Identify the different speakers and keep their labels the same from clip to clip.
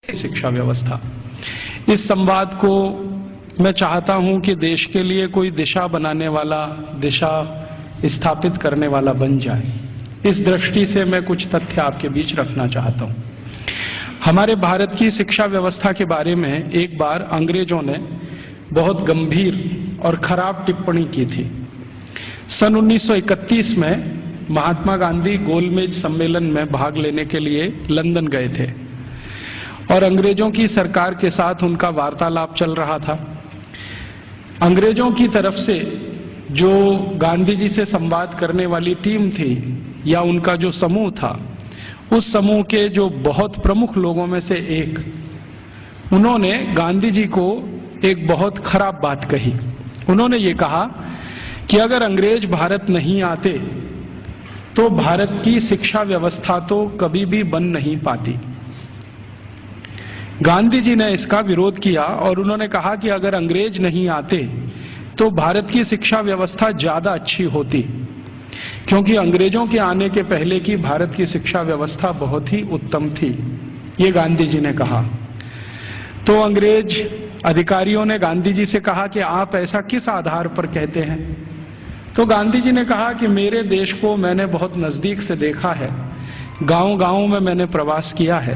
Speaker 1: शिक्षा व्यवस्था। इस संवाद को मैं चाहता हूं कि देश के लिए कोई दिशा बनाने वाला, दिशा स्थापित करने वाला बन जाए। इस दृष्टि से मैं कुछ तथ्य आपके बीच रखना चाहता हूं। हमारे भारत की शिक्षा व्यवस्था के बारे में एक बार अंग्रेजों ने बहुत गंभीर और खराब टिप्पणी की थी। सन 1931 में महात्मा गांधी गोलमेज सम्मेलन में भाग लेने के लिए लंदन गए थे और अंग्रेजों की सरकार के साथ उनका वार्तालाप चल रहा था। अंग्रेजों की तरफ से जो गांधी जी से संवाद करने वाली टीम थी या उनका जो समूह था, उस समूह के जो बहुत प्रमुख लोगों में से एक, उन्होंने गांधी जी को एक बहुत खराब बात कही। उन्होंने ये कहा कि अगर अंग्रेज भारत नहीं आते तो भारत की शिक्षा व्यवस्था तो कभी भी बन नहीं पाती। गांधी जी ने इसका विरोध किया और उन्होंने कहा कि अगर अंग्रेज नहीं आते तो भारत की शिक्षा व्यवस्था ज्यादा अच्छी होती, क्योंकि अंग्रेजों के आने के पहले की भारत की शिक्षा व्यवस्था बहुत ही उत्तम थी। ये गांधी जी ने कहा। तो अंग्रेज अधिकारियों ने गांधी जी से कहा कि आप ऐसा किस आधार पर कहते हैं? तो गांधी जी ने कहा कि मेरे देश को मैंने बहुत नजदीक से देखा है, गांव-गांव में मैंने प्रवास किया है,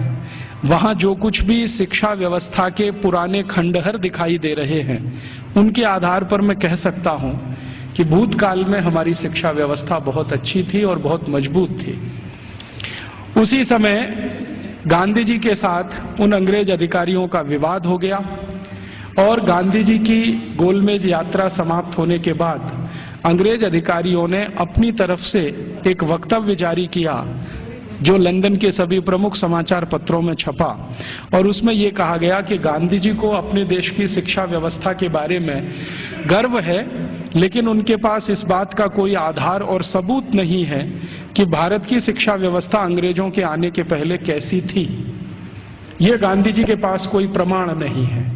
Speaker 1: वहां जो कुछ भी शिक्षा व्यवस्था के पुराने खंडहर दिखाई दे रहे हैं, उनके आधार पर मैं कह सकता हूं कि भूतकाल में हमारी शिक्षा व्यवस्था बहुत अच्छी थी और बहुत मजबूत थी। उसी समय गांधी जी के साथ उन अंग्रेज अधिकारियों का विवाद हो गया और गांधी जी की गोलमेज यात्रा समाप्त होने के बाद अंग्रेज अधिकारियों ने अपनी तरफ से एक वक्तव्य जारी किया जो लंदन के सभी प्रमुख समाचार पत्रों में छपा, और उसमें यह कहा गया कि गांधी जी को अपने देश की शिक्षा व्यवस्था के बारे में गर्व है, लेकिन उनके पास इस बात का कोई आधार और सबूत नहीं है कि भारत की शिक्षा व्यवस्था अंग्रेजों के आने के पहले कैसी थी। ये गांधी जी के पास कोई प्रमाण नहीं है,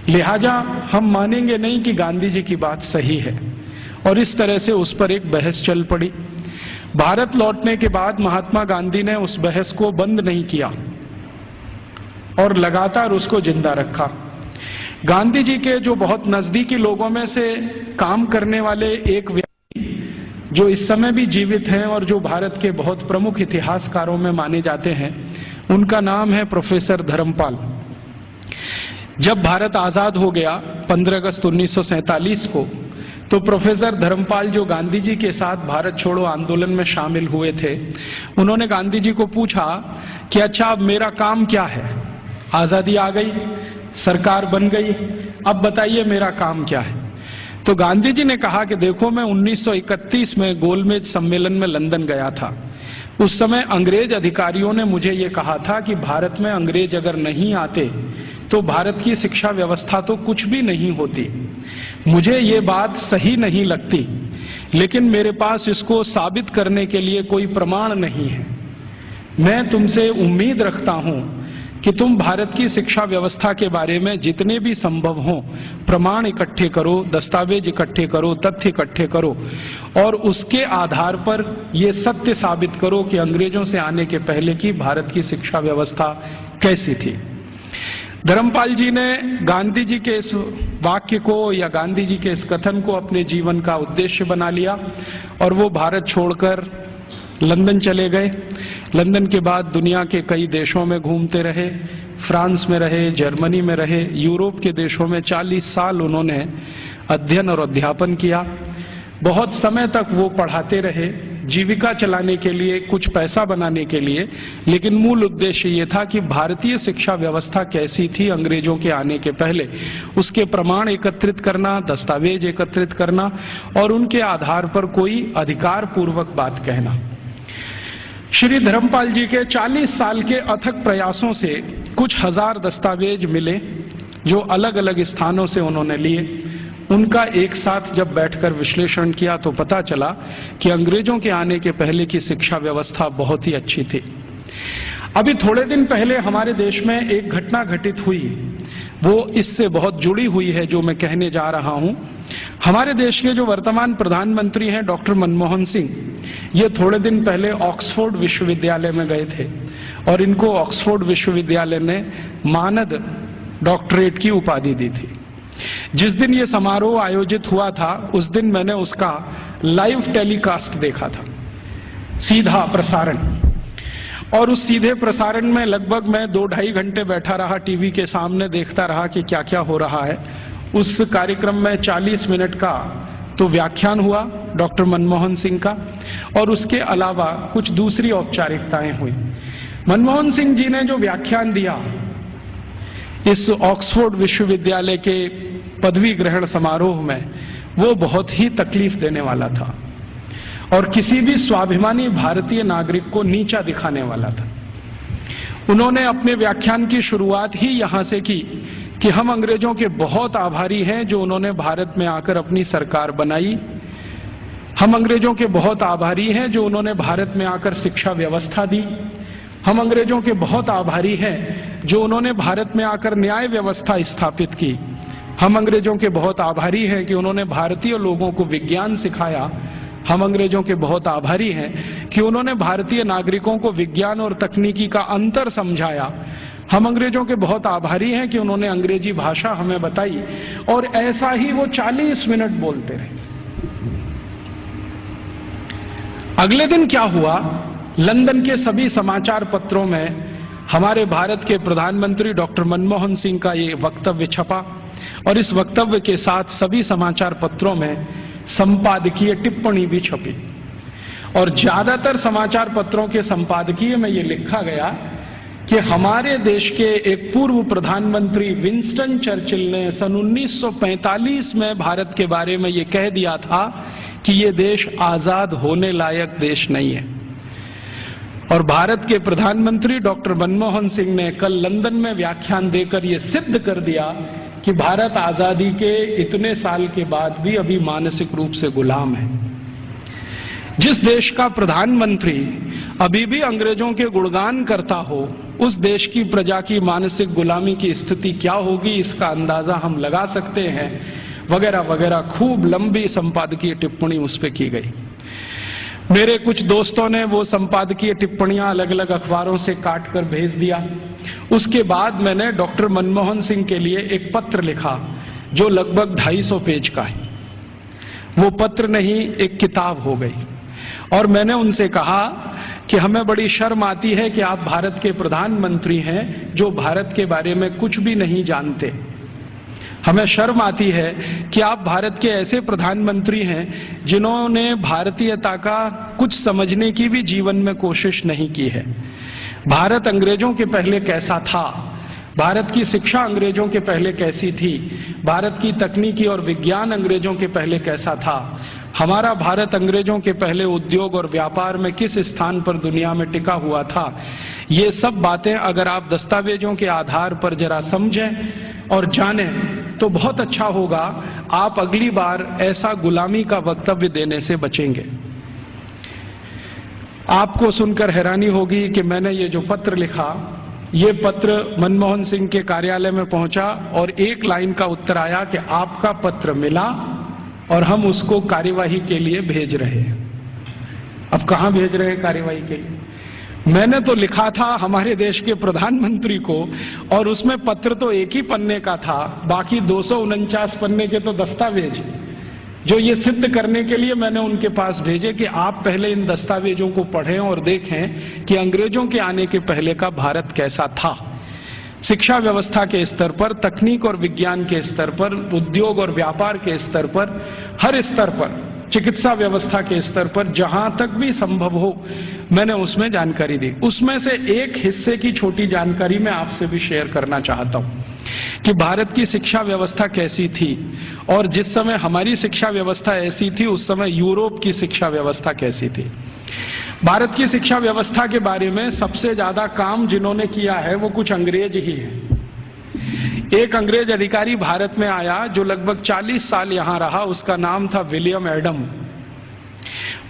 Speaker 1: लिहाजा हम मानेंगे नहीं कि गांधी जी की बात सही है। और इस तरह से उस पर एक बहस चल पड़ी। भारत लौटने के बाद महात्मा गांधी ने उस बहस को बंद नहीं किया और लगातार उसको जिंदा रखा। गांधी जी के जो बहुत नजदीकी लोगों में से काम करने वाले एक व्यक्ति जो इस समय भी जीवित हैं और जो भारत के बहुत प्रमुख इतिहासकारों में माने जाते हैं, उनका नाम है प्रोफेसर धर्मपाल। जब भारत आजाद हो गया 15 अगस्त 1947 को, तो प्रोफेसर धर्मपाल जो गांधी जी के साथ भारत छोड़ो आंदोलन में शामिल हुए थे, उन्होंने गांधी जी को पूछा कि अच्छा अब मेरा काम क्या है? आजादी आ गई, सरकार बन गई, अब बताइए मेरा काम क्या है? तो गांधी जी ने कहा कि देखो, मैं 1931 में गोलमेज सम्मेलन में लंदन गया था। उस समय अंग्रेज अधिकारियों ने मुझे ये कहा था कि भारत में अंग्रेज अगर नहीं आते तो भारत की शिक्षा व्यवस्था तो कुछ भी नहीं होती। मुझे ये बात सही नहीं लगती, लेकिन मेरे पास इसको साबित करने के लिए कोई प्रमाण नहीं है। मैं तुमसे उम्मीद रखता हूं कि तुम भारत की शिक्षा व्यवस्था के बारे में जितने भी संभव हों प्रमाण इकट्ठे करो, दस्तावेज इकट्ठे करो, तथ्य इकट्ठे करो और उसके आधार पर ये सत्य साबित करो कि अंग्रेजों से आने के पहले की भारत की शिक्षा व्यवस्था कैसी थी। धर्मपाल जी ने गांधी जी के इस वाक्य को या गांधी जी के इस कथन को अपने जीवन का उद्देश्य बना लिया और वो भारत छोड़कर लंदन चले गए। लंदन के बाद दुनिया के कई देशों में घूमते रहे, फ्रांस में रहे, जर्मनी में रहे, यूरोप के देशों में 40 साल उन्होंने अध्ययन और अध्यापन किया। बहुत समय तक वो पढ़ाते रहे, जीविका चलाने के लिए, कुछ पैसा बनाने के लिए, लेकिन मूल उद्देश्य ये था कि भारतीय शिक्षा व्यवस्था कैसी थी अंग्रेजों के आने के पहले, उसके प्रमाण एकत्रित करना, दस्तावेज एकत्रित करना और उनके आधार पर कोई अधिकार पूर्वक बात कहना। श्री धर्मपाल जी के 40 साल के अथक प्रयासों से कुछ हजार दस्तावेज मिले जो अलग अलग स्थानों से उन्होंने लिए। उनका एक साथ जब बैठकर विश्लेषण किया तो पता चला कि अंग्रेजों के आने के पहले की शिक्षा व्यवस्था बहुत ही अच्छी थी। अभी थोड़े दिन पहले हमारे देश में एक घटना घटित हुई, वो इससे बहुत जुड़ी हुई है जो मैं कहने जा रहा हूं। हमारे देश के जो वर्तमान प्रधानमंत्री हैं डॉक्टर मनमोहन सिंह, ये थोड़े दिन पहले ऑक्सफोर्ड विश्वविद्यालय में गए थे और इनको ऑक्सफोर्ड विश्वविद्यालय ने मानद डॉक्टरेट की उपाधि दी थी। जिस दिन ये समारोह आयोजित हुआ था उस दिन मैंने उसका लाइव टेलीकास्ट देखा था, सीधा प्रसारण। और उस सीधे प्रसारण में लगभग मैं 2-2.5 घंटे बैठा रहा टीवी के सामने, देखता रहा कि क्या क्या हो रहा है। उस कार्यक्रम में 40 मिनट का तो व्याख्यान हुआ डॉक्टर मनमोहन सिंह का, और उसके अलावा कुछ दूसरी औपचारिकताएं हुई। मनमोहन सिंह जी ने जो व्याख्यान दिया इस ऑक्सफोर्ड विश्वविद्यालय के पदवी ग्रहण समारोह में, वो बहुत ही तकलीफ देने वाला था और किसी भी स्वाभिमानी भारतीय नागरिक को नीचा दिखाने वाला था। उन्होंने अपने व्याख्यान की शुरुआत ही यहां से की कि हम अंग्रेजों के बहुत आभारी हैं जो उन्होंने भारत में आकर अपनी सरकार बनाई। हम अंग्रेजों के बहुत आभारी हैं जो उन्होंने भारत में आकर शिक्षा व्यवस्था दी। हम अंग्रेजों के बहुत आभारी हैं जो उन्होंने भारत में आकर न्याय व्यवस्था स्थापित की। हम अंग्रेजों के बहुत आभारी हैं कि उन्होंने भारतीय लोगों को विज्ञान सिखाया। हम अंग्रेजों के बहुत आभारी हैं कि उन्होंने भारतीय नागरिकों को विज्ञान और तकनीकी का अंतर समझाया। हम अंग्रेजों के बहुत आभारी हैं कि उन्होंने अंग्रेजी भाषा हमें बताई। और ऐसा ही वो 40 मिनट बोलते रहे। अगले दिन क्या हुआ, लंदन के सभी समाचार पत्रों में हमारे भारत के प्रधानमंत्री डॉक्टर मनमोहन सिंह का ये वक्तव्य छपा और इस वक्तव्य के साथ सभी समाचार पत्रों में संपादकीय टिप्पणी भी छपी। और ज्यादातर समाचार पत्रों के संपादकीय में ये लिखा गया कि हमारे देश के एक पूर्व प्रधानमंत्री विंस्टन चर्चिल ने सन 1945 में भारत के बारे में ये कह दिया था कि ये देश आजाद होने लायक देश नहीं है। और भारत के प्रधानमंत्री डॉक्टर मनमोहन सिंह ने कल लंदन में व्याख्यान देकर ये सिद्ध कर दिया कि भारत आजादी के इतने साल के बाद भी अभी मानसिक रूप से गुलाम है। जिस देश का प्रधानमंत्री अभी भी अंग्रेजों के गुणगान करता हो, उस देश की प्रजा की मानसिक गुलामी की स्थिति क्या होगी इसका अंदाजा हम लगा सकते हैं। वगैरह वगैरह खूब लंबी संपादकीय टिप्पणी उस पर की गई। मेरे कुछ दोस्तों ने वो संपादकीय टिप्पणियां अलग अलग अखबारों से काट कर भेज दिया। उसके बाद मैंने डॉक्टर मनमोहन सिंह के लिए एक पत्र लिखा जो लगभग 250 पेज का है। वो पत्र नहीं, एक किताब हो गई। और मैंने उनसे कहा कि हमें बड़ी शर्म आती है कि आप भारत के प्रधानमंत्री हैं जो भारत के बारे में कुछ भी नहीं जानते। हमें शर्म आती है कि आप भारत के ऐसे प्रधानमंत्री हैं जिन्होंने भारतीयता का कुछ समझने की भी जीवन में कोशिश नहीं की है। भारत अंग्रेजों के पहले कैसा था, भारत की शिक्षा अंग्रेजों के पहले कैसी थी, भारत की तकनीकी और विज्ञान अंग्रेजों के पहले कैसा था, हमारा भारत अंग्रेजों के पहले उद्योग और व्यापार में किस स्थान पर दुनिया में टिका हुआ था, ये सब बातें अगर आप दस्तावेजों के आधार पर जरा समझें और जानें तो बहुत अच्छा होगा। आप अगली बार ऐसा गुलामी का वक्तव्य देने से बचेंगे। आपको सुनकर हैरानी होगी कि मैंने ये जो पत्र लिखा, ये पत्र मनमोहन सिंह के कार्यालय में पहुंचा और एक लाइन का उत्तर आया कि आपका पत्र मिला और हम उसको कार्यवाही के लिए भेज रहे हैं। अब कहां भेज रहे हैं कार्यवाही के लिए? मैंने तो लिखा था हमारे देश के प्रधानमंत्री को, और उसमें पत्र तो एक ही पन्ने का था, बाकी 249 पन्ने के तो दस्तावेज जो ये सिद्ध करने के लिए मैंने उनके पास भेजे कि आप पहले इन दस्तावेजों को पढ़ें और देखें कि अंग्रेजों के आने के पहले का भारत कैसा था। शिक्षा व्यवस्था के स्तर पर, तकनीक और विज्ञान के स्तर पर, उद्योग और व्यापार के स्तर पर, हर स्तर पर, चिकित्सा व्यवस्था के स्तर पर, जहां तक भी संभव हो मैंने उसमें जानकारी दी। उसमें से एक हिस्से की छोटी जानकारी मैं आपसे भी शेयर करना चाहता हूं कि भारत की शिक्षा व्यवस्था कैसी थी और जिस समय हमारी शिक्षा व्यवस्था ऐसी थी उस समय यूरोप की शिक्षा व्यवस्था कैसी थी। भारत की शिक्षा व्यवस्था के बारे में सबसे ज्यादा काम जिन्होंने किया है वो कुछ अंग्रेज ही हैं। एक अंग्रेज अधिकारी भारत में आया जो लगभग 40 साल यहां रहा, उसका नाम था विलियम एडम।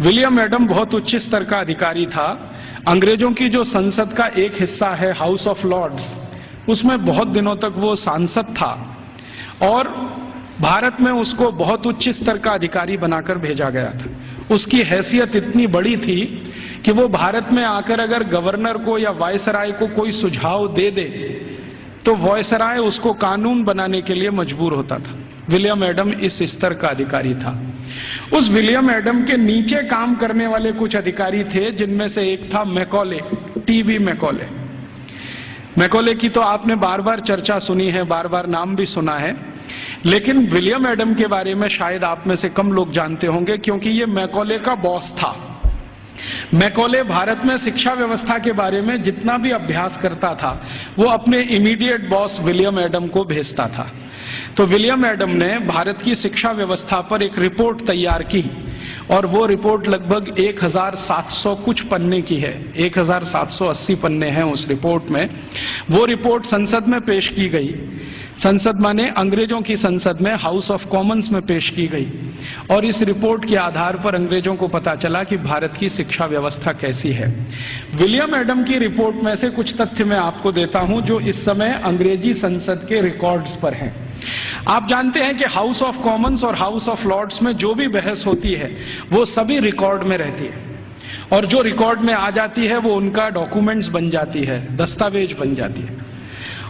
Speaker 1: विलियम एडम बहुत उच्च स्तर का अधिकारी था। अंग्रेजों की जो संसद का एक हिस्सा है हाउस ऑफ लॉर्ड्स, उसमें बहुत दिनों तक वो सांसद था और भारत में उसको बहुत उच्च स्तर का अधिकारी बनाकर भेजा गया था। उसकी हैसियत इतनी बड़ी थी कि वो भारत में आकर अगर गवर्नर को या वायसराय को कोई सुझाव दे दे तो वायसराय उसको कानून बनाने के लिए मजबूर होता था। विलियम एडम इस स्तर का अधिकारी था। उस विलियम एडम के नीचे काम करने वाले कुछ अधिकारी थे, जिनमें से एक था मैकॉले, टीवी मैकॉले। मैकॉले की तो आपने बार बार चर्चा सुनी है, बार बार नाम भी सुना है, लेकिन विलियम एडम के बारे में शायद आप में से कम लोग जानते होंगे, क्योंकि ये मैकॉले का बॉस था। मैकॉले भारत में शिक्षा व्यवस्था के बारे में जितना भी अभ्यास करता था वो अपने इमीडिएट बॉस विलियम एडम को भेजता था। तो विलियम एडम ने भारत की शिक्षा व्यवस्था पर एक रिपोर्ट तैयार की और वो रिपोर्ट लगभग 1700 कुछ पन्ने की है, 1780 पन्ने हैं उस रिपोर्ट में। वो रिपोर्ट संसद में पेश की गई। संसद माने अंग्रेजों की संसद में, हाउस ऑफ कॉमन्स में पेश की गई और इस रिपोर्ट के आधार पर अंग्रेजों को पता चला कि भारत की शिक्षा व्यवस्था कैसी है। विलियम एडम की रिपोर्ट में से कुछ तथ्य मैं आपको देता हूं जो इस समय अंग्रेजी संसद के रिकॉर्ड्स पर हैं। आप जानते हैं कि हाउस ऑफ कॉमन्स और हाउस ऑफ लॉर्ड्स में जो भी बहस होती है वो सभी रिकॉर्ड में रहती है और जो रिकॉर्ड में आ जाती है वो उनका डॉक्यूमेंट्स बन जाती है, दस्तावेज बन जाती है।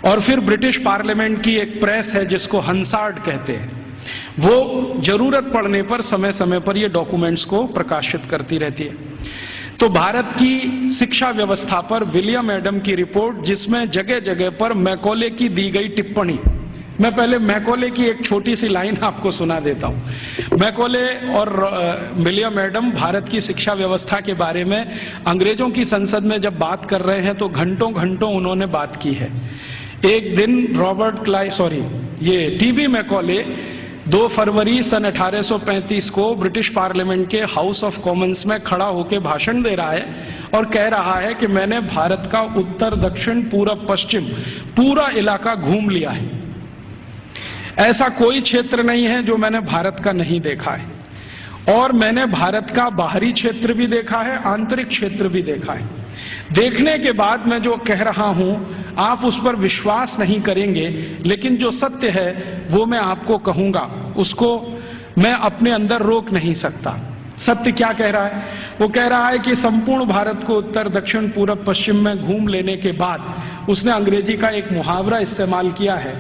Speaker 1: और फिर ब्रिटिश पार्लियामेंट की एक प्रेस है जिसको हंसार्ड कहते हैं, वो जरूरत पड़ने पर समय समय पर ये डॉक्यूमेंट्स को प्रकाशित करती रहती है। तो भारत की शिक्षा व्यवस्था पर विलियम एडम की रिपोर्ट, जिसमें जगह जगह पर मैकॉले की दी गई टिप्पणी, मैं पहले मैकॉले की एक छोटी सी लाइन आपको सुना देता हूं। मैकॉले और विलियम एडम भारत की शिक्षा व्यवस्था के बारे में अंग्रेजों की संसद में जब बात कर रहे हैं तो घंटों घंटों उन्होंने बात की है। एक दिन ये टीवी मैकॉले 2 फरवरी सन 1835 को ब्रिटिश पार्लियामेंट के हाउस ऑफ कॉमन्स में खड़ा होकर भाषण दे रहा है और कह रहा है कि मैंने भारत का उत्तर, दक्षिण, पूरब, पश्चिम पूरा इलाका घूम लिया है। ऐसा कोई क्षेत्र नहीं है जो मैंने भारत का नहीं देखा है और मैंने भारत का बाहरी क्षेत्र भी देखा है, आंतरिक क्षेत्र भी देखा है। देखने के बाद मैं जो कह रहा हूं आप उस पर विश्वास नहीं करेंगे, लेकिन जो सत्य है वो मैं आपको कहूंगा, उसको मैं अपने अंदर रोक नहीं सकता। सत्य क्या कह रहा है? वो कह रहा है कि संपूर्ण भारत को उत्तर, दक्षिण, पूरब, पश्चिम में घूम लेने के बाद उसने अंग्रेजी का एक मुहावरा इस्तेमाल किया है,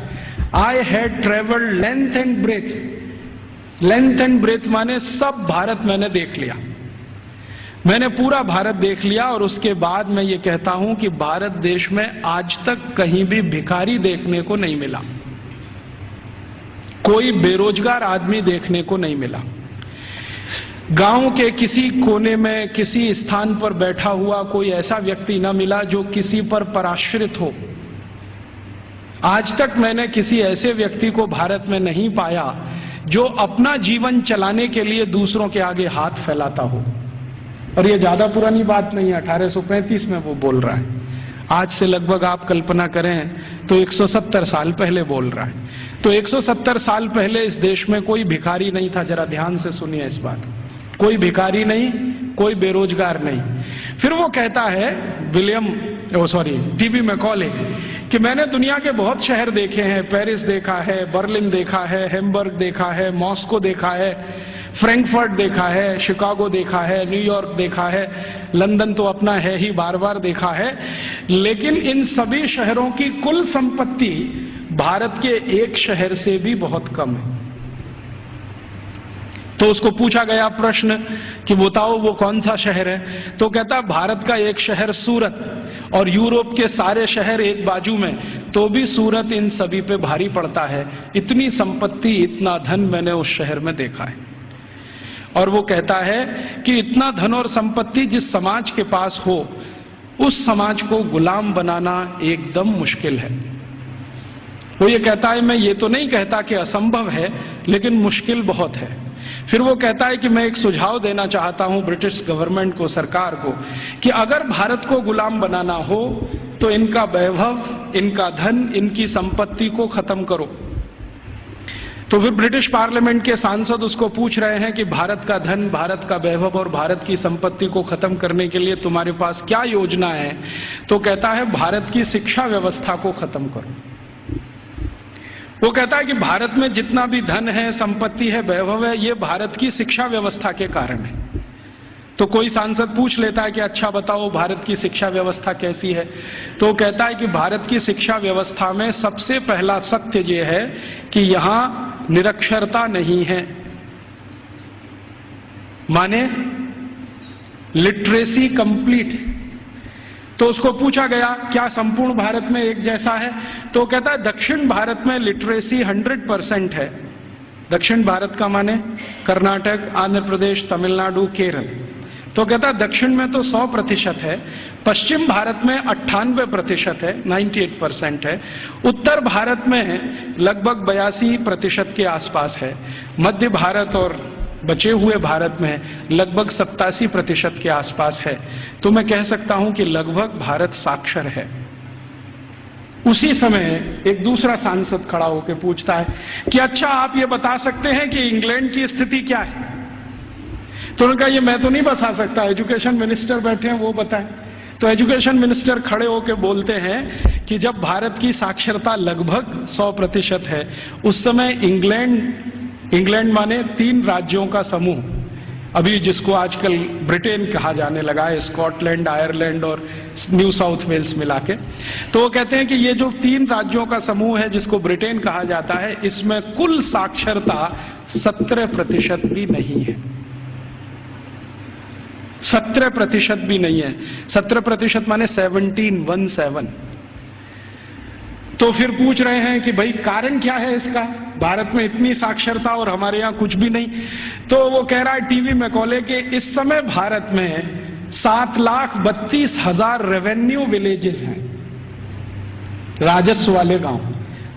Speaker 1: I had travelled length and breadth. Length and breadth माने सब भारत मैंने देख लिया, मैंने पूरा भारत देख लिया। और उसके बाद मैं ये कहता हूं कि भारत देश में आज तक कहीं भी भिखारी देखने को नहीं मिला, कोई बेरोजगार आदमी देखने को नहीं मिला, गांव के किसी कोने में किसी स्थान पर बैठा हुआ कोई ऐसा व्यक्ति न मिला जो किसी पर पराश्रित हो। आज तक मैंने किसी ऐसे व्यक्ति को भारत में नहीं पाया जो अपना जीवन चलाने के लिए दूसरों के आगे हाथ फैलाता हो। और ये ज्यादा पुरानी बात नहीं है, 1835 में वो बोल रहा है। आज से लगभग आप कल्पना करें तो 170 साल पहले बोल रहा है। तो 170 साल पहले इस देश में कोई भिखारी नहीं था। जरा ध्यान से सुनिए इस बात, कोई भिखारी नहीं, कोई बेरोजगार नहीं। फिर वो कहता है टीवी मैकॉले कि मैंने दुनिया के बहुत शहर देखे हैं, पेरिस देखा है, बर्लिन देखा है, हैम्बर्ग देखा है, मॉस्को देखा है, फ्रैंकफर्ट देखा है, शिकागो देखा है, न्यूयॉर्क देखा है, लंदन तो अपना है ही, बार बार देखा है, लेकिन इन सभी शहरों की कुल संपत्ति भारत के एक शहर से भी बहुत कम है। तो उसको पूछा गया प्रश्न कि बताओ वो कौन सा शहर है? तो कहता भारत का एक शहर सूरत, और यूरोप के सारे शहर एक बाजू में, तो भी सूरत इन सभी पे भारी पड़ता है। इतनी संपत्ति, इतना धन मैंने उस शहर में देखा है। और वो कहता है कि इतना धन और संपत्ति जिस समाज के पास हो, उस समाज को गुलाम बनाना एकदम मुश्किल है। वो ये कहता है, मैं ये तो नहीं कहता कि असंभव है, लेकिन मुश्किल बहुत है। फिर वो कहता है कि मैं एक सुझाव देना चाहता हूं ब्रिटिश गवर्नमेंट को, सरकार को, कि अगर भारत को गुलाम बनाना हो तो इनका वैभव, इनका धन, इनकी संपत्ति को खत्म करो। तो फिर ब्रिटिश पार्लियामेंट के सांसद उसको पूछ रहे हैं कि भारत का धन, भारत का वैभव और भारत की संपत्ति को खत्म करने के लिए तुम्हारे पास क्या योजना है? तो कहता है भारत की शिक्षा व्यवस्था को खत्म करो। वो कहता है कि भारत में जितना भी धन है, संपत्ति है, वैभव है, ये भारत की शिक्षा व्यवस्था के कारण है। तो कोई सांसद पूछ लेता है कि अच्छा बताओ भारत की शिक्षा व्यवस्था कैसी है, तो वो कहता है कि भारत की शिक्षा व्यवस्था में सबसे पहला सत्य ये है कि यहां निरक्षरता नहीं है, माने लिटरेसी कंप्लीट। तो उसको पूछा गया क्या संपूर्ण भारत में एक जैसा है, तो कहता है दक्षिण भारत में लिटरेसी 100% है। दक्षिण भारत का माने कर्नाटक, आंध्र प्रदेश, तमिलनाडु, केरल। तो कहता है दक्षिण में तो 100% है, पश्चिम भारत में 98% है, 98% है, उत्तर भारत में लगभग 82% के आसपास है, मध्य भारत और बचे हुए भारत में लगभग 87% के आसपास है। तो मैं कह सकता हूं कि लगभग भारत साक्षर है। उसी समय एक दूसरा सांसद खड़ा होकर पूछता है कि अच्छा आप ये बता सकते हैं कि इंग्लैंड की स्थिति क्या है। तो उन्होंने कहा ये मैं तो नहीं बता सकता, एजुकेशन मिनिस्टर बैठे हैं वो बताएं। तो एजुकेशन मिनिस्टर खड़े होकर बोलते हैं कि जब भारत की साक्षरता लगभग 100% है, उस समय इंग्लैंड माने 3 राज्यों का समूह, अभी जिसको आजकल ब्रिटेन कहा जाने लगा है, स्कॉटलैंड, आयरलैंड और न्यू साउथ वेल्स मिला के। तो वो कहते हैं कि ये जो 3 राज्यों का समूह है जिसको ब्रिटेन कहा जाता है, इसमें कुल साक्षरता 17% भी नहीं है। 17% भी नहीं है। 17% माने 17। तो फिर पूछ रहे हैं कि भाई कारण क्या है इसका, भारत में इतनी साक्षरता और हमारे यहां कुछ भी नहीं। तो वो कह रहा है टीवी मैकॉले के इस समय भारत में 7,32,000 रेवेन्यू विलेजेस हैं, राजस्व वाले गांव।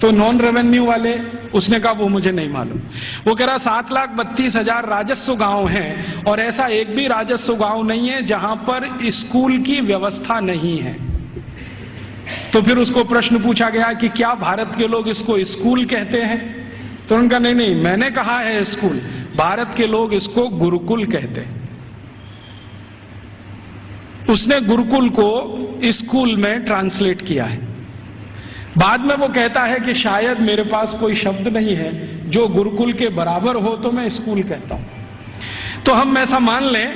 Speaker 1: तो नॉन रेवेन्यू वाले, उसने कहा वो मुझे नहीं मालूम। वो कह रहा 7,32,000 राजस्व गांव हैं और ऐसा एक भी राजस्व गांव नहीं है जहां पर स्कूल की व्यवस्था नहीं है। तो फिर उसको प्रश्न पूछा गया कि क्या भारत के लोग इसको स्कूल कहते हैं, तो उनका नहीं, मैंने कहा है स्कूल, भारत के लोग इसको गुरुकुल कहते हैं। उसने गुरुकुल को स्कूल में ट्रांसलेट किया है। बाद में वो कहता है कि शायद मेरे पास कोई शब्द नहीं है जो गुरुकुल के बराबर हो तो मैं स्कूल कहता हूं। तो हम ऐसा मान लें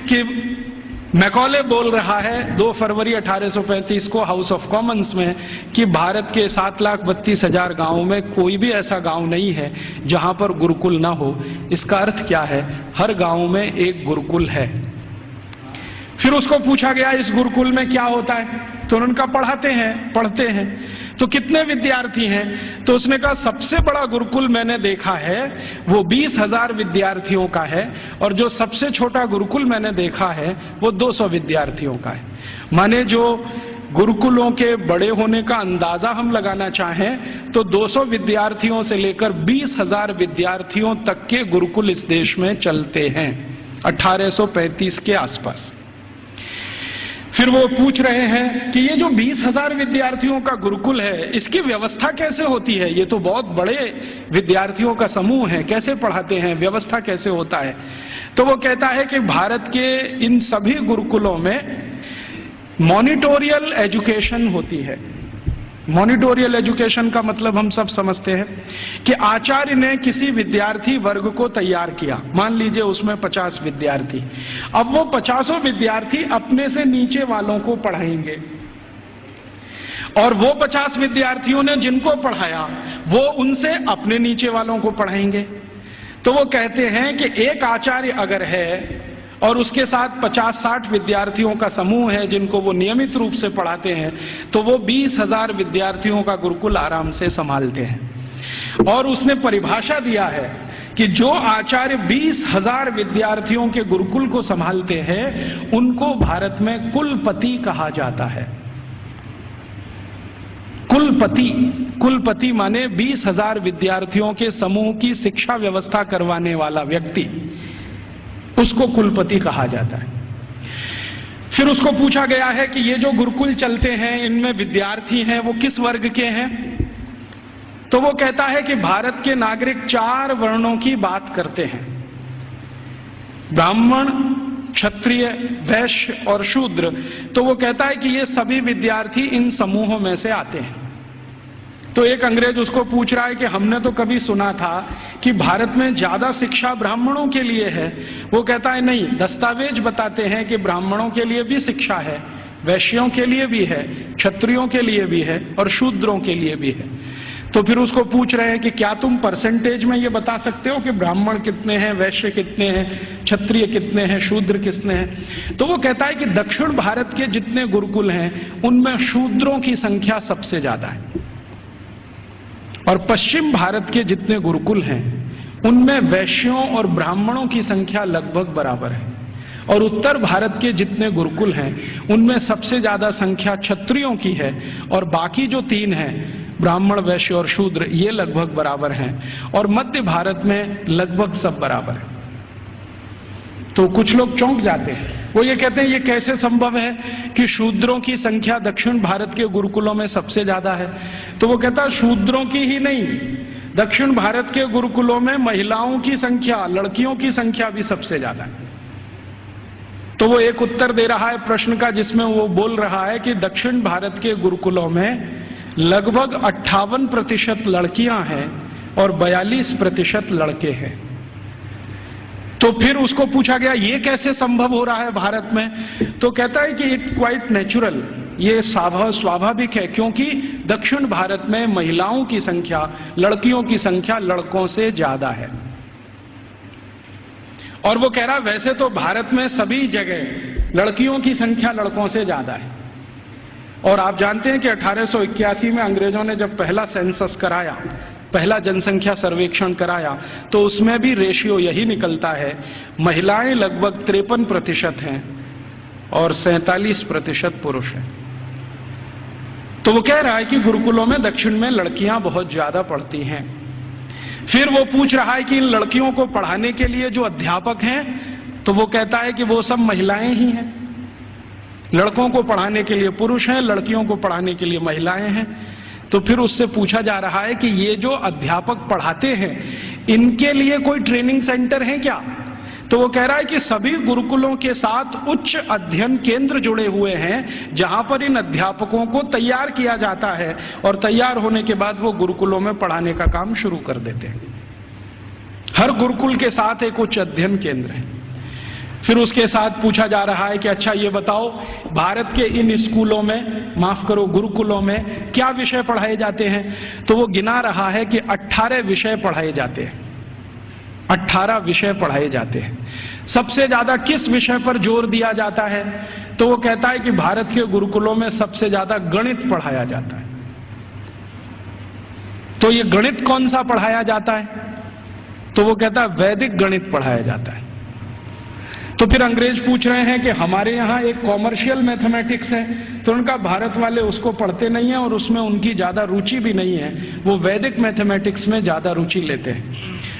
Speaker 1: कि मैकॉले बोल रहा है 2 फरवरी 1835 को हाउस ऑफ कॉमन्स में कि भारत के 7,32,000 गांवों में कोई भी ऐसा गांव नहीं है जहां पर गुरुकुल ना हो। इसका अर्थ क्या है, हर गांव में एक गुरुकुल है। फिर उसको पूछा गया इस गुरुकुल में क्या होता है, तो उनका पढ़ते हैं। तो कितने विद्यार्थी हैं, तो उसने कहा सबसे बड़ा गुरुकुल मैंने देखा है वो 20,000 विद्यार्थियों का है, और जो सबसे छोटा गुरुकुल मैंने देखा है वो 200 विद्यार्थियों का है। माने जो गुरुकुलों के बड़े होने का अंदाजा हम लगाना चाहें तो 200 विद्यार्थियों से लेकर 20,000 विद्यार्थियों तक के गुरुकुल इस देश में चलते हैं 1835 के आसपास। फिर वो पूछ रहे हैं कि ये जो 20,000 विद्यार्थियों का गुरुकुल है इसकी व्यवस्था कैसे होती है, ये तो बहुत बड़े विद्यार्थियों का समूह है, कैसे पढ़ाते हैं, व्यवस्था कैसे होता है। तो वो कहता है कि भारत के इन सभी गुरुकुलों में मॉनिटोरियल एजुकेशन होती है। मॉनिटोरियल एजुकेशन का मतलब हम सब समझते हैं कि आचार्य ने किसी विद्यार्थी वर्ग को तैयार किया, मान लीजिए उसमें 50 विद्यार्थी। अब वो 50 विद्यार्थी अपने से नीचे वालों को पढ़ाएंगे, और वो 50 विद्यार्थियों ने जिनको पढ़ाया वो उनसे अपने नीचे वालों को पढ़ाएंगे। तो वो कहते हैं कि एक आचार्य अगर है और उसके साथ 50-60 विद्यार्थियों का समूह है जिनको वो नियमित रूप से पढ़ाते हैं, तो वो 20,000 विद्यार्थियों का गुरुकुल आराम से संभालते हैं। और उसने परिभाषा दिया है कि जो आचार्य 20,000 विद्यार्थियों के गुरुकुल को संभालते हैं उनको भारत में कुलपति कहा जाता है। कुलपति माने 20,000 विद्यार्थियों के समूह की शिक्षा व्यवस्था करवाने वाला व्यक्ति, उसको कुलपति कहा जाता है। फिर उसको पूछा गया है कि ये जो गुरुकुल चलते हैं इनमें विद्यार्थी हैं वो किस वर्ग के हैं, तो वो कहता है कि भारत के नागरिक 4 वर्णों की बात करते हैं, ब्राह्मण, क्षत्रिय, वैश्य और शूद्र। तो वो कहता है कि ये सभी विद्यार्थी इन समूहों में से आते हैं। तो एक अंग्रेज उसको पूछ रहा है कि हमने तो कभी सुना था कि भारत में ज्यादा शिक्षा ब्राह्मणों के लिए है। वो कहता है नहीं, दस्तावेज बताते हैं कि ब्राह्मणों के लिए भी शिक्षा है, वैश्यों के लिए भी है, क्षत्रियों के लिए भी है और शूद्रों के लिए भी है। तो फिर उसको पूछ रहे हैं कि क्या तुम परसेंटेज में ये बता सकते हो कि ब्राह्मण कितने हैं, वैश्य कितने हैं, क्षत्रिय कितने हैं, शूद्र कितने हैं? तो वो कहता है कि दक्षिण भारत के जितने गुरुकुल हैं उनमें शूद्रों की संख्या सबसे ज्यादा है, और पश्चिम भारत के जितने गुरुकुल हैं उनमें वैश्यों और ब्राह्मणों की संख्या लगभग बराबर है, और उत्तर भारत के जितने गुरुकुल हैं उनमें सबसे ज्यादा संख्या क्षत्रियों की है, और बाकी जो 3 हैं ब्राह्मण, वैश्य और शूद्र, ये लगभग बराबर हैं, और मध्य भारत में लगभग सब बराबर है। तो कुछ लोग चौंक जाते हैं, वो ये कहते हैं ये कैसे संभव है कि शूद्रों की संख्या दक्षिण भारत के गुरुकुलों में सबसे ज्यादा है? तो वो कहता है शूद्रों की ही नहीं, दक्षिण भारत के गुरुकुलों में महिलाओं की संख्या, लड़कियों की संख्या भी सबसे ज्यादा है। तो वो एक उत्तर दे रहा है प्रश्न का जिसमें वो बोल रहा है कि दक्षिण भारत के गुरुकुलों में लगभग 58% लड़कियां हैं और 42% लड़के हैं। तो फिर उसको पूछा गया ये कैसे संभव हो रहा है भारत में? तो कहता है कि इट क्वाइट नेचुरल, ये स्वाभाविक है, क्योंकि दक्षिण भारत में महिलाओं की संख्या, लड़कियों की संख्या लड़कों से ज्यादा है। और वो कह रहा वैसे तो भारत में सभी जगह लड़कियों की संख्या लड़कों से ज्यादा है, और आप जानते हैं कि 1881 में अंग्रेजों ने जब पहला सेंसस कराया, पहला जनसंख्या सर्वेक्षण कराया, तो उसमें भी रेशियो यही निकलता है, महिलाएं लगभग 53% हैं और 47% पुरुष हैं। तो वो कह रहा है कि गुरुकुलों में दक्षिण में लड़कियां बहुत ज्यादा पढ़ती हैं। फिर वो पूछ रहा है कि इन लड़कियों को पढ़ाने के लिए जो अध्यापक हैं, तो वो कहता है कि वो सब महिलाएं ही हैं। लड़कों को पढ़ाने के लिए पुरुष हैं, लड़कियों को पढ़ाने के लिए महिलाएं हैं। तो फिर उससे पूछा जा रहा है कि ये जो अध्यापक पढ़ाते हैं इनके लिए कोई ट्रेनिंग सेंटर है क्या? तो वो कह रहा है कि सभी गुरुकुलों के साथ उच्च अध्ययन केंद्र जुड़े हुए हैं, जहां पर इन अध्यापकों को तैयार किया जाता है, और तैयार होने के बाद वो गुरुकुलों में पढ़ाने का काम शुरू कर देते हैं। हर गुरुकुल के साथ एक उच्च अध्ययन केंद्र है। फिर उसके साथ पूछा जा रहा है कि अच्छा ये बताओ, भारत के इन स्कूलों में, माफ करो गुरुकुलों में क्या विषय पढ़ाए जाते हैं? तो वो गिना रहा है कि 18 विषय पढ़ाए जाते हैं। 18 विषय पढ़ाए जाते हैं। सबसे ज्यादा किस विषय पर जोर दिया जाता है? तो वो कहता है कि भारत के गुरुकुलों में सबसे ज्यादा गणित पढ़ाया जाता है। तो ये गणित कौन सा पढ़ाया जाता है? तो वो कहता है वैदिक गणित पढ़ाया जाता है। तो फिर अंग्रेज पूछ रहे हैं कि हमारे यहाँ एक कॉमर्शियल मैथमेटिक्स है, तो उनका भारत वाले उसको पढ़ते नहीं है और उसमें उनकी ज्यादा रुचि भी नहीं है, वो वैदिक मैथमेटिक्स में ज्यादा रुचि लेते हैं।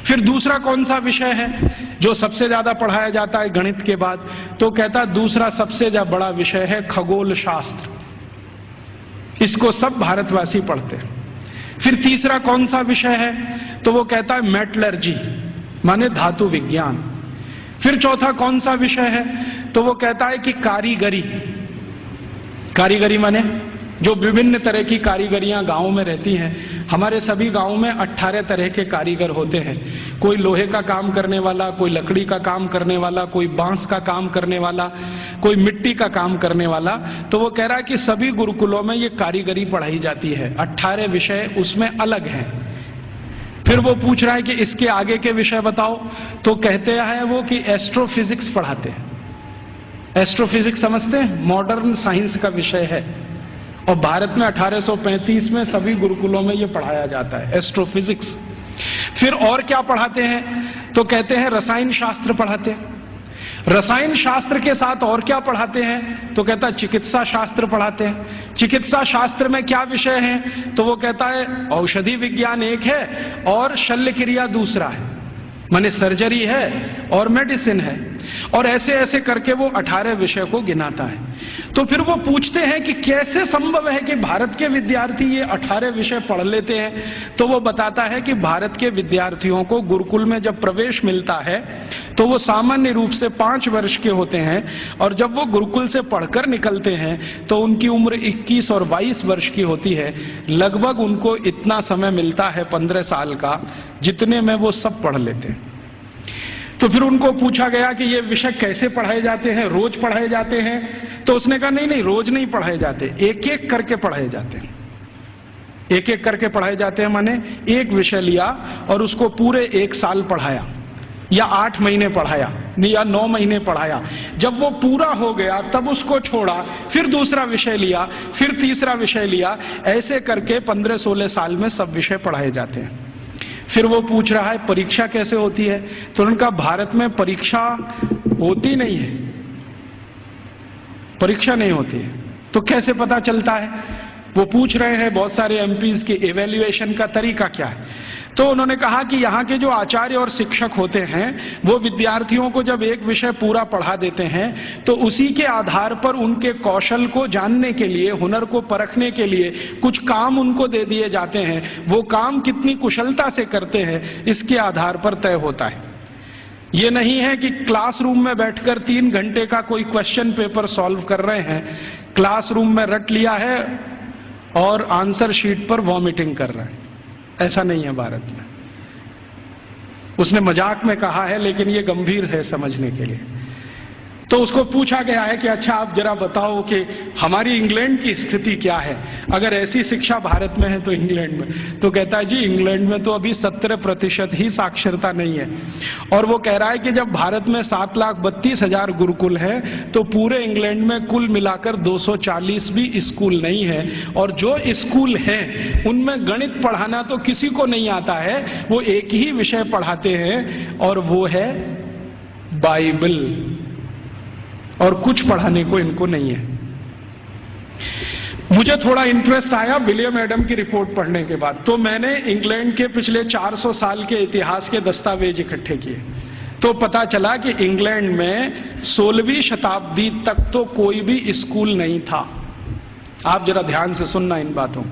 Speaker 1: फिर दूसरा कौन सा विषय है जो सबसे ज्यादा पढ़ाया जाता है गणित के बाद? तो कहता है दूसरा सबसे बड़ा विषय है खगोल शास्त्र, इसको सब भारतवासी पढ़ते हैं। फिर तीसरा कौन सा विषय है? तो वो कहता है मेटलर्जी, माने धातु विज्ञान। फिर चौथा कौन सा विषय है? तो वो कहता है कि कारीगरी। कारीगरी माने जो विभिन्न तरह की कारीगरियां गांवों में रहती हैं। हमारे सभी गांवों में 18 तरह के कारीगर होते हैं। कोई लोहे का काम करने वाला, कोई लकड़ी का काम करने वाला, कोई बांस का काम करने वाला, कोई मिट्टी का काम करने वाला। तो वो कह रहा है कि सभी गुरुकुलों में ये कारीगरी पढ़ाई जाती है। 18 विषय उसमें अलग हैं। फिर वो पूछ रहा है कि इसके आगे के विषय बताओ। तो कहते हैं वो कि एस्ट्रोफिजिक्स पढ़ाते हैं। एस्ट्रोफिजिक्स समझते हैं? मॉडर्न साइंस का विषय है, और भारत में 1835 में सभी गुरुकुलों में ये पढ़ाया जाता है, एस्ट्रोफिजिक्स। फिर और क्या पढ़ाते हैं? तो कहते हैं रसायन शास्त्र पढ़ाते हैं। रसायन शास्त्र के साथ और क्या पढ़ाते हैं? तो कहता है चिकित्सा शास्त्र पढ़ाते हैं। चिकित्सा शास्त्र में क्या विषय हैं? तो वो कहता है औषधि विज्ञान एक है और शल्य क्रिया दूसरा है, माने सर्जरी है और मेडिसिन है। और ऐसे ऐसे करके वो 18 विषय को गिनाता है। तो फिर वो पूछते हैं कि कैसे संभव है कि भारत के विद्यार्थी ये 18 विषय पढ़ लेते हैं। तो वो बताता है कि भारत के विद्यार्थियों को गुरुकुल में जब प्रवेश मिलता है तो वो सामान्य रूप से 5 वर्ष के होते हैं, और जब वो गुरुकुल से पढ़कर निकलते हैं तो उनकी उम्र 21 और 22 वर्ष की होती है। लगभग उनको इतना समय मिलता है 15 साल का, जितने में वो सब पढ़ लेते हैं। तो फिर उनको पूछा गया कि ये विषय कैसे पढ़ाए जाते हैं, रोज पढ़ाए जाते हैं? तो उसने कहा नहीं, रोज नहीं पढ़ाए जाते, एक एक करके पढ़ाए जाते हैं। एक एक करके पढ़ाए जाते हैं माने एक विषय लिया और उसको पूरे 1 साल पढ़ाया, या 8 महीने पढ़ाया, या 9 महीने पढ़ाया। जब वो पूरा हो गया तब उसको छोड़ा, फिर दूसरा विषय लिया, फिर तीसरा विषय लिया। ऐसे करके 15-16 साल में सब विषय पढ़ाए जाते हैं। फिर वो पूछ रहा है परीक्षा कैसे होती है? तो उन्होंने कहा भारत में परीक्षा होती नहीं है, परीक्षा नहीं होती है। तो कैसे पता चलता है? वो पूछ रहे हैं बहुत सारे एमपीज के इवैल्यूएशन का तरीका क्या है। तो उन्होंने कहा कि यहाँ के जो आचार्य और शिक्षक होते हैं वो विद्यार्थियों को जब एक विषय पूरा पढ़ा देते हैं तो उसी के आधार पर उनके कौशल को जानने के लिए, हुनर को परखने के लिए कुछ काम उनको दे दिए जाते हैं। वो काम कितनी कुशलता से करते हैं इसके आधार पर तय होता है। ये नहीं है कि क्लासरूम में बैठकर 3 घंटे का कोई क्वेश्चन पेपर सॉल्व कर रहे हैं, क्लासरूम में रट लिया है और आंसर शीट पर वॉमिटिंग कर रहे हैं। ऐसा नहीं है भारत में। उसने मजाक में कहा है लेकिन ये गंभीर है समझने के लिए। तो उसको पूछा गया है कि अच्छा आप जरा बताओ कि हमारी इंग्लैंड की स्थिति क्या है, अगर ऐसी शिक्षा भारत में है तो इंग्लैंड में। तो कहता है जी इंग्लैंड में तो अभी 17% ही साक्षरता नहीं है। और वो कह रहा है कि जब भारत में 7,32,000 गुरुकुल है तो पूरे इंग्लैंड में कुल मिलाकर 240 भी स्कूल नहीं है, और जो स्कूल है उनमें गणित पढ़ाना तो किसी को नहीं आता है। वो एक ही विषय पढ़ाते हैं और वो है बाइबल, और कुछ पढ़ाने को इनको नहीं है। मुझे थोड़ा इंटरेस्ट आया विलियम एडम की रिपोर्ट पढ़ने के बाद, तो मैंने इंग्लैंड के पिछले 400 साल के इतिहास के दस्तावेज इकट्ठे किए। तो पता चला कि इंग्लैंड में 16वीं शताब्दी तक तो कोई भी स्कूल नहीं था। आप जरा ध्यान से सुनना इन बातों।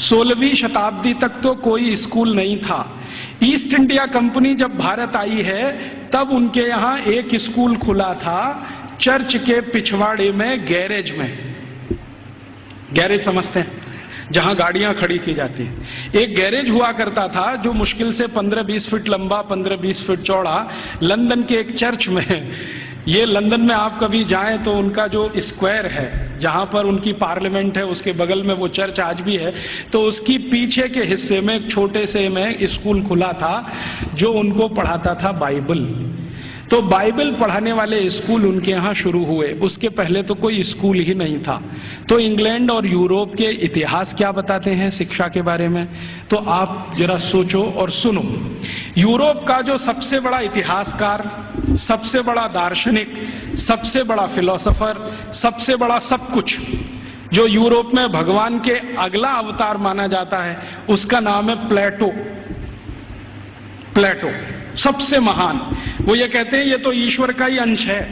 Speaker 1: 16वीं शताब्दी तक तो कोई स्कूल नहीं था। ईस्ट इंडिया कंपनी जब भारत आई है तब उनके यहाँ एक स्कूल खुला था, चर्च के पिछवाड़े में, गैरेज में। गैरेज समझते हैं, जहां गाड़ियां खड़ी की जाती हैं। एक गैरेज हुआ करता था जो मुश्किल से 15-20 फीट लंबा, 15-20 फीट चौड़ा, लंदन के एक चर्च में। ये लंदन में आप कभी जाएं तो उनका जो स्क्वायर है जहां पर उनकी पार्लियामेंट है उसके बगल में वो चर्च आज भी है। तो उसकी पीछे के हिस्से में एक छोटे से में स्कूल खुला था जो उनको पढ़ाता था बाइबल। तो बाइबल पढ़ाने वाले स्कूल उनके यहाँ शुरू हुए, उसके पहले तो कोई स्कूल ही नहीं था। तो इंग्लैंड और यूरोप के इतिहास क्या बताते हैं शिक्षा के बारे में, तो आप जरा सोचो और सुनो। यूरोप का जो सबसे बड़ा इतिहासकार, सबसे बड़ा दार्शनिक, सबसे बड़ा फिलोसोफर, सबसे बड़ा सब कुछ, जो यूरोप में भगवान के अगला अवतार माना जाता है, उसका नाम है प्लेटो। प्लेटो सबसे महान। वो ये कहते हैं ये तो ईश्वर का ही अंश है,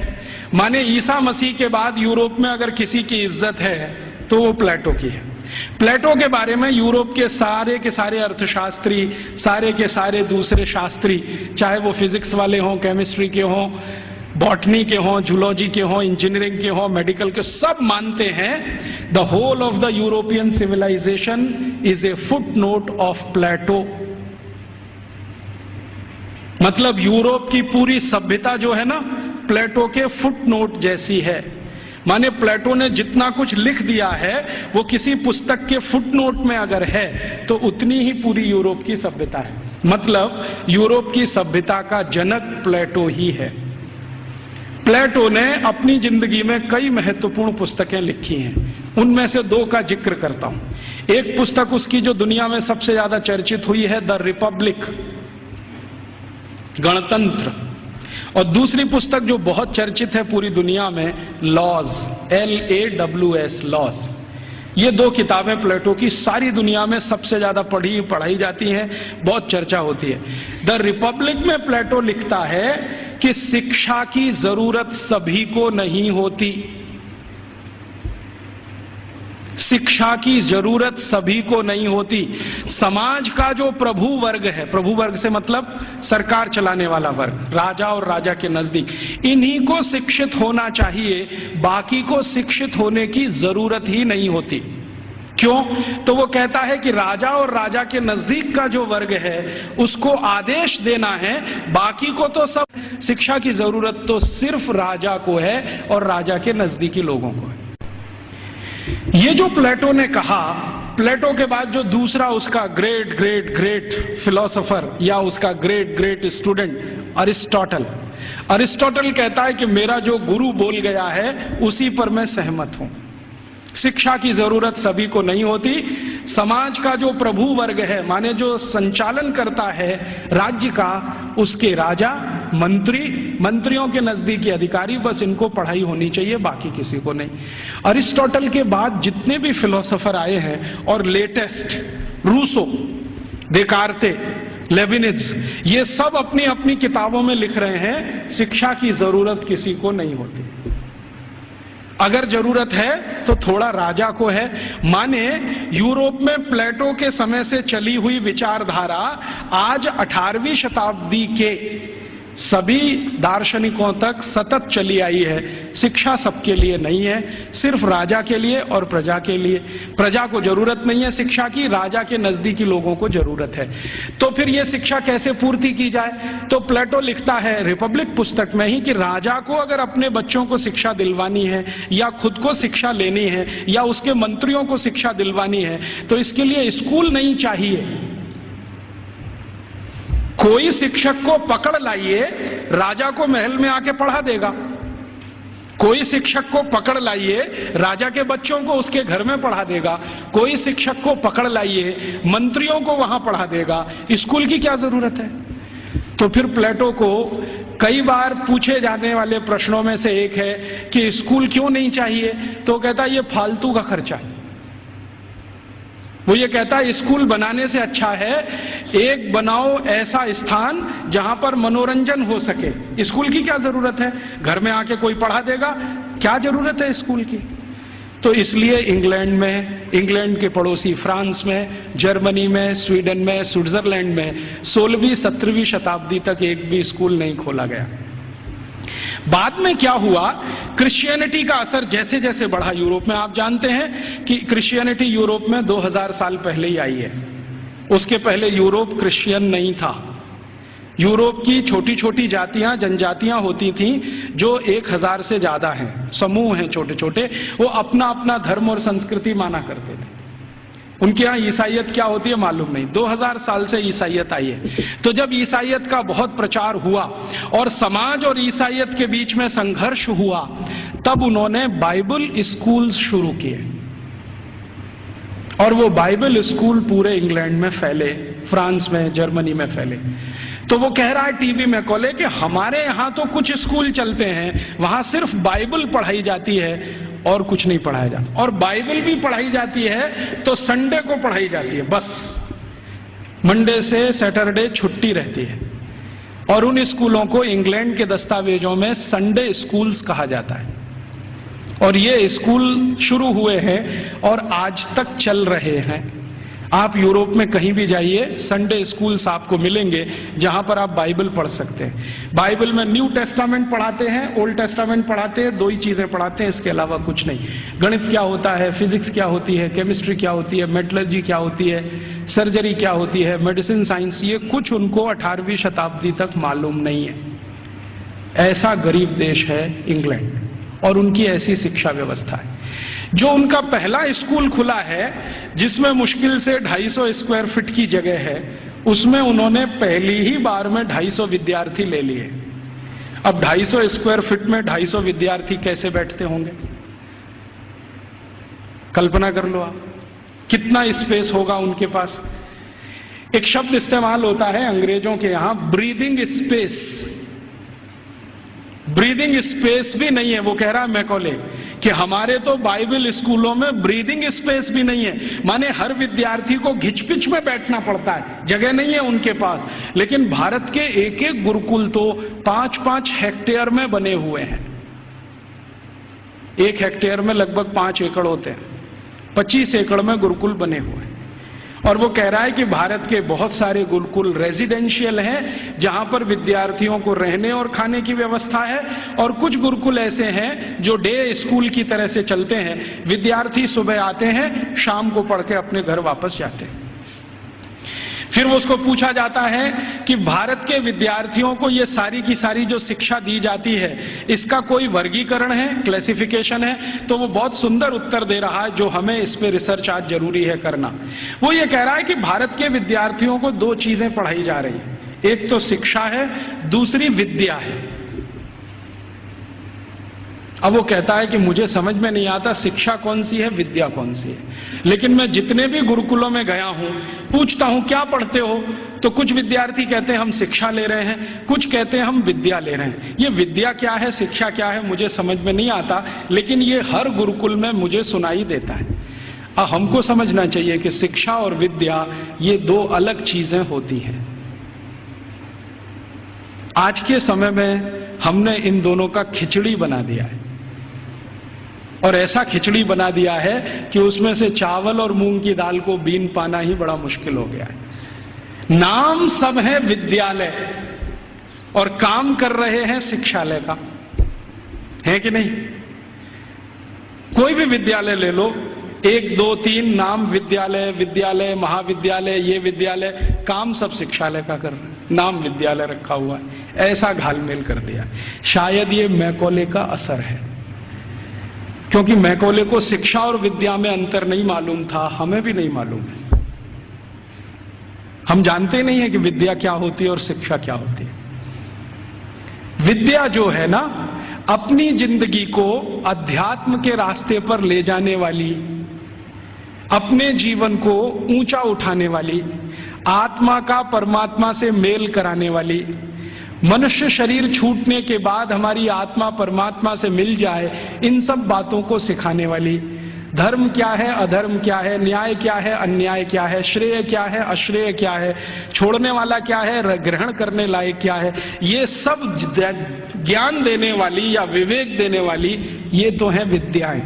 Speaker 1: माने ईसा मसीह के बाद यूरोप में अगर किसी की इज्जत है तो वो प्लेटो की है। प्लेटो के बारे में यूरोप के सारे अर्थशास्त्री, सारे के सारे दूसरे शास्त्री, चाहे वो फिजिक्स वाले हों, केमिस्ट्री के हों, बॉटनी के हों, जूलॉजी के हों, इंजीनियरिंग के हों, मेडिकल के, सब मानते हैं the whole of the European civilisation is a footnote of Plato. मतलब यूरोप की पूरी सभ्यता जो है ना, प्लेटो के फुटनोट जैसी है। माने प्लेटो ने जितना कुछ लिख दिया है वो किसी पुस्तक के फुटनोट में अगर है तो उतनी ही पूरी यूरोप की सभ्यता है। मतलब यूरोप की सभ्यता का जनक प्लेटो ही है। प्लेटो ने अपनी जिंदगी में कई महत्वपूर्ण पुस्तकें लिखी हैं, उनमें से 2 का जिक्र करता हूं। एक पुस्तक उसकी जो दुनिया में सबसे ज्यादा चर्चित हुई है, द रिपब्लिक, गणतंत्र, और दूसरी पुस्तक जो बहुत चर्चित है पूरी दुनिया में, लॉज, LAWS, लॉज। ये 2 किताबें प्लेटो की सारी दुनिया में सबसे ज्यादा पढ़ाई जाती हैं, बहुत चर्चा होती है। द रिपब्लिक में प्लेटो लिखता है कि शिक्षा की जरूरत सभी को नहीं होती। शिक्षा की जरूरत सभी को नहीं होती। समाज का जो प्रभु वर्ग है, प्रभु वर्ग से मतलब सरकार चलाने वाला वर्ग, राजा और राजा के नजदीक, इन्हीं को शिक्षित होना चाहिए, बाकी को शिक्षित होने की जरूरत ही नहीं होती। क्यों? तो वो कहता है कि राजा और राजा के नजदीक का जो वर्ग है उसको आदेश देना है, बाकी को तो सब, शिक्षा की जरूरत तो सिर्फ राजा को है और राजा के नजदीकी लोगों को है। ये जो प्लेटो ने कहा, प्लेटो के बाद जो दूसरा उसका ग्रेट ग्रेट ग्रेट फिलोसोफर या उसका great great student Aristotle, Aristotle कहता है कि मेरा जो गुरु बोल गया है उसी पर मैं सहमत हूं। शिक्षा की जरूरत सभी को नहीं होती। समाज का जो प्रभु वर्ग है, माने जो संचालन करता है राज्य का, उसके राजा, मंत्री, मंत्रियों के नजदीकी अधिकारी, बस इनको पढ़ाई होनी चाहिए, बाकी किसी को नहीं। अरिस्टोटल के बाद जितने भी फिलोसोफर आए हैं और लेटेस्ट रूसो, देकार्ते, लेविनिज, ये सब अपनी अपनी किताबों में लिख रहे हैं शिक्षा की जरूरत किसी को नहीं होती। अगर जरूरत है तो थोड़ा राजा को है। माने यूरोप में प्लेटो के समय से चली हुई विचारधारा आज 18वीं शताब्दी के सभी दार्शनिकों तक सतत चली आई है। शिक्षा सबके लिए नहीं है, सिर्फ राजा के लिए और प्रजा के लिए। प्रजा को जरूरत नहीं है शिक्षा की, राजा के नजदीकी लोगों को जरूरत है। तो फिर यह शिक्षा कैसे पूर्ति की जाए? तो प्लेटो लिखता है रिपब्लिक पुस्तक में ही कि राजा को अगर अपने बच्चों को शिक्षा दिलवानी है या खुद को शिक्षा लेनी है या उसके मंत्रियों को शिक्षा दिलवानी है तो इसके लिए स्कूल नहीं चाहिए। कोई शिक्षक को पकड़ लाइए, राजा को महल में आके पढ़ा देगा। कोई शिक्षक को पकड़ लाइए, राजा के बच्चों को उसके घर में पढ़ा देगा। कोई शिक्षक को पकड़ लाइए, मंत्रियों को वहां पढ़ा देगा। स्कूल की क्या जरूरत है? तो फिर प्लेटो को कई बार पूछे जाने वाले प्रश्नों में से एक है कि स्कूल क्यों नहीं चाहिए? तो कहता है ये फालतू का खर्चा। वो ये कहता है स्कूल बनाने से अच्छा है एक बनाओ ऐसा स्थान जहां पर मनोरंजन हो सके। स्कूल की क्या जरूरत है? घर में आके कोई पढ़ा देगा, क्या जरूरत है स्कूल की? तो इसलिए इंग्लैंड में, इंग्लैंड के पड़ोसी फ्रांस में, जर्मनी में, स्वीडन में, स्विट्जरलैंड में 16वीं 17वीं शताब्दी तक एक भी स्कूल नहीं खोला गया। बाद में क्या हुआ, क्रिश्चियनिटी का असर जैसे जैसे बढ़ा यूरोप में, आप जानते हैं कि क्रिश्चियनिटी यूरोप में 2000 साल पहले ही आई है। उसके पहले यूरोप क्रिश्चियन नहीं था। यूरोप की छोटी छोटी जातियां, जनजातियां होती थीं जो 1000 से ज्यादा हैं, समूह हैं छोटे छोटे, वो अपना अपना धर्म और संस्कृति माना करते थे। उनके यहाँ ईसाइयत क्या होती है मालूम नहीं। 2000 साल से ईसाइयत आई है। तो जब ईसाइयत का बहुत प्रचार हुआ और समाज और ईसाइयत के बीच में संघर्ष हुआ, तब उन्होंने बाइबल स्कूल शुरू किए और वो बाइबल स्कूल पूरे इंग्लैंड में फैले, फ्रांस में, जर्मनी में फैले। तो वो कह रहा है टीवी में कोले कि हमारे यहाँ तो कुछ स्कूल चलते हैं, वहां सिर्फ बाइबल पढ़ाई जाती है और कुछ नहीं पढ़ाया जाता, और बाइबल भी पढ़ाई जाती है तो संडे को पढ़ाई जाती है, बस मंडे से सैटरडे छुट्टी रहती है। और उन स्कूलों को इंग्लैंड के दस्तावेजों में संडे स्कूल्स कहा जाता है। और ये स्कूल शुरू हुए हैं और आज तक चल रहे हैं। आप यूरोप में कहीं भी जाइए, संडे स्कूल्स आपको मिलेंगे जहां पर आप बाइबल पढ़ सकते हैं। बाइबल में न्यू टेस्टामेंट पढ़ाते हैं, ओल्ड टेस्टामेंट पढ़ाते हैं, 2 ही चीजें पढ़ाते हैं, इसके अलावा कुछ नहीं। गणित क्या होता है, फिजिक्स क्या होती है, केमिस्ट्री क्या होती है, मेटलर्जी क्या होती है, सर्जरी क्या होती है, मेडिसिन साइंस, ये कुछ उनको 18वीं शताब्दी तक मालूम नहीं है। ऐसा गरीब देश है इंग्लैंड और उनकी ऐसी शिक्षा व्यवस्था है। जो उनका पहला स्कूल खुला है जिसमें मुश्किल से 250 स्क्वायर फीट की जगह है, उसमें उन्होंने पहली ही बार में 250 विद्यार्थी ले लिए। अब 250 स्क्वायर फीट में 250 विद्यार्थी कैसे बैठते होंगे, कल्पना कर लो आप, कितना स्पेस होगा उनके पास। एक शब्द इस्तेमाल होता है अंग्रेजों के यहां, ब्रीदिंग स्पेस। ब्रीदिंग स्पेस भी नहीं है। वो कह रहा है मैकॉले कि हमारे तो बाइबल स्कूलों में ब्रीदिंग स्पेस भी नहीं है, माने हर विद्यार्थी को घिचपिच में बैठना पड़ता है, जगह नहीं है उनके पास। लेकिन भारत के एक एक गुरुकुल तो 5-5 हेक्टेयर में बने हुए हैं। 1 हेक्टेयर में लगभग 5 एकड़ होते हैं, 25 एकड़ में गुरुकुल बने हुए हैं। और वो कह रहा है कि भारत के बहुत सारे गुरुकुल रेजिडेंशियल हैं, जहां पर विद्यार्थियों को रहने और खाने की व्यवस्था है, और कुछ गुरुकुल ऐसे हैं जो डे स्कूल की तरह से चलते हैं। विद्यार्थी सुबह आते हैं, शाम को पढ़ के अपने घर वापस जाते हैं। फिर उसको पूछा जाता है कि भारत के विद्यार्थियों को ये सारी की सारी जो शिक्षा दी जाती है, इसका कोई वर्गीकरण है, क्लासिफिकेशन है? तो वो बहुत सुंदर उत्तर दे रहा है, जो हमें इस पे रिसर्च आज जरूरी है करना। वो ये कह रहा है कि भारत के विद्यार्थियों को 2 चीजें पढ़ाई जा रही है, एक तो शिक्षा है, दूसरी विद्या है। अब वो कहता है कि मुझे समझ में नहीं आता शिक्षा कौन सी है, विद्या कौन सी है। लेकिन मैं जितने भी गुरुकुलों में गया हूं, पूछता हूं क्या पढ़ते हो, तो कुछ विद्यार्थी कहते हैं हम शिक्षा ले रहे हैं, कुछ कहते हैं हम विद्या ले रहे हैं। ये विद्या क्या है, शिक्षा क्या है, मुझे समझ में नहीं आता, लेकिन ये हर गुरुकुल में मुझे सुनाई देता है। अब हमको समझना चाहिए कि शिक्षा और विद्या ये 2 अलग चीजें होती हैं। आज के समय में हमने इन दोनों का खिचड़ी बना दिया है, और ऐसा खिचड़ी बना दिया है कि उसमें से चावल और मूंग की दाल को बीन पाना ही बड़ा मुश्किल हो गया है। नाम सब है विद्यालय और काम कर रहे हैं शिक्षालय का, है कि नहीं? कोई भी विद्यालय ले लो, 1, 2, 3 नाम विद्यालय, विद्यालय, महाविद्यालय, ये विद्यालय, काम सब शिक्षालय का कर रहे हैं, नाम विद्यालय रखा हुआ है। ऐसा घालमेल कर दिया। शायद ये मैकॉले का असर है, क्योंकि मैकॉले को शिक्षा और विद्या में अंतर नहीं मालूम था, हमें भी नहीं मालूम है। हम जानते नहीं है कि विद्या क्या होती है और शिक्षा क्या होती है। विद्या जो है ना, अपनी जिंदगी को अध्यात्म के रास्ते पर ले जाने वाली, अपने जीवन को ऊंचा उठाने वाली, आत्मा का परमात्मा से मेल कराने वाली, मनुष्य शरीर छूटने के बाद हमारी आत्मा परमात्मा से मिल जाए, इन सब बातों को सिखाने वाली, धर्म क्या है, अधर्म क्या है, न्याय क्या है, अन्याय क्या है, श्रेय क्या है, अश्रेय क्या है, छोड़ने वाला क्या है, ग्रहण करने लायक क्या है, ये सब ज्ञान देने वाली या विवेक देने वाली ये तो है विद्याएं।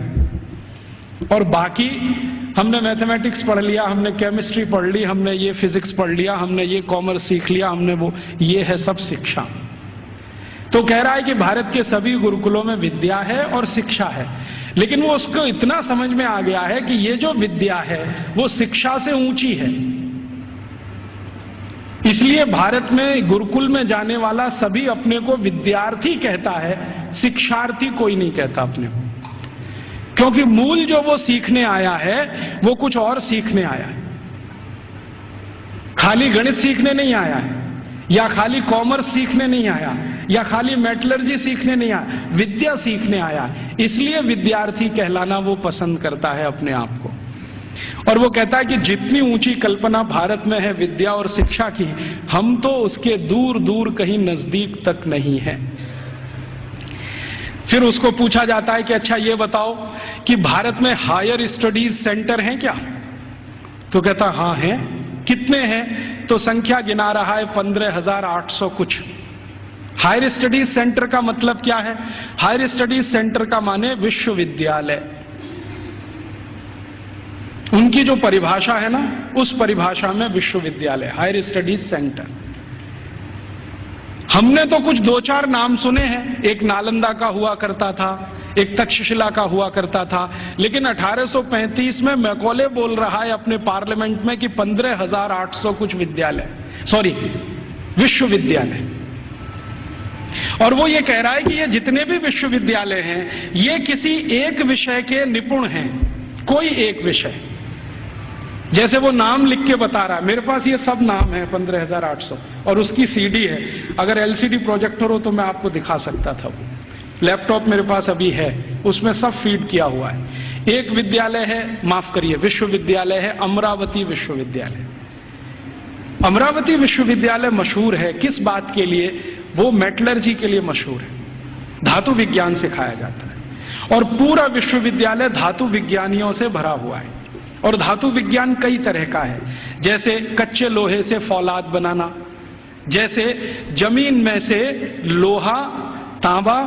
Speaker 1: और बाकी हमने मैथमेटिक्स पढ़ लिया, हमने केमिस्ट्री पढ़ ली, हमने ये फिजिक्स पढ़ लिया, हमने ये कॉमर्स सीख लिया, हमने वो, ये है सब शिक्षा। तो कह रहा है कि भारत के सभी गुरुकुलों में विद्या है और शिक्षा है, लेकिन वो उसको इतना समझ में आ गया है कि ये जो विद्या है वो शिक्षा से ऊंची है। इसलिए भारत में गुरुकुल में जाने वाला सभी अपने को विद्यार्थी कहता है, शिक्षार्थी कोई नहीं कहता अपने को, क्योंकि मूल जो वो सीखने आया है वो कुछ और सीखने आया है। खाली गणित सीखने नहीं आया है, या खाली कॉमर्स सीखने नहीं आया, या खाली मेटलर्जी सीखने नहीं आया, विद्या सीखने आया। इसलिए विद्यार्थी कहलाना वो पसंद करता है अपने आप को। और वो कहता है कि जितनी ऊंची कल्पना भारत में है विद्या और शिक्षा की, हम तो उसके दूर दूर कहीं नजदीक तक नहीं है। फिर उसको पूछा जाता है कि अच्छा ये बताओ कि भारत में हायर स्टडीज सेंटर हैं क्या? तो कहता हाँ हैं। कितने हैं? तो संख्या गिना रहा है 15,800 कुछ। हायर स्टडीज सेंटर का मतलब क्या है? हायर स्टडीज सेंटर का माने विश्वविद्यालय। उनकी जो परिभाषा है ना, उस परिभाषा में विश्वविद्यालय, हायर स्टडीज सेंटर। हमने तो कुछ 2-4 नाम सुने हैं, एक नालंदा का हुआ करता था, एक तक्षशिला का हुआ करता था, लेकिन 1835 में मैकॉले बोल रहा है अपने पार्लियामेंट में कि 15,800 कुछ विद्यालय, सॉरी विश्वविद्यालय। और वो ये कह रहा है कि ये जितने भी विश्वविद्यालय हैं ये किसी एक विषय के निपुण हैं, कोई एक विषय। जैसे वो नाम लिख के बता रहा है, मेरे पास ये सब नाम है 15,800 और उसकी सीडी है। अगर एलसीडी प्रोजेक्टर हो तो मैं आपको दिखा सकता था। वो लैपटॉप मेरे पास अभी है, उसमें सब फीड किया हुआ है। एक विद्यालय है, माफ करिए विश्वविद्यालय है, अमरावती विश्वविद्यालय। अमरावती विश्वविद्यालय मशहूर है किस बात के लिए? वो मेटलर्जी के लिए मशहूर है, धातु विज्ञान सिखाया जाता है। और पूरा विश्वविद्यालय धातु विज्ञानियों से भरा हुआ है। और धातु विज्ञान कई तरह का है, जैसे कच्चे लोहे से फौलाद बनाना, जैसे जमीन में से लोहा तांबा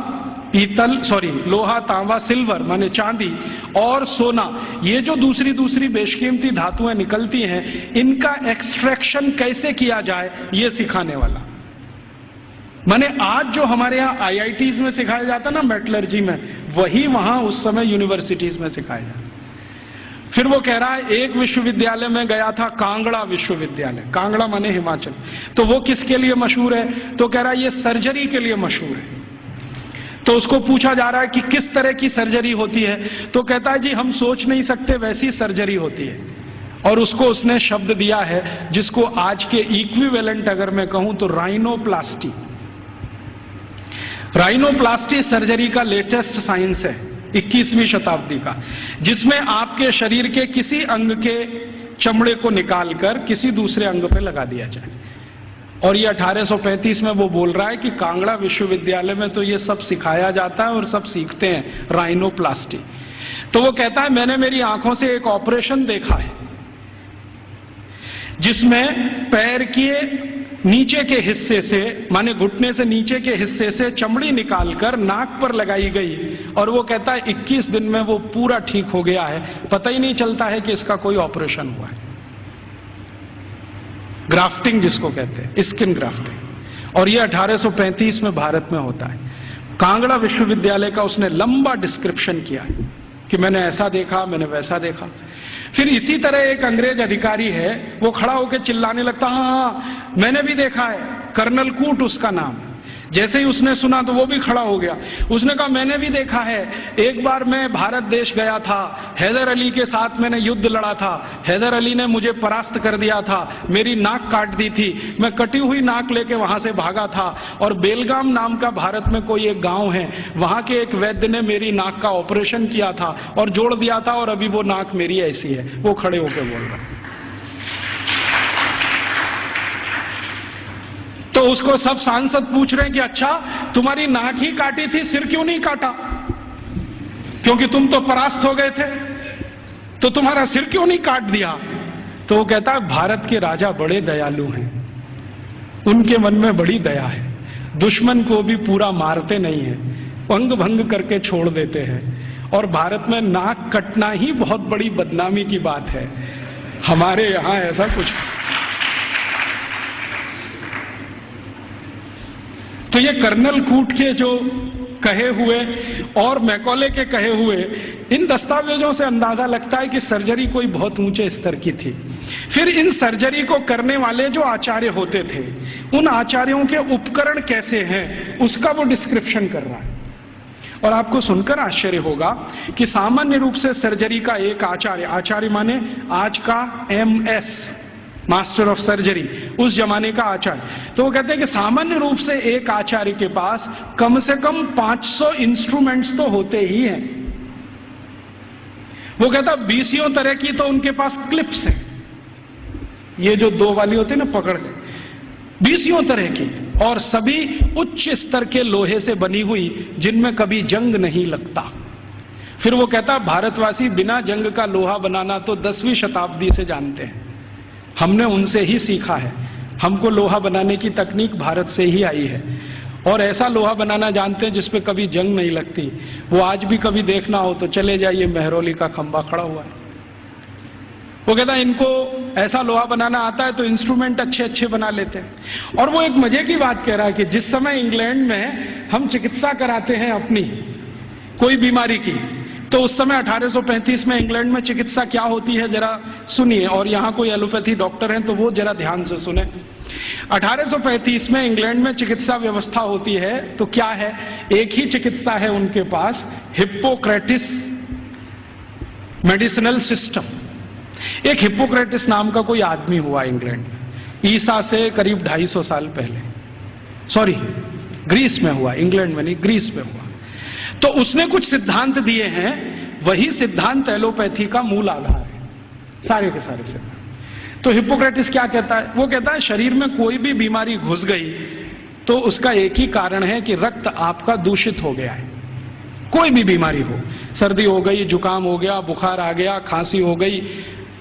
Speaker 1: लोहा तांबा सिल्वर माने चांदी और सोना, ये जो दूसरी दूसरी बेशकीमती धातुएं निकलती हैं, इनका एक्सट्रैक्शन कैसे किया जाए ये सिखाने वाला। माने आज जो हमारे यहाँ आईआईटीज में सिखाया जाता ना मेटलर्जी में, वही वहां उस समय यूनिवर्सिटीज में सिखाया जाता। फिर वो कह रहा है एक विश्वविद्यालय में गया था, कांगड़ा विश्वविद्यालय, कांगड़ा माने हिमाचल, तो वो किसके लिए मशहूर है? तो कह रहा है ये सर्जरी के लिए मशहूर है। तो उसको पूछा जा रहा है कि किस तरह की सर्जरी होती है, तो कहता है जी हम सोच नहीं सकते वैसी सर्जरी होती है। और उसको उसने शब्द दिया है जिसको आज के इक्विवेलेंट अगर मैं कहूं तो राइनोप्लास्टी। राइनोप्लास्टी सर्जरी का लेटेस्ट साइंस है 21वीं शताब्दी का, जिसमें आपके शरीर के किसी अंग के चमड़े को निकालकर किसी दूसरे अंग पे लगा दिया जाए। और ये 1835 में वो बोल रहा है कि कांगड़ा विश्वविद्यालय में तो ये सब सिखाया जाता है और सब सीखते हैं राइनोप्लास्टी। तो वो कहता है मैंने मेरी आंखों से एक ऑपरेशन देखा है जिसमें पैर के नीचे के हिस्से से माने घुटने से नीचे के हिस्से से चमड़ी निकालकर नाक पर लगाई गई, और वो कहता है 21 दिन में वो पूरा ठीक हो गया है, पता ही नहीं चलता है कि इसका कोई ऑपरेशन हुआ है। ग्राफ्टिंग जिसको कहते हैं, स्किन ग्राफ्टिंग। और ये 1835 में भारत में होता है। कांगड़ा विश्वविद्यालय का उसने लंबा डिस्क्रिप्शन किया है कि मैंने ऐसा देखा, मैंने वैसा देखा। फिर इसी तरह एक अंग्रेज अधिकारी है, वो खड़ा होकर चिल्लाने लगता, हाँ मैंने भी देखा है, कर्नल कूट उसका नाम। जैसे ही उसने सुना तो वो भी खड़ा हो गया, उसने कहा मैंने भी देखा है, एक बार मैं भारत देश गया था, हैदर अली के साथ मैंने युद्ध लड़ा था, हैदर अली ने मुझे परास्त कर दिया था, मेरी नाक काट दी थी, मैं कटी हुई नाक लेके वहां से भागा था, और बेलगाम नाम का भारत में कोई एक गांव है, वहां के एक वैद्य ने मेरी नाक का ऑपरेशन किया था और जोड़ दिया था, और अभी वो नाक मेरी ऐसी है। वो खड़े होकर बोल रहा है। तो उसको सब सांसद पूछ रहे हैं कि अच्छा तुम्हारी नाक ही काटी थी, सिर क्यों नहीं काटा? क्योंकि तुम तो परास्त हो गए थे, तो तुम्हारा सिर क्यों नहीं काट दिया? तो वो कहता है भारत के राजा बड़े दयालु हैं, उनके मन में बड़ी दया है, दुश्मन को भी पूरा मारते नहीं है, अंग भंग करके छोड़ देते हैं, और भारत में नाक कटना ही बहुत बड़ी बदनामी की बात है, हमारे यहां ऐसा कुछ। तो ये कर्नल कूट के जो कहे हुए और मैकॉले के कहे हुए इन दस्तावेजों से अंदाजा लगता है कि सर्जरी कोई बहुत ऊंचे स्तर की थी। फिर इन सर्जरी को करने वाले जो आचार्य होते थे, उन आचार्यों के उपकरण कैसे हैं उसका वो डिस्क्रिप्शन कर रहा है। और आपको सुनकर आश्चर्य होगा कि सामान्य रूप से सर्जरी का एक आचार्य माने आज का MS मास्टर ऑफ सर्जरी, उस जमाने का आचार्य, तो वो कहते हैं कि सामान्य रूप से एक आचार्य के पास कम से कम 500 इंस्ट्रूमेंट्स तो होते ही हैं। वो कहता 20 तरह की तो उनके पास क्लिप्स हैं, ये जो 2 वाली होती है ना पकड़ के, 20 तरह की, और सभी उच्च स्तर के लोहे से बनी हुई, जिनमें कभी जंग नहीं लगता। फिर वो कहता भारतवासी बिना जंग का लोहा बनाना तो 10वीं शताब्दी से जानते हैं, हमने उनसे ही सीखा है, हमको लोहा बनाने की तकनीक भारत से ही आई है, और ऐसा लोहा बनाना जानते हैं जिसपे कभी जंग नहीं लगती। वो आज भी कभी देखना हो तो चले जाइए, मेहरौली का खंबा खड़ा हुआ है। वो कहता है इनको ऐसा लोहा बनाना आता है तो इंस्ट्रूमेंट अच्छे अच्छे बना लेते हैं। और वो एक मजे की बात कह रहा है कि जिस समय इंग्लैंड में हम चिकित्सा कराते हैं अपनी कोई बीमारी की, तो उस समय 1835 में इंग्लैंड में चिकित्सा क्या होती है जरा सुनिए, और यहां कोई एलोपैथी डॉक्टर हैं तो वो जरा ध्यान से सुने। 1835 में इंग्लैंड में चिकित्सा व्यवस्था होती है तो क्या है, एक ही चिकित्सा है उनके पास, हिप्पोक्रेटिस मेडिसिनल सिस्टम। एक हिप्पोक्रेटिस नाम का कोई आदमी हुआ इंग्लैंड में, ईसा से करीब 250 साल पहले, सॉरी ग्रीस में हुआ, इंग्लैंड में नहीं ग्रीस में हुआ। तो उसने कुछ सिद्धांत दिए हैं, वही सिद्धांत एलोपैथी का मूल आधार है, सारे के सारे सिद्धांत। तो हिप्पोक्रेटिस क्या कहता है? वो कहता है शरीर में कोई भी बीमारी घुस गई तो उसका एक ही कारण है कि रक्त आपका दूषित हो गया है, कोई भी बीमारी हो, सर्दी हो गई, जुकाम हो गया, बुखार आ गया, खांसी हो गई,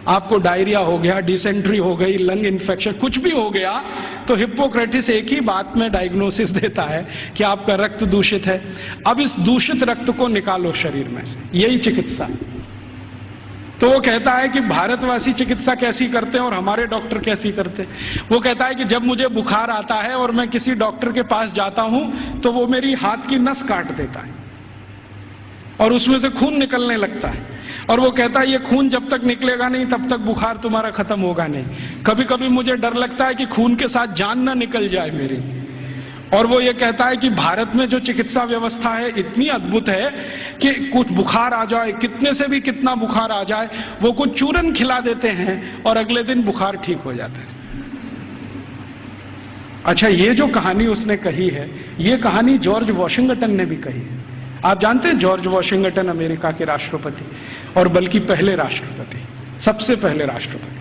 Speaker 1: आपको डायरिया हो गया, डिसेंट्री हो गई, लंग इन्फेक्शन, कुछ भी हो गया, तो हिप्पोक्रेटिस एक ही बात में डायग्नोसिस देता है कि आपका रक्त दूषित है। अब इस दूषित रक्त को निकालो शरीर में से, यही चिकित्सा। तो वो कहता है कि भारतवासी चिकित्सा कैसी करते हैं और हमारे डॉक्टर कैसी करते हैं। वो कहता है कि जब मुझे बुखार आता है और मैं किसी डॉक्टर के पास जाता हूं तो वो मेरी हाथ की नस काट देता है और उसमें से खून निकलने लगता है, और वो कहता है ये खून जब तक निकलेगा नहीं तब तक बुखार तुम्हारा खत्म होगा नहीं। कभी कभी मुझे डर लगता है कि खून के साथ जान ना निकल जाए मेरी। और वो ये कहता है कि भारत में जो चिकित्सा व्यवस्था है इतनी अद्भुत है कि कुछ बुखार आ जाए, कितने से भी कितना बुखार आ जाए, वो कुछ चूरन खिला देते हैं और अगले दिन बुखार ठीक हो जाता है। अच्छा, ये जो कहानी उसने कही है, ये कहानी जॉर्ज वॉशिंगटन ने भी कही है। आप जानते हैं जॉर्ज वॉशिंगटन अमेरिका के राष्ट्रपति, और बल्कि पहले राष्ट्रपति, सबसे पहले राष्ट्रपति,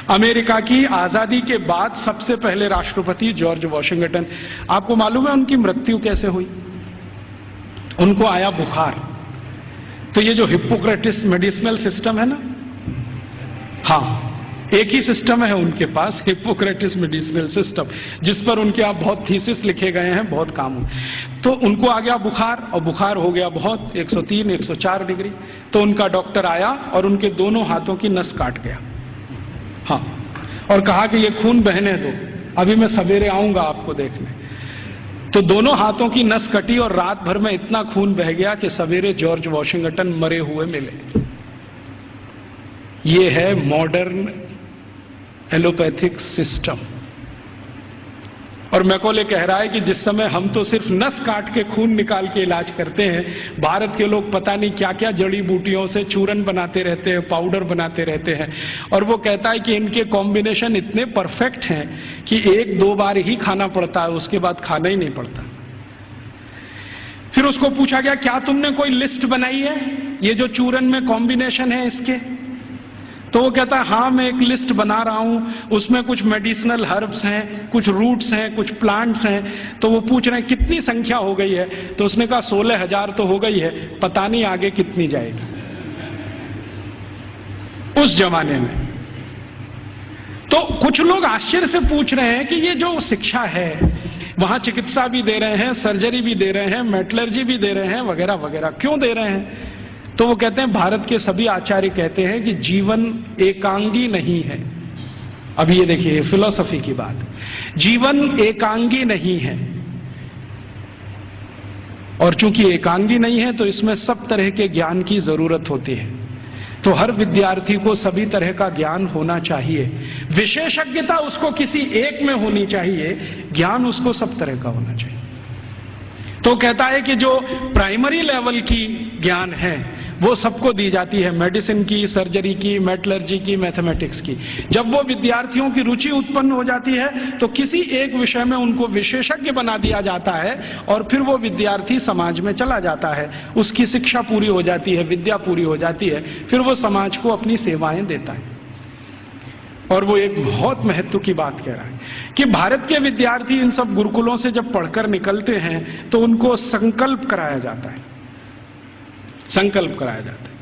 Speaker 1: अमेरिका की आजादी के बाद सबसे पहले राष्ट्रपति जॉर्ज वॉशिंगटन। आपको मालूम है उनकी मृत्यु कैसे हुई? उनको आया बुखार। तो ये जो हिप्पोक्रेटिस मेडिसिनल सिस्टम है ना, हाँ, एक ही सिस्टम है उनके पास, हिप्पोक्रेटिस मेडिसिनल सिस्टम, जिस पर उनके आप बहुत थीसिस लिखे गए हैं, बहुत काम हुए। तो उनको आ गया बुखार, और बुखार हो गया बहुत, 103 104 डिग्री। तो उनका डॉक्टर आया और उनके दोनों हाथों की नस काट गया, हाँ, और कहा कि ये खून बहने दो, अभी मैं सवेरे आऊंगा आपको देखने। तो दोनों हाथों की नस कटी और रात भर में इतना खून बह गया कि सवेरे जॉर्ज वॉशिंगटन मरे हुए मिले। ये है मॉडर्न एलोपैथिक सिस्टम। और मैकोले कह रहा है कि जिस समय हम तो सिर्फ नस काट के खून निकाल के इलाज करते हैं, भारत के लोग पता नहीं क्या क्या जड़ी बूटियों से चूरन बनाते रहते हैं, पाउडर बनाते रहते हैं। और वो कहता है कि इनके कॉम्बिनेशन इतने परफेक्ट हैं कि 1-2 बार ही खाना पड़ता है, उसके बाद खाना ही नहीं पड़ता। फिर उसको पूछा गया, क्या तुमने कोई लिस्ट बनाई है ये जो चूरन में कॉम्बिनेशन है इसके? तो वो कहता है, हाँ, मैं एक लिस्ट बना रहा हूं, उसमें कुछ मेडिसिनल हर्ब्स हैं, कुछ रूट्स हैं, कुछ प्लांट्स हैं। तो वो पूछ रहे हैं कितनी संख्या हो गई है? तो उसने कहा 16,000 तो हो गई है, पता नहीं आगे कितनी जाएगी। उस जमाने में तो कुछ लोग आश्चर्य से पूछ रहे हैं कि ये जो शिक्षा है, वहां चिकित्सा भी दे रहे हैं, सर्जरी भी दे रहे हैं, मेटलर्जी भी दे रहे हैं, वगैरह वगैरह, क्यों दे रहे हैं? तो वो कहते हैं, भारत के सभी आचार्य कहते हैं कि जीवन एकांगी नहीं है। अब ये देखिए फिलॉसफी की बात, जीवन एकांगी नहीं है, और चूंकि एकांगी नहीं है तो इसमें सब तरह के ज्ञान की जरूरत होती है। तो हर विद्यार्थी को सभी तरह का ज्ञान होना चाहिए, विशेषज्ञता उसको किसी एक में होनी चाहिए, ज्ञान उसको सब तरह का होना चाहिए। तो कहता है कि जो प्राइमरी लेवल की ज्ञान है वो सबको दी जाती है, मेडिसिन की, सर्जरी की, मेटलर्जी की, मैथमेटिक्स की। जब वो विद्यार्थियों की रुचि उत्पन्न हो जाती है तो किसी एक विषय में उनको विशेषज्ञ बना दिया जाता है, और फिर वो विद्यार्थी समाज में चला जाता है, उसकी शिक्षा पूरी हो जाती है, विद्या पूरी हो जाती है, फिर वो समाज को अपनी सेवाएं देता है। और वो एक बहुत महत्व की बात कह रहा है कि भारत के विद्यार्थी इन सब गुरुकुलों से जब पढ़कर निकलते हैं तो उनको संकल्प कराया जाता है, संकल्प कराया जाता है।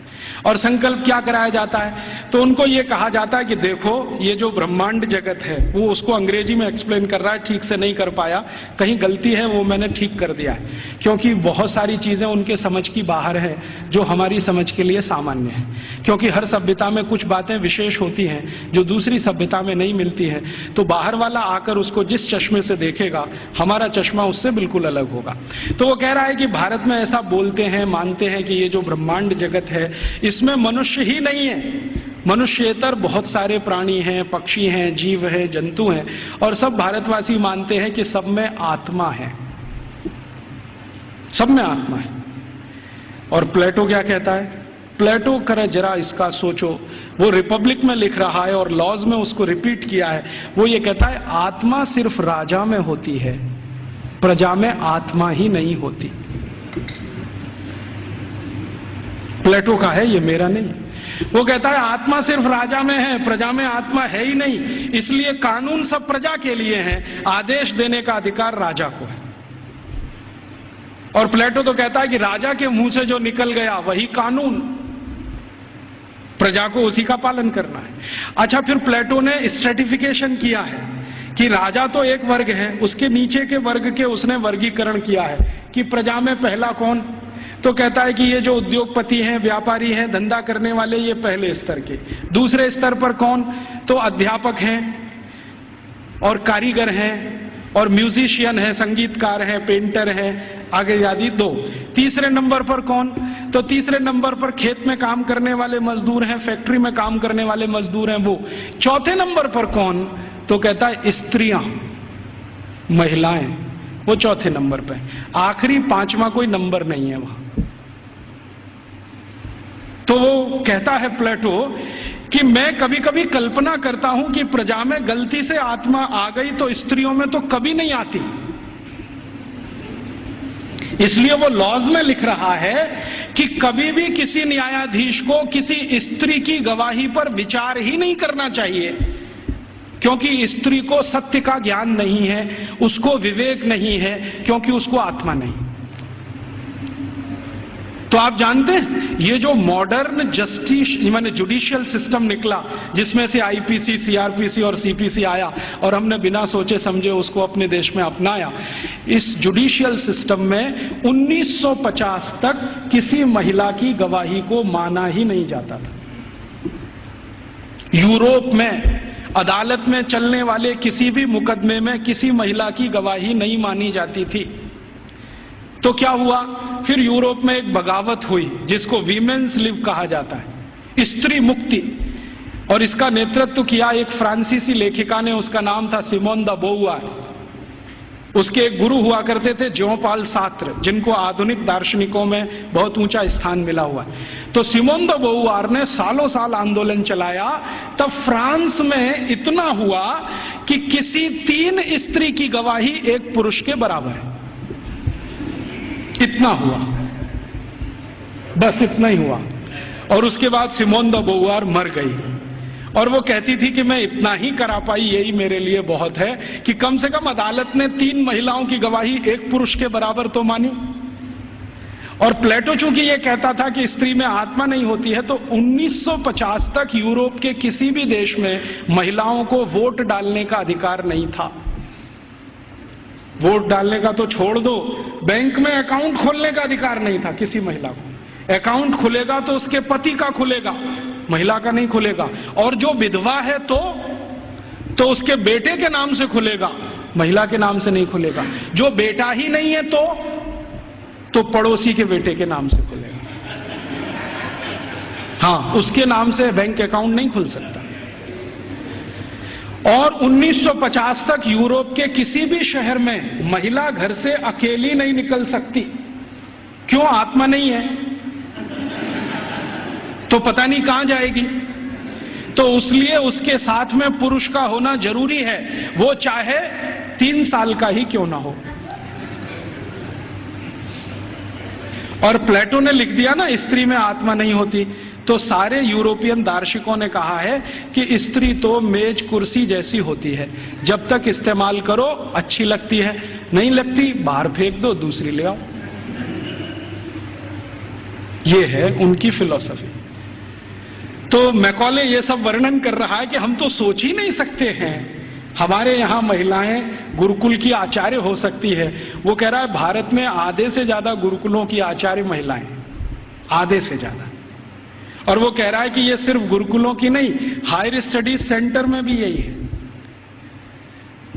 Speaker 1: और संकल्प क्या कराया जाता है? तो उनको ये कहा जाता है कि देखो, ये जो ब्रह्मांड जगत है, वो उसको अंग्रेजी में एक्सप्लेन कर रहा है, ठीक से नहीं कर पाया, कहीं गलती है वो मैंने ठीक कर दिया है, क्योंकि बहुत सारी चीजें उनके समझ की बाहर है जो हमारी समझ के लिए सामान्य है। क्योंकि हर सभ्यता में कुछ बातें विशेष होती हैं जो दूसरी सभ्यता में नहीं मिलती हैं, तो बाहर वाला आकर उसको जिस चश्मे से देखेगा, हमारा चश्मा उससे बिल्कुल अलग होगा। तो वो कह रहा है कि भारत में ऐसा बोलते हैं, मानते हैं कि ये जो ब्रह्मांड जगत है इसमें मनुष्य ही नहीं है, मनुष्येतर बहुत सारे प्राणी हैं, पक्षी हैं, जीव हैं, जंतु हैं, और सब भारतवासी मानते हैं कि सब में आत्मा है, सब में आत्मा है। और प्लेटो क्या कहता है? प्लेटो करे जरा इसका सोचो, वो रिपब्लिक में लिख रहा है और लॉज में उसको रिपीट किया है। वो ये कहता है आत्मा सिर्फ राजा में होती है, प्रजा में आत्मा ही नहीं होती। प्लेटो का है, ये मेरा नहीं। वो कहता है आत्मा सिर्फ राजा में है, प्रजा में आत्मा है ही नहीं, इसलिए कानून सब प्रजा के लिए हैं, आदेश देने का अधिकार राजा को है। और प्लेटो तो कहता है कि राजा के मुंह से जो निकल गया वही कानून, प्रजा को उसी का पालन करना है। अच्छा, फिर प्लेटो ने स्ट्रेटिफिकेशन किया है कि राजा तो एक वर्ग है, उसके नीचे के वर्ग के उसने वर्गीकरण किया है कि प्रजा में पहला कौन, तो कहता है कि ये जो उद्योगपति हैं, व्यापारी हैं, धंधा करने वाले, ये पहले स्तर के। दूसरे स्तर पर कौन, तो अध्यापक हैं और कारीगर हैं और म्यूजिशियन है, संगीतकार है, पेंटर है, आगे आदि 2। तीसरे नंबर पर कौन, तो तीसरे नंबर पर खेत में काम करने वाले मजदूर हैं, फैक्ट्री में काम करने वाले मजदूर हैं वो। चौथे नंबर पर कौन, तो कहता है स्त्रियां, महिलाएं, वो चौथे नंबर पे। आखिरी 5वां कोई नंबर नहीं है वहां। तो वो कहता है प्लेटो कि मैं कभी कभी कल्पना करता हूं कि प्रजा में गलती से आत्मा आ गई तो स्त्रियों में तो कभी नहीं आती, इसलिए वो लॉज में लिख रहा है कि कभी भी किसी न्यायाधीश को किसी स्त्री की गवाही पर विचार ही नहीं करना चाहिए, क्योंकि स्त्री को सत्य का ज्ञान नहीं है, उसको विवेक नहीं है, क्योंकि उसको आत्मा नहीं। तो आप जानते हैं ये जो मॉडर्न जस्टिस माने जुडिशियल सिस्टम निकला, जिसमें से आईपीसी, सीआरपीसी और सीपीसी आया और हमने बिना सोचे समझे उसको अपने देश में अपनाया, इस जुडिशियल सिस्टम में 1950 तक किसी महिला की गवाही को माना ही नहीं जाता था। यूरोप में अदालत में चलने वाले किसी भी मुकदमे में किसी महिला की गवाही नहीं मानी जाती थी। तो क्या हुआ, फिर यूरोप में एक बगावत हुई जिसको वीमेन्स लिव कहा जाता है, स्त्री मुक्ति, और इसका नेतृत्व किया एक फ्रांसीसी लेखिका ने, उसका नाम था सिमोन द बोउआर। उसके एक गुरु हुआ करते थे ज्यों पाल सार्त्र, जिनको आधुनिक दार्शनिकों में बहुत ऊंचा स्थान मिला हुआ है। तो सिमोन द बोउआर ने सालों साल आंदोलन चलाया, तब फ्रांस में इतना हुआ कि किसी 3 स्त्री की गवाही एक पुरुष के बराबर है। इतना हुआ, बस इतना ही हुआ। और उसके बाद सिमोन द बोउआर मर गई और वो कहती थी कि मैं इतना ही करा पाई, यही मेरे लिए बहुत है कि कम से कम अदालत ने 3 महिलाओं की गवाही एक पुरुष के बराबर तो मानी। और प्लेटो चूंकि ये कहता था कि स्त्री में आत्मा नहीं होती है, तो 1950 तक यूरोप के किसी भी देश में महिलाओं को वोट डालने का अधिकार नहीं था। वोट डालने का तो छोड़ दो, बैंक में अकाउंट खोलने का अधिकार नहीं था किसी महिला को। अकाउंट खुलेगा तो उसके पति का खुलेगा, महिला का नहीं खुलेगा। और जो विधवा है तो उसके बेटे के नाम से खुलेगा, महिला के नाम से नहीं खुलेगा। जो बेटा ही नहीं है तो पड़ोसी के बेटे के नाम से खुलेगा। हाँ, उसके नाम से बैंक अकाउंट नहीं खुल सकता। और 1950 तक यूरोप के किसी भी शहर में महिला घर से अकेली नहीं निकल सकती। क्यों? आत्मा नहीं है तो पता नहीं कहां जाएगी। तो इसलिए उसके साथ में पुरुष का होना जरूरी है, वो चाहे 3 साल का ही क्यों ना हो। और प्लेटो ने लिख दिया ना, स्त्री में आत्मा नहीं होती, तो सारे यूरोपियन दार्शनिकों ने कहा है कि स्त्री तो मेज कुर्सी जैसी होती है, जब तक इस्तेमाल करो अच्छी लगती है, नहीं लगती बाहर फेंक दो, दूसरी ले आओ। ये है उनकी फिलॉसफी। तो मैकॉले ये सब वर्णन कर रहा है कि हम तो सोच ही नहीं सकते हैं हमारे यहां महिलाएं गुरुकुल की आचार्य हो सकती है। वो कह रहा है भारत में आधे से ज्यादा गुरुकुलों की आचार्य महिलाएं, आधे से ज्यादा। और वो कह रहा है कि ये सिर्फ गुरुकुलों की नहीं, हायर स्टडीज सेंटर में भी यही है।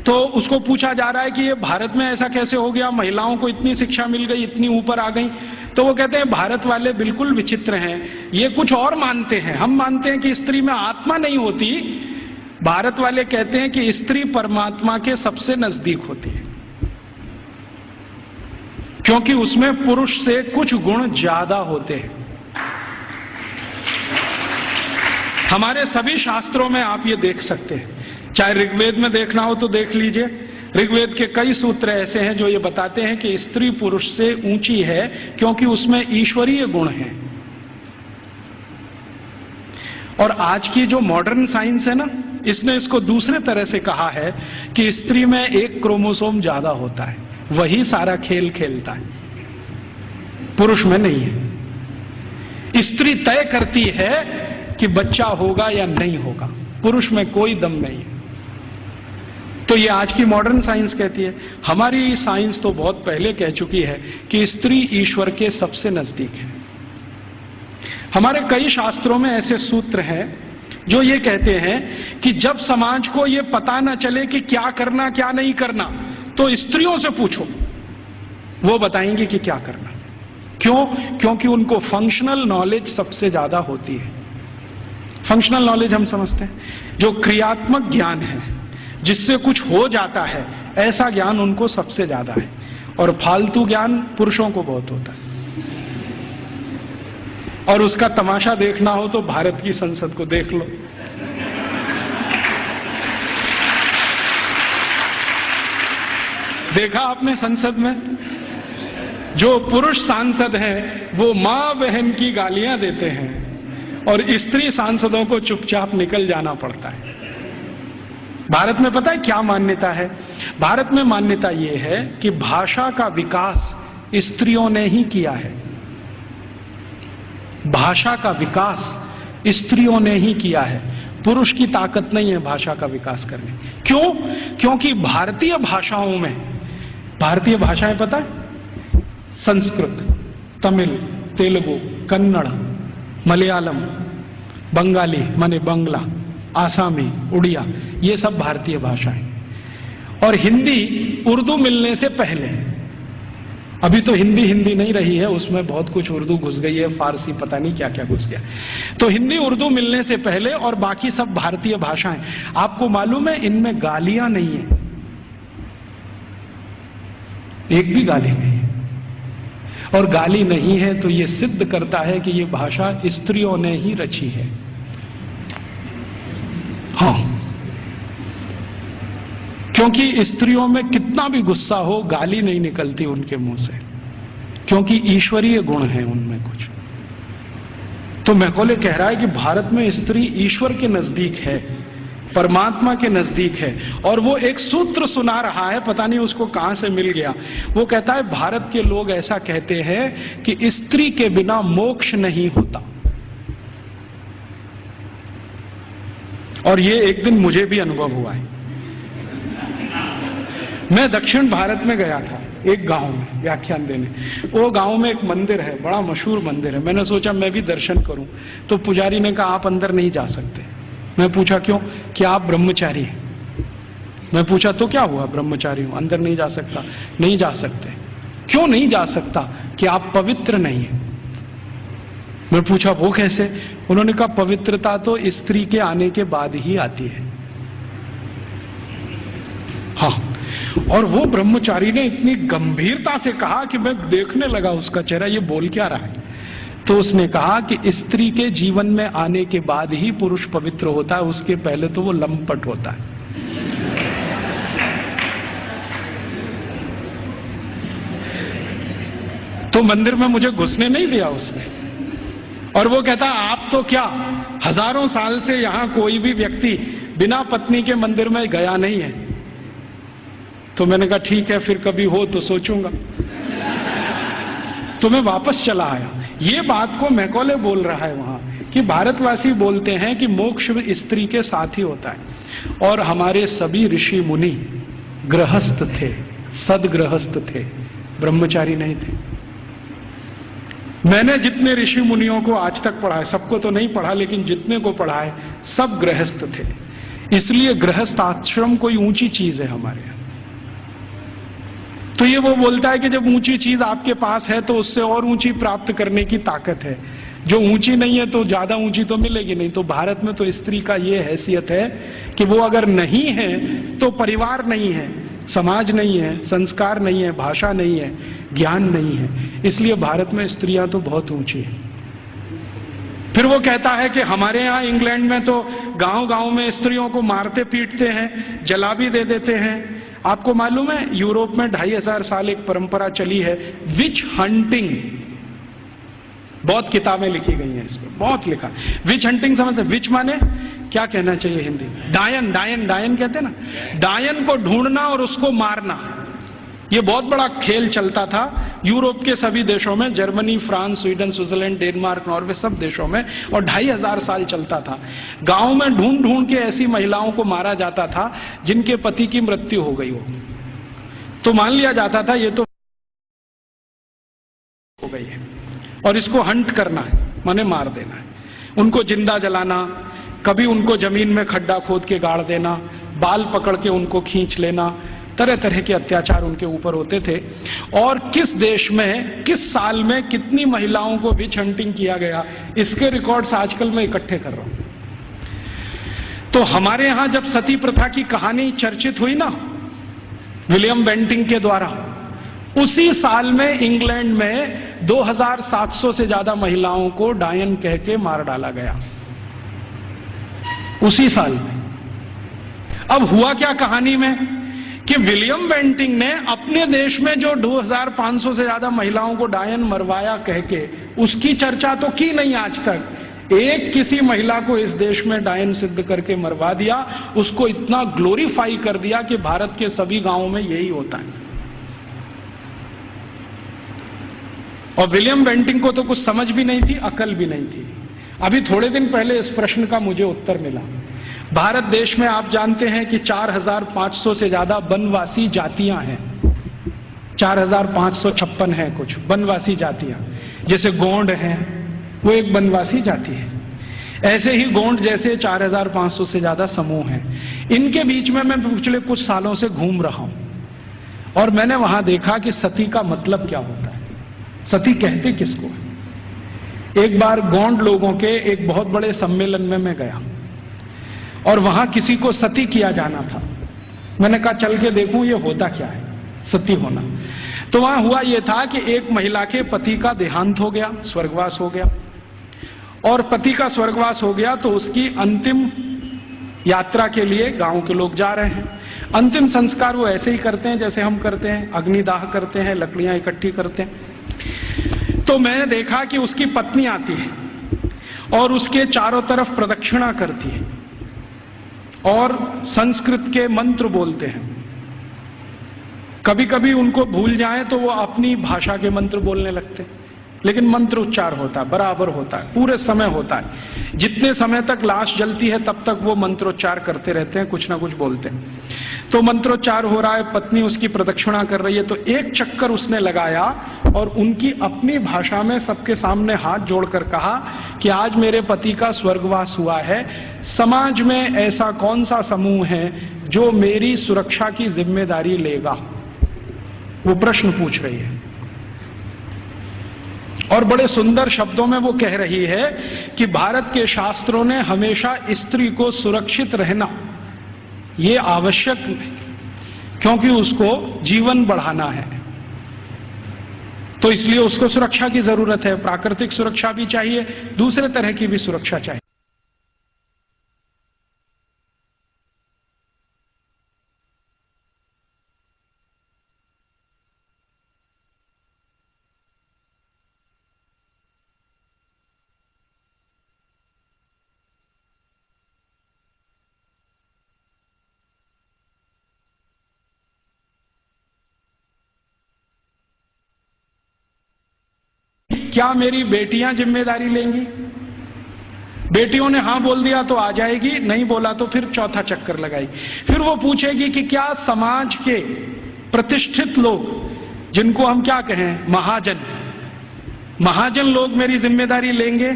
Speaker 1: तो उसको पूछा जा रहा है कि ये भारत में ऐसा कैसे हो गया, महिलाओं को इतनी शिक्षा मिल गई, इतनी ऊपर आ गई। तो वो कहते हैं भारत वाले बिल्कुल विचित्र हैं, ये कुछ और मानते हैं। हम मानते हैं कि स्त्री में आत्मा नहीं होती, भारत वाले कहते हैं कि स्त्री परमात्मा के सबसे नजदीक होती है, क्योंकि उसमें पुरुष से कुछ गुण ज्यादा होते हैं। हमारे सभी शास्त्रों में आप ये देख सकते हैं, चाहे ऋग्वेद में देखना हो तो देख लीजिए। ऋग्वेद के कई सूत्र ऐसे हैं जो ये बताते हैं कि स्त्री पुरुष से ऊंची है, क्योंकि उसमें ईश्वरीय गुण हैं। और आज की जो मॉडर्न साइंस है ना, इसने इसको दूसरे तरह से कहा है कि स्त्री में एक क्रोमोसोम ज्यादा होता है, वही सारा खेल खेलता है। पुरुष में नहीं है। स्त्री तय करती है कि बच्चा होगा या नहीं होगा, पुरुष में कोई दम नहीं है। तो ये आज की मॉडर्न साइंस कहती है। हमारी साइंस तो बहुत पहले कह चुकी है कि स्त्री ईश्वर के सबसे नजदीक है। हमारे कई शास्त्रों में ऐसे सूत्र हैं जो ये कहते हैं कि जब समाज को ये पता न चले कि क्या करना क्या नहीं करना, तो स्त्रियों से पूछो, वो बताएंगी कि क्या करना। क्यों? क्योंकि उनको फंक्शनल नॉलेज सबसे ज्यादा होती है। फंक्शनल नॉलेज हम समझते हैं, जो क्रियात्मक ज्ञान है, जिससे कुछ हो जाता है, ऐसा ज्ञान उनको सबसे ज्यादा है। और फालतू ज्ञान पुरुषों को बहुत होता है। और उसका तमाशा देखना हो तो भारत की संसद को देख लो। देखा आपने संसद में जो पुरुष सांसद हैं वो मां बहन की गालियां देते हैं और स्त्री सांसदों को चुपचाप निकल जाना पड़ता है। भारत में पता है क्या मान्यता है? भारत में मान्यता यह है कि भाषा का विकास स्त्रियों ने ही किया है। भाषा का विकास स्त्रियों ने ही किया है। पुरुष की ताकत नहीं है भाषा का विकास करने। क्यों? क्योंकि भारतीय भाषाओं में, भारतीय भाषाएं पता है? संस्कृत, तमिल, तेलुगु, कन्नड़, मलयालम, बंगाली माने बंगला, आसामी, उड़िया, ये सब भारतीय भाषाएं। और हिंदी उर्दू मिलने से पहले, अभी तो हिंदी नहीं रही है, उसमें बहुत कुछ उर्दू घुस गई है, फारसी पता नहीं क्या क्या घुस गया। तो हिंदी उर्दू मिलने से पहले और बाकी सब भारतीय भाषाएं, आपको मालूम है इनमें गालियां नहीं है, एक भी गाली नहीं है। और गाली नहीं है तो यह सिद्ध करता है कि यह भाषा स्त्रियों ने ही रची है। हाँ, क्योंकि स्त्रियों में कितना भी गुस्सा हो, गाली नहीं निकलती उनके मुंह से, क्योंकि ईश्वरीय गुण है उनमें कुछ। तो मैकॉले कह रहा है कि भारत में स्त्री ईश्वर के नजदीक है, परमात्मा के नजदीक है। और वो एक सूत्र सुना रहा है, पता नहीं उसको कहां से मिल गया। वो कहता है भारत के लोग ऐसा कहते हैं कि स्त्री के बिना मोक्ष नहीं होता। और ये एक दिन मुझे भी अनुभव हुआ है। मैं दक्षिण भारत में गया था, एक गांव में व्याख्यान देने। वो गांव में एक मंदिर है, बड़ा मशहूर मंदिर है। मैंने सोचा मैं भी दर्शन करूं, तो पुजारी ने कहा आप अंदर नहीं जा सकते। मैं पूछा क्यों? कि आप ब्रह्मचारी हैं। मैं पूछा तो क्या हुआ? ब्रह्मचारी हूं, अंदर नहीं जा सकता। नहीं जा सकते। क्यों नहीं जा सकता? कि आप पवित्र नहीं है। मैं पूछा वो कैसे? उन्होंने कहा पवित्रता तो स्त्री के आने के बाद ही आती है। हाँ, और वो ब्रह्मचारी ने इतनी गंभीरता से कहा कि मैं देखने लगा उसका चेहरा, ये बोल क्या रहा है। तो उसने कहा कि स्त्री के जीवन में आने के बाद ही पुरुष पवित्र होता है, उसके पहले तो वो लंपट होता है। तो मंदिर में मुझे घुसने नहीं दिया उसने। और वो कहता आप तो क्या, हजारों साल से यहां कोई भी व्यक्ति बिना पत्नी के मंदिर में गया नहीं है। तो मैंने कहा ठीक है, फिर कभी हो तो सोचूंगा। तो मैं वापस चला आया। ये बात को मैकॉले बोल रहा है वहां कि भारतवासी बोलते हैं कि मोक्ष स्त्री के साथ ही होता है। और हमारे सभी ऋषि मुनि गृहस्थ थे, सदगृहस्थ थे, ब्रह्मचारी नहीं थे। मैंने जितने ऋषि मुनियों को आज तक पढ़ा है, सबको तो नहीं पढ़ा लेकिन जितने को पढ़ा है, सब गृहस्थ थे। इसलिए गृहस्थ आश्रम कोई ऊंची चीज है हमारे यहां। तो ये वो बोलता है कि जब ऊंची चीज आपके पास है तो उससे और ऊंची प्राप्त करने की ताकत है। जो ऊंची नहीं है तो ज्यादा ऊंची तो मिलेगी नहीं। तो भारत में तो स्त्री का ये हैसियत है कि वो अगर नहीं है तो परिवार नहीं है, समाज नहीं है, संस्कार नहीं है, भाषा नहीं है, ज्ञान नहीं है। इसलिए भारत में स्त्रियां तो बहुत ऊंची हैं। फिर वो कहता है कि हमारे यहाँ इंग्लैंड में तो गांव-गांव में स्त्रियों को मारते पीटते हैं, जला भी दे देते हैं। आपको मालूम है यूरोप में 2500 साल एक परंपरा चली है, विच हंटिंग। बहुत किताबें लिखी गई हैं इसमें, बहुत लिखा। विच हंटिंग समझते? विच माने क्या कहना चाहिए हिंदी? डायन, डायन, डायन कहते हैं ना। डायन को ढूंढना और उसको मारना, ये बहुत बड़ा खेल चलता था यूरोप के सभी देशों में, Germany, France, Sweden, Switzerland, Denmark, Norway, सब देशों में, और 2500 साल चलता था। गांव में ढूंढ ढूंढ के ऐसी महिलाओं को मारा जाता था जिनके पति की मृत्यु हो गई हो, तो मान लिया जाता था ये तो हो गई है और इसको हंट करना है, माने मार देना है। उनको जिंदा जलाना, कभी उनको जमीन में खड्डा खोद के गाड़ देना, बाल पकड़ के उनको खींच लेना, तरह तरह के अत्याचार उनके ऊपर होते थे। और किस देश में किस साल में कितनी महिलाओं को विच हंटिंग किया गया, इसके रिकॉर्ड्स आजकल मैं इकट्ठे कर रहा हूं। तो हमारे यहां जब सती प्रथा की कहानी चर्चित हुई ना विलियम बेंटिंक के द्वारा, उसी साल में इंग्लैंड में 2700 से ज्यादा महिलाओं को डायन कह के मार डाला गया, उसी साल में। अब हुआ क्या कहानी में कि विलियम बेंटिंक ने अपने देश में जो 2500 से ज्यादा महिलाओं को डायन मरवाया कह के, उसकी चर्चा तो की नहीं आज तक। एक किसी महिला को इस देश में डायन सिद्ध करके मरवा दिया, उसको इतना ग्लोरीफाई कर दिया कि भारत के सभी गांवों में यही होता है। और विलियम बेंटिंक को तो कुछ समझ भी नहीं थी, अकल भी नहीं थी। अभी थोड़े दिन पहले इस प्रश्न का मुझे उत्तर मिला। भारत देश में आप जानते हैं कि 4500 से ज्यादा वनवासी जातियां हैं, 4556 हैं कुछ वनवासी जातियां। जैसे गोंड हैं, वो एक वनवासी जाति है। ऐसे ही गोंड जैसे 4500 से ज्यादा समूह हैं। इनके बीच में मैं पिछले कुछ सालों से घूम रहा हूं और मैंने वहां देखा कि सती का मतलब क्या होता है, सती कहते किसको है। एक बार गोंड लोगों के एक बहुत बड़े सम्मेलन में मैं गया और वहां किसी को सती किया जाना था। मैंने कहा चल के देखूं ये होता क्या है सती होना। तो वहां हुआ ये था कि एक महिला के पति का देहांत हो गया, स्वर्गवास हो गया, और पति का स्वर्गवास हो गया तो उसकी अंतिम यात्रा के लिए गांव के लोग जा रहे हैं। अंतिम संस्कार वो ऐसे ही करते हैं जैसे हम करते हैं, अग्निदाह करते हैं, लकड़ियां इकट्ठी करते हैं। तो मैंने देखा कि उसकी पत्नी आती है और उसके चारों तरफ प्रदक्षिणा करती है और संस्कृत के मंत्र बोलते हैं। कभी कभी उनको भूल जाएं तो वो अपनी भाषा के मंत्र बोलने लगते हैं, लेकिन मंत्र उच्चार होता है, बराबर होता है, पूरे समय होता है। जितने समय तक लाश जलती है तब तक वो मंत्रोच्चार करते रहते हैं, कुछ ना कुछ बोलते हैं। तो मंत्रोच्चार हो रहा है, पत्नी उसकी प्रदक्षिणा कर रही है, तो एक चक्कर उसने लगाया और उनकी अपनी भाषा में सबके सामने हाथ जोड़कर कहा कि आज मेरे पति का स्वर्गवास हुआ है, समाज में ऐसा कौन सा समूह है जो मेरी सुरक्षा की जिम्मेदारी लेगा। वो प्रश्न पूछ रही है और बड़े सुंदर शब्दों में वो कह रही है कि भारत के शास्त्रों ने हमेशा स्त्री को सुरक्षित रहना ये आवश्यक, क्योंकि उसको जीवन बढ़ाना है, तो इसलिए उसको सुरक्षा की जरूरत है। प्राकृतिक सुरक्षा भी चाहिए, दूसरे तरह की भी सुरक्षा चाहिए। क्या मेरी बेटियां जिम्मेदारी लेंगी? बेटियों ने हां बोल दिया तो आ जाएगी, नहीं बोला तो फिर चौथा चक्कर लगाएगी। फिर वो पूछेगी कि क्या समाज के प्रतिष्ठित लोग, जिनको हम क्या कहें महाजन, महाजन लोग मेरी जिम्मेदारी लेंगे?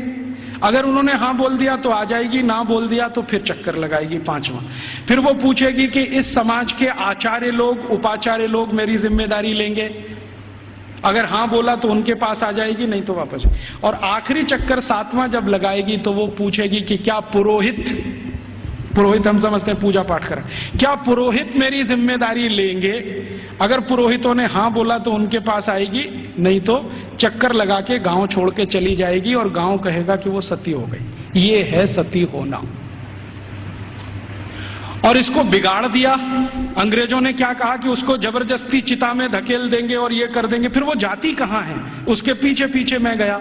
Speaker 1: अगर उन्होंने हां बोल दिया तो आ जाएगी, ना बोल दिया तो फिर चक्कर लगाएगी पांचवा। फिर वो पूछेगी कि इस समाज के आचार्य लोग, उपाचार्य लोग मेरी जिम्मेदारी लेंगे? अगर हां बोला तो उनके पास आ जाएगी, नहीं तो वापस। और आखिरी चक्कर सातवां जब लगाएगी तो वो पूछेगी कि क्या पुरोहित, पुरोहित हम समझते हैं पूजा पाठ करें, क्या पुरोहित मेरी जिम्मेदारी लेंगे? अगर पुरोहितों ने हां बोला तो उनके पास आएगी, नहीं तो चक्कर लगा के गांव छोड़ के चली जाएगी और गांव कहेगा कि वो सती हो गई। ये है सती होना। और इसको बिगाड़ दिया अंग्रेजों ने। क्या कहा कि उसको जबरदस्ती चिता में धकेल देंगे और ये कर देंगे। फिर वो जाति कहां है, उसके पीछे पीछे मैं गया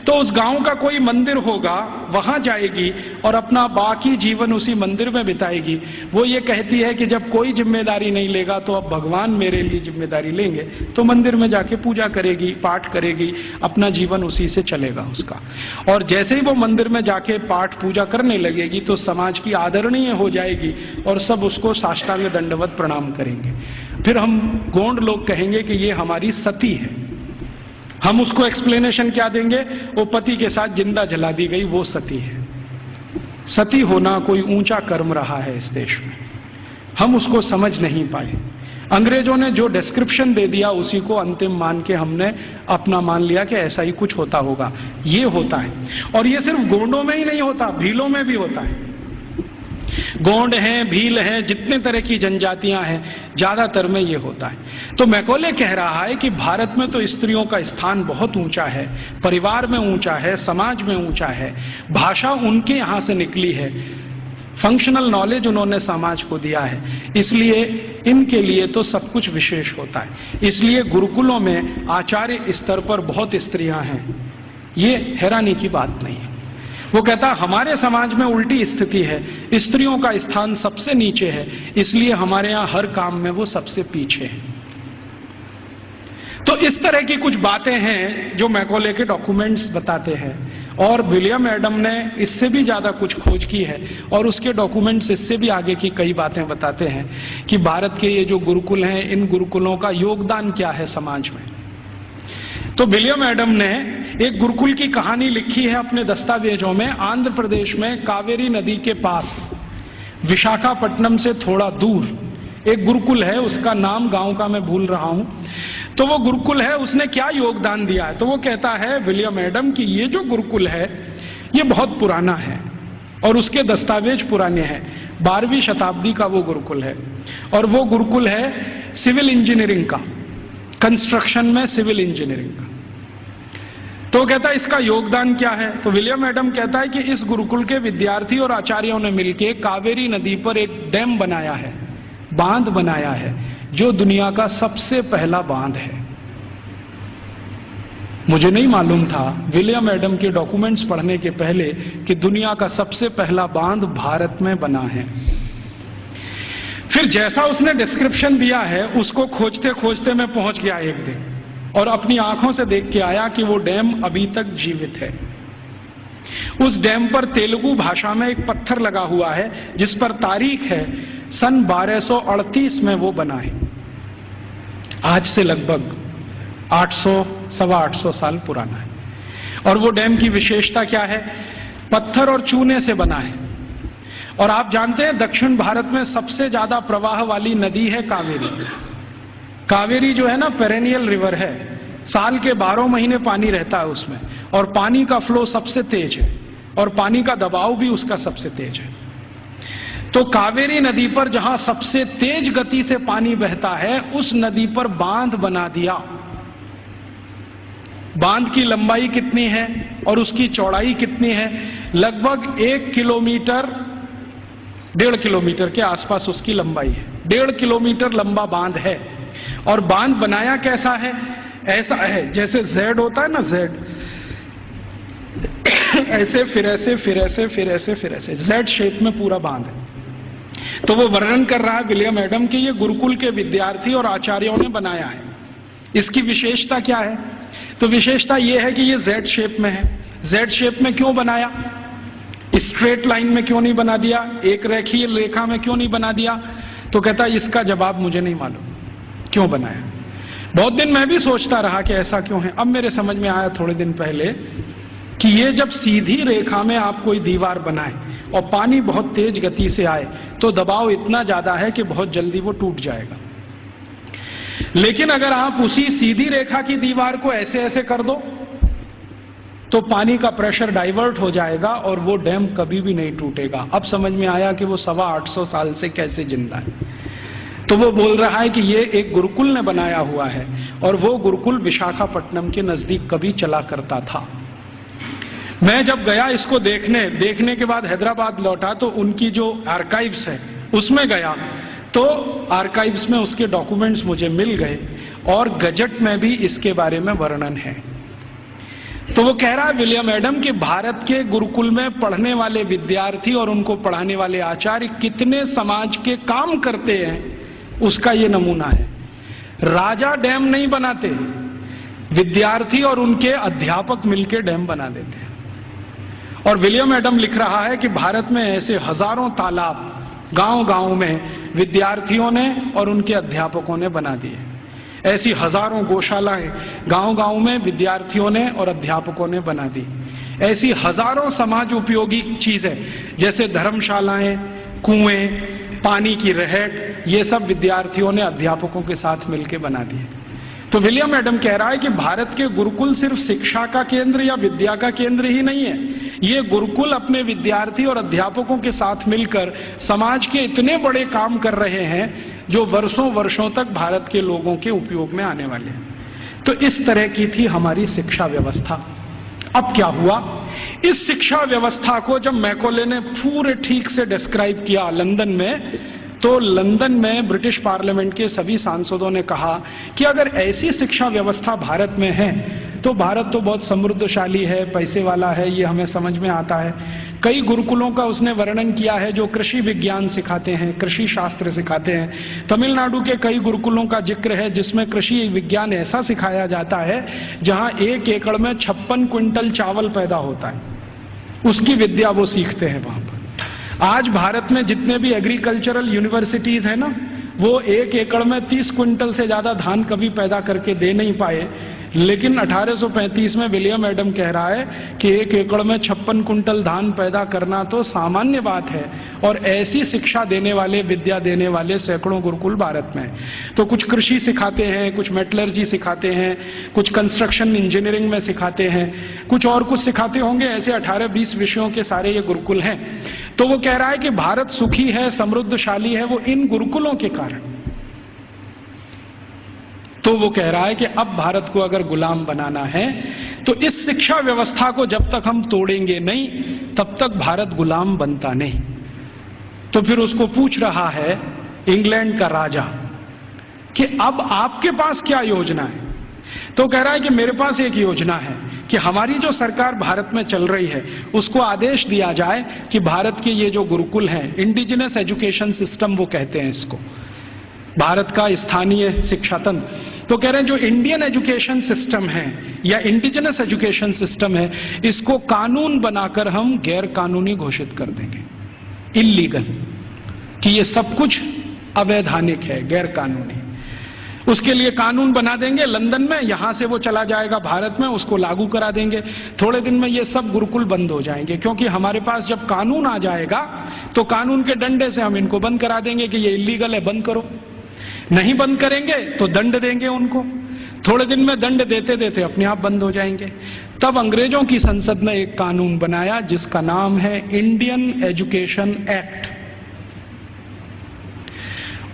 Speaker 1: तो उस गांव का कोई मंदिर होगा, वहां जाएगी और अपना बाकी जीवन उसी मंदिर में बिताएगी। वो ये कहती है कि जब कोई जिम्मेदारी नहीं लेगा तो अब भगवान मेरे लिए जिम्मेदारी लेंगे, तो मंदिर में जाके पूजा करेगी, पाठ करेगी, अपना जीवन उसी से चलेगा उसका। और जैसे ही वो मंदिर में जाके पाठ पूजा करने लगेगी तो समाज की आदरणीय हो जाएगी और सब उसको साष्टांग दंडवत प्रणाम करेंगे। फिर हम गोंड लोग कहेंगे कि ये हमारी सती है। हम उसको एक्सप्लेनेशन क्या देंगे? वो पति के साथ जिंदा जला दी गई, वो सती है। सती होना कोई ऊंचा कर्म रहा है इस देश में, हम उसको समझ नहीं पाए। अंग्रेजों ने जो डिस्क्रिप्शन दे दिया उसी को अंतिम मान के हमने अपना मान लिया कि ऐसा ही कुछ होता होगा। ये होता है, और ये सिर्फ गोंडों में ही नहीं होता, भीलों में भी होता है। गोंड हैं, भील हैं, जितने तरह की जनजातियां हैं, ज्यादातर में ये होता है। तो मैकॉले कह रहा है कि भारत में तो स्त्रियों का स्थान बहुत ऊंचा है, परिवार में ऊंचा है, समाज में ऊंचा है, भाषा उनके यहां से निकली है, फंक्शनल नॉलेज उन्होंने समाज को दिया है, इसलिए इनके लिए तो सब कुछ विशेष होता है। इसलिए गुरुकुलों में आचार्य स्तर पर बहुत स्त्रियां हैं, ये हैरानी की बात नहीं है। वो कहता हमारे समाज में उल्टी स्थिति है, स्त्रियों का स्थान सबसे नीचे है, इसलिए हमारे यहां हर काम में वो सबसे पीछे है। तो इस तरह की कुछ बातें हैं जो मैकॉले के डॉक्यूमेंट्स बताते हैं, और विलियम एडम ने इससे भी ज्यादा कुछ खोज की है और उसके डॉक्यूमेंट्स इससे भी आगे की कई बातें बताते हैं कि भारत के ये जो गुरुकुल हैं, इन गुरुकुलों का योगदान क्या है समाज में। तो विलियम एडम ने एक गुरुकुल की कहानी लिखी है अपने दस्तावेजों में। आंध्र प्रदेश में कावेरी नदी के पास विशाखापट्टनम से थोड़ा दूर एक गुरुकुल है, उसका नाम गांव का मैं भूल रहा हूं। तो वो गुरुकुल है, उसने क्या योगदान दिया है? तो वो कहता है विलियम एडम कि ये जो गुरुकुल है ये बहुत पुराना है और उसके दस्तावेज पुराने हैं। 12वीं शताब्दी का वो गुरुकुल है, और वो गुरुकुल है सिविल इंजीनियरिंग का, कंस्ट्रक्शन में सिविल इंजीनियरिंग का। तो कहता है इसका योगदान क्या है? तो विलियम एडम कहता है कि इस गुरुकुल के विद्यार्थी और आचार्यों ने मिलकर कावेरी नदी पर एक डैम बनाया है, बांध बनाया है, जो दुनिया का सबसे पहला बांध है। मुझे नहीं मालूम था विलियम एडम के डॉक्यूमेंट्स पढ़ने के पहले कि दुनिया का सबसे पहला बांध भारत में बना है। फिर जैसा उसने डिस्क्रिप्शन दिया है उसको खोजते खोजते मैं पहुंच गया एक दिन, और अपनी आंखों से देख के आया कि वो डैम अभी तक जीवित है। उस डैम पर तेलुगु भाषा में एक पत्थर लगा हुआ है जिस पर तारीख है सन 1238 में वो बना है। आज से लगभग 800-825 साल पुराना है। और वो डैम की विशेषता क्या है? पत्थर और चूने से बना है। और आप जानते हैं दक्षिण भारत में सबसे ज्यादा प्रवाह वाली नदी है कावेरी। कावेरी जो है ना पेरेनियल रिवर है, साल के 12 महीने पानी रहता है उसमें, और पानी का फ्लो सबसे तेज है और पानी का दबाव भी उसका सबसे तेज है। तो कावेरी नदी पर जहां सबसे तेज गति से पानी बहता है उस नदी पर बांध बना दिया। बांध की लंबाई कितनी है और उसकी चौड़ाई कितनी है? लगभग 1 किलोमीटर, 1.5 किलोमीटर के आसपास उसकी लंबाई है। 1.5 किलोमीटर लंबा बांध है। और बांध बनाया कैसा है? ऐसा है जैसे जेड होता है ना, जेड ऐसे फिर ऐसे फिर ऐसे फिर ऐसे फिर ऐसे जेड शेप में पूरा बांध है। तो वो वर्णन कर रहा है विलियम एडम कि ये गुरुकुल के विद्यार्थी और आचार्यों ने बनाया है। इसकी विशेषता क्या है? तो विशेषता ये है कि ये जेड शेप में है। जेड शेप में क्यों बनाया? स्ट्रेट लाइन में क्यों नहीं बना दिया? एक रेखीय रेखा में क्यों नहीं बना दिया? तो कहता है इसका जवाब मुझे नहीं मालूम क्यों बनाया। बहुत दिन मैं भी सोचता रहा कि ऐसा क्यों है। अब मेरे समझ में आया थोड़े दिन पहले कि ये जब सीधी रेखा में आप कोई दीवार बनाए और पानी बहुत तेज गति से आए तो दबाव इतना ज्यादा है कि बहुत जल्दी वो टूट जाएगा। लेकिन अगर आप उसी सीधी रेखा की दीवार को ऐसे ऐसे कर दो तो पानी का प्रेशर डाइवर्ट हो जाएगा और वो डैम कभी भी नहीं टूटेगा। अब समझ में आया कि वो 825 साल से कैसे जिंदा है। तो वो बोल रहा है कि ये एक गुरुकुल ने बनाया हुआ है, और वो गुरुकुल विशाखापट्टनम के नजदीक कभी चला करता था। मैं जब गया इसको देखने के बाद हैदराबाद लौटा तो उनकी जो आर्काइव्स है उसमें गया, तो आर्काइव्स में उसके डॉक्यूमेंट्स मुझे मिल गए और गजट में भी इसके बारे में वर्णन है। तो वो कह रहा है विलियम एडम कि भारत के गुरुकुल में पढ़ने वाले विद्यार्थी और उनको पढ़ाने वाले आचार्य कितने समाज के काम करते हैं, उसका ये नमूना है। राजा डैम नहीं बनाते, विद्यार्थी और उनके अध्यापक मिलकर डैम बना देते हैं। और विलियम एडम लिख रहा है कि भारत में ऐसे हजारों तालाब गांव-गांव में विद्यार्थियों ने और उनके अध्यापकों ने बना दिए। ऐसी हजारों गौशालाएं गांव-गांव में विद्यार्थियों ने और अध्यापकों ने बना दी। ऐसी हजारों समाज उपयोगी चीजें जैसे धर्मशालाएं, कुएं, पानी की रहट, ये सब विद्यार्थियों ने अध्यापकों के साथ मिलकर बना दिए। तो विलियम एडम कह रहा है कि भारत के गुरुकुल सिर्फ शिक्षा का केंद्र या विद्या का केंद्र ही नहीं है, ये गुरुकुल अपने विद्यार्थी और अध्यापकों के साथ मिलकर समाज के इतने बड़े काम कर रहे हैं जो वर्षों वर्षों तक भारत के लोगों के उपयोग में आने वाले हैं। तो इस तरह की थी हमारी शिक्षा व्यवस्था। अब क्या हुआ, इस शिक्षा व्यवस्था को जब मैकॉले ने पूरे ठीक से डिस्क्राइब किया लंदन में, तो लंदन में ब्रिटिश पार्लियामेंट के सभी सांसदों ने कहा कि अगर ऐसी शिक्षा व्यवस्था भारत में है तो भारत तो बहुत समृद्धशाली है, पैसे वाला है, ये हमें समझ में आता है। कई गुरुकुलों का उसने वर्णन किया है जो कृषि विज्ञान सिखाते हैं, कृषि शास्त्र सिखाते हैं। तमिलनाडु के कई गुरुकुलों का जिक्र है जिसमें कृषि विज्ञान ऐसा सिखाया जाता है जहां 1 एकड़ में 56 क्विंटल चावल पैदा होता है, उसकी विद्या वो सीखते हैं वहां पर। आज भारत में जितने भी एग्रीकल्चरल यूनिवर्सिटीज है ना, वो 1 एकड़ में 30 क्विंटल से ज्यादा धान कभी पैदा करके दे नहीं पाए, लेकिन 1835 में विलियम एडम कह रहा है कि 1 एकड़ में 56 कुंटल धान पैदा करना तो सामान्य बात है। और ऐसी शिक्षा देने वाले, विद्या देने वाले सैकड़ों गुरुकुल भारत में। तो कुछ कृषि सिखाते हैं, कुछ मेटलर्जी सिखाते हैं, कुछ कंस्ट्रक्शन इंजीनियरिंग में सिखाते हैं, कुछ और कुछ सिखाते होंगे। ऐसे 18-20 विषयों के सारे ये गुरुकुल हैं। तो वो कह रहा है कि भारत सुखी है, समृद्धशाली है, वो इन गुरुकुलों के कारण। तो वो कह रहा है कि अब भारत को अगर गुलाम बनाना है तो इस शिक्षा व्यवस्था को जब तक हम तोड़ेंगे नहीं तब तक भारत गुलाम बनता नहीं। तो फिर उसको पूछ रहा है इंग्लैंड का राजा कि अब आपके पास क्या योजना है। तो कह रहा है कि मेरे पास एक योजना है कि हमारी जो सरकार भारत में चल रही है उसको आदेश दिया जाए कि भारत के ये जो गुरुकुल हैं, इंडिजिनस एजुकेशन सिस्टम वो कहते हैं इसको, भारत का स्थानीय शिक्षा तंत्र। तो कह रहे हैं जो इंडियन एजुकेशन सिस्टम है या इंडिजिनस एजुकेशन सिस्टम है, इसको कानून बनाकर हम गैर कानूनी घोषित कर देंगे, इल्लीगल, कि ये सब कुछ अवैधानिक है, गैर कानूनी। उसके लिए कानून बना देंगे लंदन में, यहां से वो चला जाएगा भारत में, उसको लागू करा देंगे। थोड़े दिन में ये सब गुरुकुल बंद हो जाएंगे, क्योंकि हमारे पास जब कानून आ जाएगा तो कानून के डंडे से हम इनको बंद करा देंगे कि ये इल्लीगल है, बंद करो। नहीं बंद करेंगे तो दंड देंगे उनको। थोड़े दिन में दंड देते देते अपने आप बंद हो जाएंगे। तब अंग्रेजों की संसद ने एक कानून बनाया जिसका नाम है इंडियन एजुकेशन एक्ट,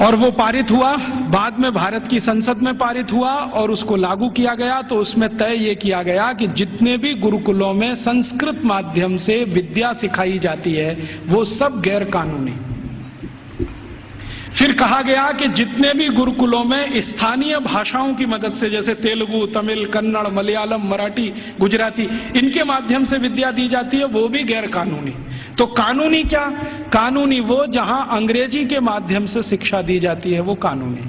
Speaker 1: और वो पारित हुआ, बाद में भारत की संसद में पारित हुआ और उसको लागू किया गया। तो उसमें तय ये किया गया कि जितने भी गुरुकुलों में संस्कृत माध्यम से विद्या सिखाई जाती है वो सब गैर कानूनी। फिर कहा गया कि जितने भी गुरुकुलों में स्थानीय भाषाओं की मदद से, जैसे तेलुगु, तमिल, कन्नड़, मलयालम, मराठी, गुजराती, इनके माध्यम से विद्या दी जाती है, वो भी गैर कानूनी। तो कानूनी क्या? कानूनी वो जहां अंग्रेजी के माध्यम से शिक्षा दी जाती है, वो कानूनी।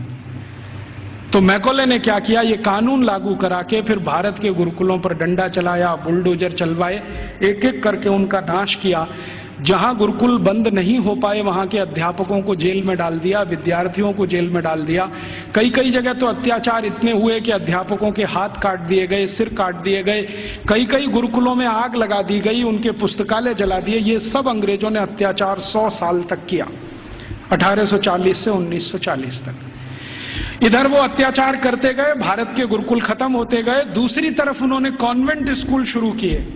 Speaker 1: तो मैकॉले ने क्या किया, ये कानून लागू करा के फिर भारत के गुरुकुलों पर डंडा चलाया, बुलडोजर चलवाए, एक एक करके उनका नाश किया। जहां गुरुकुल बंद नहीं हो पाए वहां के अध्यापकों को जेल में डाल दिया, विद्यार्थियों को जेल में डाल दिया। कई कई जगह तो अत्याचार इतने हुए कि अध्यापकों के हाथ काट दिए गए, सिर काट दिए गए। कई कई गुरुकुलों में आग लगा दी गई, उनके पुस्तकालय जला दिए। ये सब अंग्रेजों ने अत्याचार 100 साल तक किया, 1840 से 1940 तक। इधर वो अत्याचार करते गए, भारत के गुरुकुल खत्म होते गए। दूसरी तरफ उन्होंने कॉन्वेंट स्कूल शुरू किए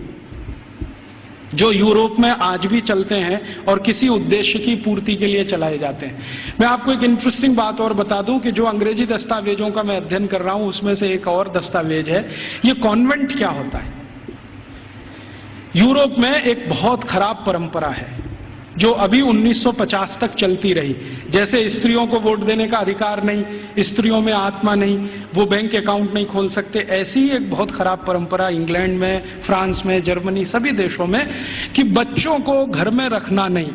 Speaker 1: जो यूरोप में आज भी चलते हैं और किसी उद्देश्य की पूर्ति के लिए चलाए जाते हैं। मैं आपको एक इंटरेस्टिंग बात और बता दूं कि जो अंग्रेजी दस्तावेजों का मैं अध्ययन कर रहा हूं उसमें से एक और दस्तावेज है, ये कॉन्वेंट क्या होता है। यूरोप में एक बहुत खराब परंपरा है जो अभी 1950 तक चलती रही। जैसे स्त्रियों को वोट देने का अधिकार नहीं, स्त्रियों में आत्मा नहीं, वो बैंक अकाउंट नहीं खोल सकते, ऐसी ही एक बहुत खराब परंपरा इंग्लैंड में, फ्रांस में, जर्मनी, सभी देशों में, कि बच्चों को घर में रखना नहीं,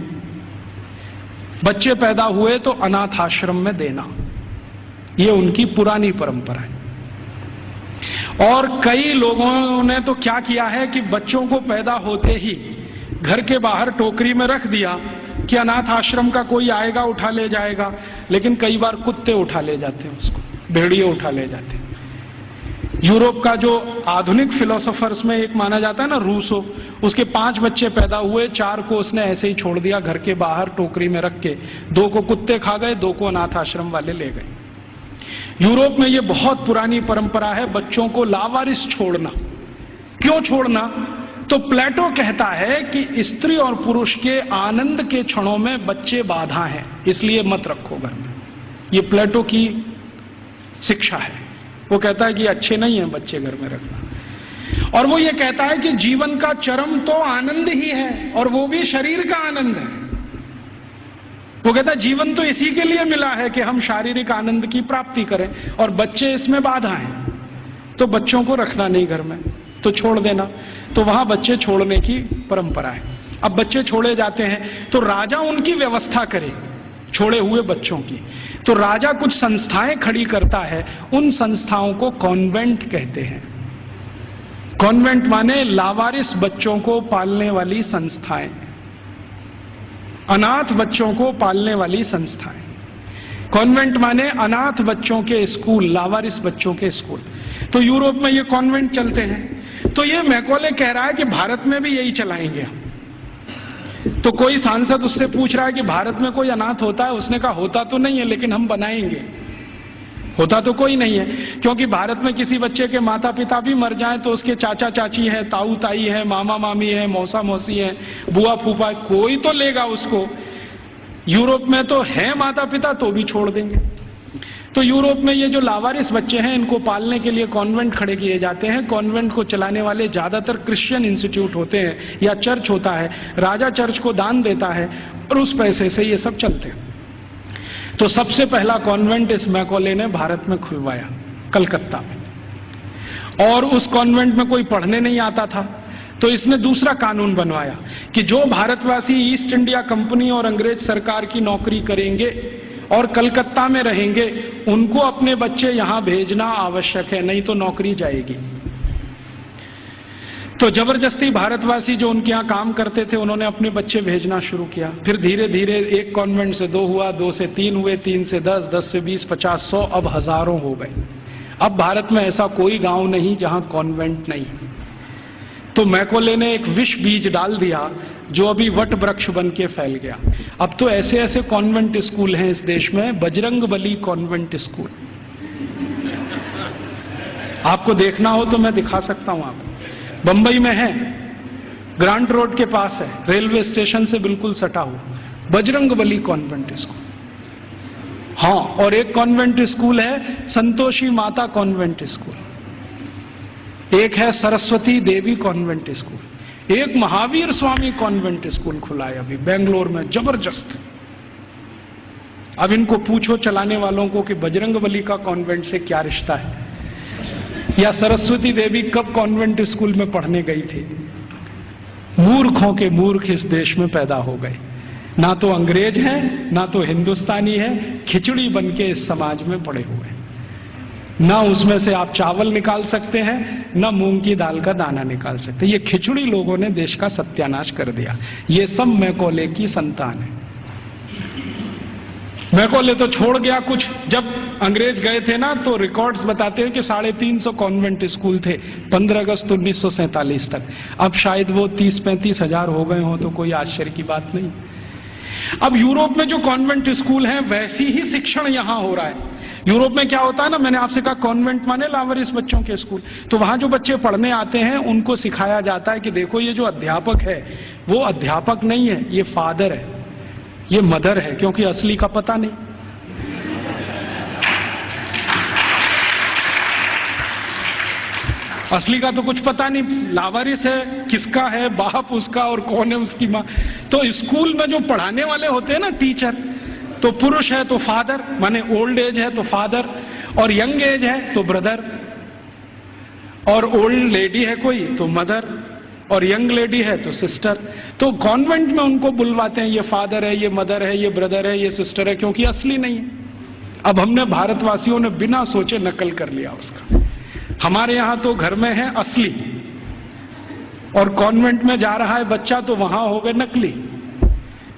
Speaker 1: बच्चे पैदा हुए तो अनाथ आश्रम में देना, ये उनकी पुरानी परंपरा है। और कई लोगों ने तो क्या किया है कि बच्चों को पैदा होते ही घर के बाहर टोकरी में रख दिया कि अनाथ आश्रम का कोई आएगा उठा ले जाएगा, लेकिन कई बार कुत्ते उठा ले जाते हैं उसको, भेड़िए उठा ले जाते हैं। यूरोप का जो आधुनिक फिलोसोफर्स में एक माना जाता है ना, रूसो, उसके 5 बच्चे पैदा हुए, 4 को उसने ऐसे ही छोड़ दिया घर के बाहर टोकरी में रख के, 2 को कुत्ते खा गए, 2 को अनाथ आश्रम वाले ले गए। यूरोप में ये बहुत पुरानी परंपरा है बच्चों को लावारिस छोड़ना। क्यों छोड़ना? तो प्लेटो कहता है कि स्त्री और पुरुष के आनंद के क्षणों में बच्चे बाधा हैं, इसलिए मत रखो घर में। ये प्लेटो की शिक्षा है। वो कहता है कि अच्छे नहीं है बच्चे घर में रखना। और वो ये कहता है कि जीवन का चरम तो आनंद ही है, और वो भी शरीर का आनंद है। वो कहता है जीवन तो इसी के लिए मिला है कि हम शारीरिक आनंद की प्राप्ति करें, और बच्चे इसमें बाधा हैं, तो बच्चों को रखना नहीं घर में, तो छोड़ देना। तो वहां बच्चे छोड़ने की परंपरा है। अब बच्चे छोड़े जाते हैं तो राजा उनकी व्यवस्था करे छोड़े हुए बच्चों की। तो राजा कुछ संस्थाएं खड़ी करता है, उन संस्थाओं को कॉन्वेंट कहते हैं। कॉन्वेंट माने लावारिस बच्चों को पालने वाली संस्थाएं, अनाथ बच्चों को पालने वाली संस्थाएं। कॉन्वेंट माने अनाथ बच्चों के स्कूल, लावारिस बच्चों के स्कूल। तो यूरोप में ये कॉन्वेंट चलते हैं। तो ये मैकॉले कह रहा है कि भारत में भी यही चलाएंगे हम। तो कोई सांसद उससे पूछ रहा है कि भारत में कोई अनाथ होता है? उसने कहा होता तो नहीं है, लेकिन हम बनाएंगे। होता तो कोई नहीं है, क्योंकि भारत में किसी बच्चे के माता पिता भी मर जाएं तो उसके चाचा चाची है, ताऊ ताई है, मामा मामी है, मौसा मौसी है, बुआ फूफा, कोई तो लेगा उसको। यूरोप में तो है माता पिता, तो भी छोड़ देंगे। तो यूरोप में ये जो लावारिस बच्चे हैं, इनको पालने के लिए कॉन्वेंट खड़े किए जाते हैं। कॉन्वेंट को चलाने वाले ज्यादातर क्रिश्चियन इंस्टीट्यूट होते हैं या चर्च होता है। राजा चर्च को दान देता है और उस पैसे से ये सब चलते हैं। तो सबसे पहला कॉन्वेंट इस मैकॉले ने भारत में खुलवाया, कलकत्ता में। और उस कॉन्वेंट में कोई पढ़ने नहीं आता था, तो इसने दूसरा कानून बनवाया कि जो भारतवासी ईस्ट इंडिया कंपनी और अंग्रेज सरकार की नौकरी करेंगे और कलकत्ता में रहेंगे, उनको अपने बच्चे यहां भेजना आवश्यक है, नहीं तो नौकरी जाएगी। तो जबरदस्ती भारतवासी जो उनके यहां काम करते थे, उन्होंने अपने बच्चे भेजना शुरू किया। फिर धीरे धीरे एक कॉन्वेंट से 2 हुआ, 2 से 3 हुए, 3 से 10, 10 से 20, 50, 100, अब हजारों हो गए। अब भारत में ऐसा कोई गांव नहीं जहां कॉन्वेंट नहीं। तो मैकॉले ने एक विष बीज डाल दिया जो अभी वट वृक्ष बन के फैल गया। अब तो ऐसे ऐसे कॉन्वेंट स्कूल हैं इस देश में, बजरंगबली कॉन्वेंट स्कूल। आपको देखना हो तो मैं दिखा सकता हूं आपको। बंबई में है, ग्रांट रोड के पास है, रेलवे स्टेशन से बिल्कुल सटा हुआ, बजरंगबली कॉन्वेंट स्कूल। हाँ, और एक कॉन्वेंट स्कूल है संतोषी माता कॉन्वेंट स्कूल, एक है सरस्वती देवी कॉन्वेंट स्कूल, एक महावीर स्वामी कॉन्वेंट स्कूल खुला है अभी बेंगलोर में, जबरदस्त। अब इनको पूछो चलाने वालों को कि बजरंगबली का कॉन्वेंट से क्या रिश्ता है, या सरस्वती देवी कब कॉन्वेंट स्कूल में पढ़ने गई थी। मूर्खों के मूर्ख इस देश में पैदा हो गए, ना तो अंग्रेज हैं ना तो हिंदुस्तानी है, खिचड़ी बन के इस समाज में पड़े हुए हैं। ना उसमें से आप चावल निकाल सकते हैं, ना मूंग की दाल का दाना निकाल सकते। ये खिचड़ी लोगों ने देश का सत्यानाश कर दिया। ये सब मैकॉले की संतान है। मैकॉले तो छोड़ गया कुछ। जब अंग्रेज गए थे ना, तो रिकॉर्ड्स बताते हैं कि 350 कॉन्वेंट स्कूल थे 15 अगस्त 1947 तक। अब शायद वो 30-35 हजार हो गए हों, तो कोई आश्चर्य की बात नहीं। अब यूरोप में जो कॉन्वेंट स्कूल हैं, वैसी ही शिक्षण यहां हो रहा है। यूरोप में क्या होता है ना, मैंने आपसे कहा कॉन्वेंट माने लावारिस बच्चों के स्कूल। तो वहां जो बच्चे पढ़ने आते हैं, उनको सिखाया जाता है कि देखो ये जो अध्यापक है वो अध्यापक नहीं है, ये फादर है, ये मदर है, क्योंकि असली का पता नहीं। असली का तो कुछ पता नहीं, लावारिस है, किसका है बाप उसका और कौन है उसकी माँ। तो स्कूल में जो पढ़ाने वाले होते हैं ना टीचर, तो पुरुष है तो फादर, माने ओल्ड एज है तो फादर, और यंग एज है तो ब्रदर, और ओल्ड लेडी है कोई तो मदर, और यंग लेडी है तो सिस्टर। तो कॉन्वेंट में उनको बुलवाते हैं, ये फादर है, ये मदर है, ये ब्रदर है, ये सिस्टर है, क्योंकि असली नहीं है। अब हमने भारतवासियों ने बिना सोचे नकल कर लिया उसका। हमारे यहां तो घर में है असली, और कॉन्वेंट में जा रहा है बच्चा तो वहां हो गए नकली,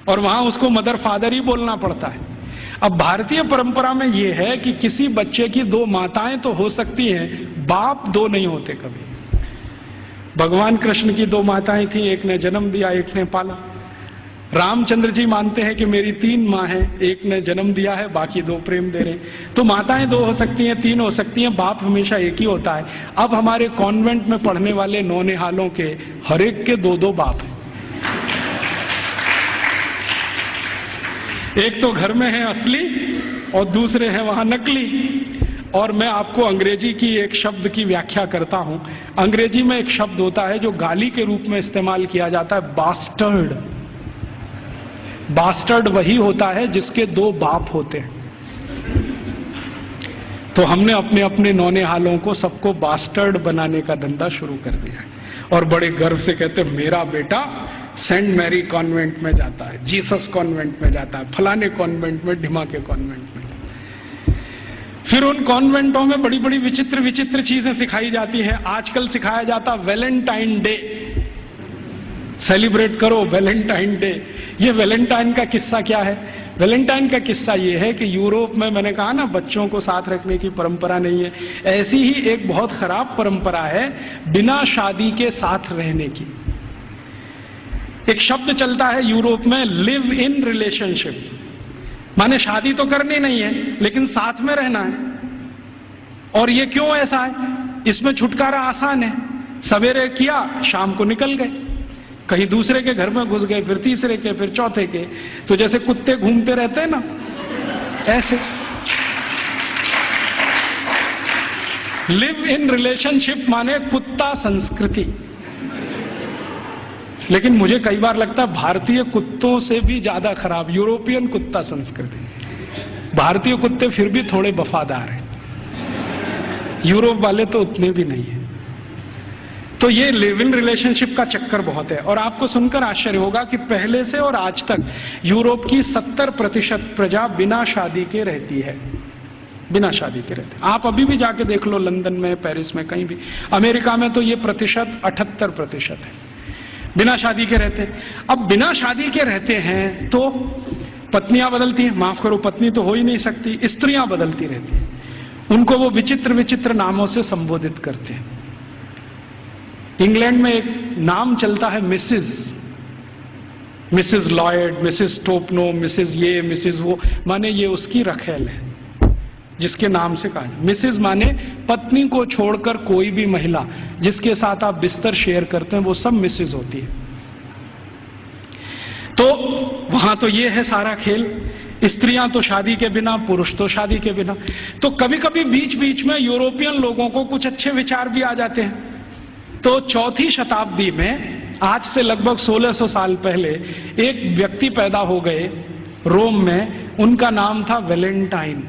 Speaker 1: और वहां उसको मदर फादर ही बोलना पड़ता है। अब भारतीय परंपरा में यह है कि किसी बच्चे की दो माताएं तो हो सकती हैं, बाप दो नहीं होते कभी। भगवान कृष्ण की दो माताएं थी, एक ने जन्म दिया, एक ने पाला। रामचंद्र जी मानते हैं कि मेरी 3 माँ हैं, एक ने जन्म दिया है, बाकी 2 प्रेम दे रहे। तो माताएं 2 हो सकती हैं, 3 हो सकती हैं, बाप हमेशा एक ही होता है। अब हमारे कॉन्वेंट में पढ़ने वाले नौनिहालों के हर एक के 2-2 बाप हैं। एक तो घर में है असली और दूसरे हैं वहां नकली। और मैं आपको अंग्रेजी की एक शब्द की व्याख्या करता हूं। अंग्रेजी में एक शब्द होता है जो गाली के रूप में इस्तेमाल किया जाता है, बास्टर्ड। बास्टर्ड वही होता है जिसके 2 बाप होते हैं। तो हमने अपने अपने नौनिहालों को सबको बास्टर्ड बनाने का धंधा शुरू कर दिया है, और बड़े गर्व से कहते हैं मेरा बेटा सेंट मैरी कॉन्वेंट में जाता है, जीसस कॉन्वेंट में जाता है, फलाने कॉन्वेंट में, ढिमा के कॉन्वेंट में। फिर उन कॉन्वेंटों में बड़ी बड़ी विचित्र विचित्र चीजें सिखाई जाती हैं। आजकल सिखाया जाता वैलेंटाइन डे, सेलिब्रेट करो वैलेंटाइन डे। ये वैलेंटाइन का किस्सा क्या है? वैलेंटाइन का किस्सा ये है कि यूरोप में, मैंने कहा ना बच्चों को साथ रखने की परंपरा नहीं है, ऐसी ही एक बहुत खराब परंपरा है बिना शादी के साथ रहने की। एक शब्द चलता है यूरोप में, लिव इन रिलेशनशिप, माने शादी तो करनी नहीं है लेकिन साथ में रहना है। और ये क्यों ऐसा है? इसमें छुटकारा आसान है, सवेरे किया शाम को निकल गए, कहीं दूसरे के घर में घुस गए, फिर तीसरे के, फिर चौथे के। तो जैसे कुत्ते घूमते रहते हैं ना, ऐसे। लिव इन रिलेशनशिप माने कुत्ता संस्कृति। लेकिन मुझे कई बार लगता है भारतीय कुत्तों से भी ज्यादा खराब यूरोपियन कुत्ता संस्कृति। भारतीय कुत्ते फिर भी थोड़े वफादार हैं, यूरोप वाले तो उतने भी नहीं है। तो ये लिव इन रिलेशनशिप का चक्कर बहुत है। और आपको सुनकर आश्चर्य होगा कि पहले से और आज तक यूरोप की 70% प्रजा बिना शादी के रहती है, बिना शादी के रहते। आप अभी भी जाके देख लो, लंदन में, पेरिस में, कहीं भी। अमेरिका में तो ये प्रतिशत 78% है, बिना शादी के रहते। अब बिना शादी के रहते हैं तो पत्नियां बदलती हैं, माफ करो पत्नी तो हो ही नहीं सकती, स्त्रियां बदलती रहती हैं। उनको वो विचित्र विचित्र नामों से संबोधित करते हैं। इंग्लैंड में एक नाम चलता है Mrs Lloyd, Mrs Topno, Mrs ये, मिसिज वो, माने ये उसकी रखेल है जिसके नाम से कहा। मिसिज माने पत्नी को छोड़कर कोई भी महिला जिसके साथ आप बिस्तर शेयर करते हैं वो सब मिसिज होती है। तो वहां तो ये है सारा खेल, स्त्रियां तो शादी के बिना, पुरुष तो शादी के बिना। तो कभी कभी बीच बीच में यूरोपियन लोगों को कुछ अच्छे विचार भी आ जाते हैं। तो 4वीं शताब्दी में, आज से लगभग 1600 साल पहले, एक व्यक्ति पैदा हो गए रोम में, उनका नाम था वैलेंटाइन।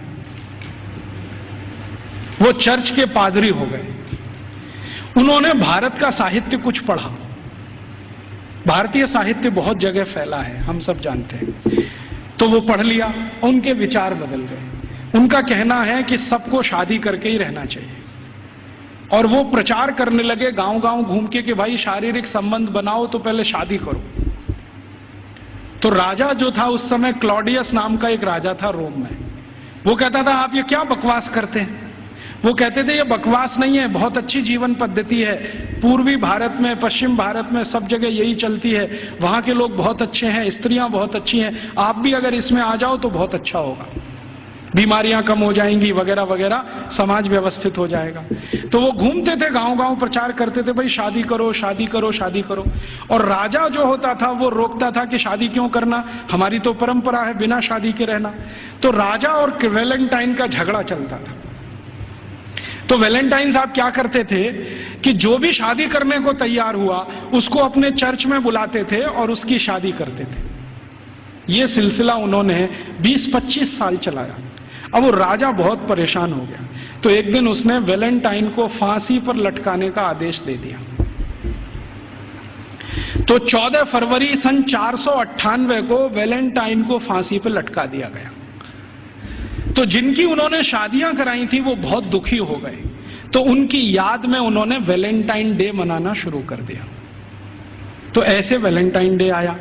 Speaker 1: वो चर्च के पादरी हो गए। उन्होंने भारत का साहित्य कुछ पढ़ा। भारतीय साहित्य बहुत जगह फैला है, हम सब जानते हैं। तो वो पढ़ लिया, उनके विचार बदल गए। उनका कहना है कि सबको शादी करके ही रहना चाहिए। और वो प्रचार करने लगे गांव गांव घूम के कि भाई शारीरिक संबंध बनाओ तो पहले शादी करो। तो राजा जो था उस समय, क्लॉडियस नाम का एक राजा था रोम में, वो कहता था आप ये क्या बकवास करते हैं। वो कहते थे ये बकवास नहीं है, बहुत अच्छी जीवन पद्धति है, पूर्वी भारत में, पश्चिम भारत में सब जगह यही चलती है, वहां के लोग बहुत अच्छे हैं, स्त्रियां बहुत अच्छी हैं, आप भी अगर इसमें आ जाओ तो बहुत अच्छा होगा, बीमारियां कम हो जाएंगी वगैरह वगैरह, समाज व्यवस्थित हो जाएगा। तो वो घूमते थे गांव गांव, प्रचार करते थे भाई शादी करो, शादी करो, शादी करो। और राजा जो होता था वो रोकता था कि शादी क्यों करना, हमारी तो परंपरा है बिना शादी के रहना। तो राजा और वैलेंटाइन का झगड़ा चलता था। तो वैलेंटाइन साहब क्या करते थे कि जो भी शादी करने को तैयार हुआ उसको अपने चर्च में बुलाते थे और उसकी शादी करते थे। यह सिलसिला उन्होंने 20-25 साल चलाया। अब वो राजा बहुत परेशान हो गया, तो एक दिन उसने वैलेंटाइन को फांसी पर लटकाने का आदेश दे दिया। तो 14 फरवरी सन 498 को वैलेंटाइन को फांसी पर लटका दिया गया। तो जिनकी उन्होंने शादियां कराई थी वो बहुत दुखी हो गए, तो उनकी याद में उन्होंने वैलेंटाइन डे मनाना शुरू कर दिया। तो ऐसे वैलेंटाइन डे आया।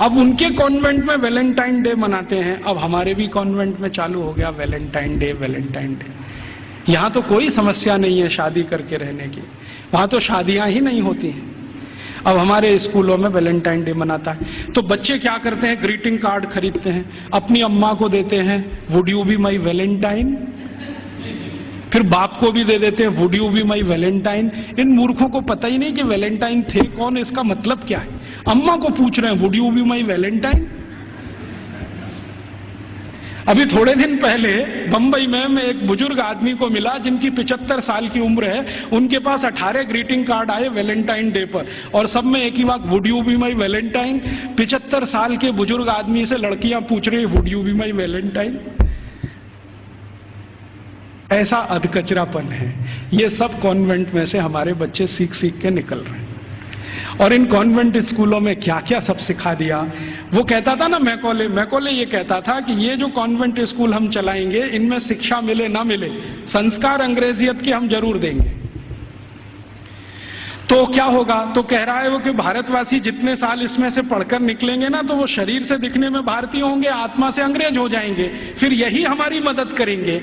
Speaker 1: अब उनके कॉन्वेंट में वैलेंटाइन डे मनाते हैं, अब हमारे भी कॉन्वेंट में चालू हो गया वैलेंटाइन डे, वैलेंटाइन डे। यहां तो कोई समस्या नहीं है शादी करके रहने की, वहां तो शादियां ही नहीं होती हैं। अब हमारे स्कूलों में वैलेंटाइन डे मनाता है, तो बच्चे क्या करते हैं, ग्रीटिंग कार्ड खरीदते हैं, अपनी अम्मा को देते हैं would you be my valentine, फिर बाप को भी दे देते हैं would you be my valentine. इन मूर्खों को पता ही नहीं कि वैलेंटाइन थे कौन, इसका मतलब क्या है। अम्मा को पूछ रहे हैं would you be my Valentine. अभी थोड़े दिन पहले बंबई में मैं एक बुजुर्ग आदमी को मिला जिनकी 75 साल की उम्र है, उनके पास 18 ग्रीटिंग कार्ड आए वैलेंटाइन डे पर, और सब में एक ही बात would you be my Valentine. 75 साल के बुजुर्ग आदमी से लड़कियां पूछ रही would you be my Valentine. ऐसा अधकचरापन है। ये सब कॉन्वेंट में से हमारे बच्चे सीख सीख के निकल रहे हैं। और इन कॉन्वेंट स्कूलों में क्या क्या सब सिखा दिया। वो कहता था ना मैकॉले ये कहता था कि ये जो कॉन्वेंट स्कूल हम चलाएंगे इनमें शिक्षा मिले ना मिले, संस्कार अंग्रेजियत के हम जरूर देंगे। तो क्या होगा, तो कह रहा है वो कि भारतवासी जितने साल इसमें से पढ़कर निकलेंगे ना, तो वो शरीर से दिखने में भारतीय होंगे, आत्मा से अंग्रेज हो जाएंगे, फिर यही हमारी मदद करेंगे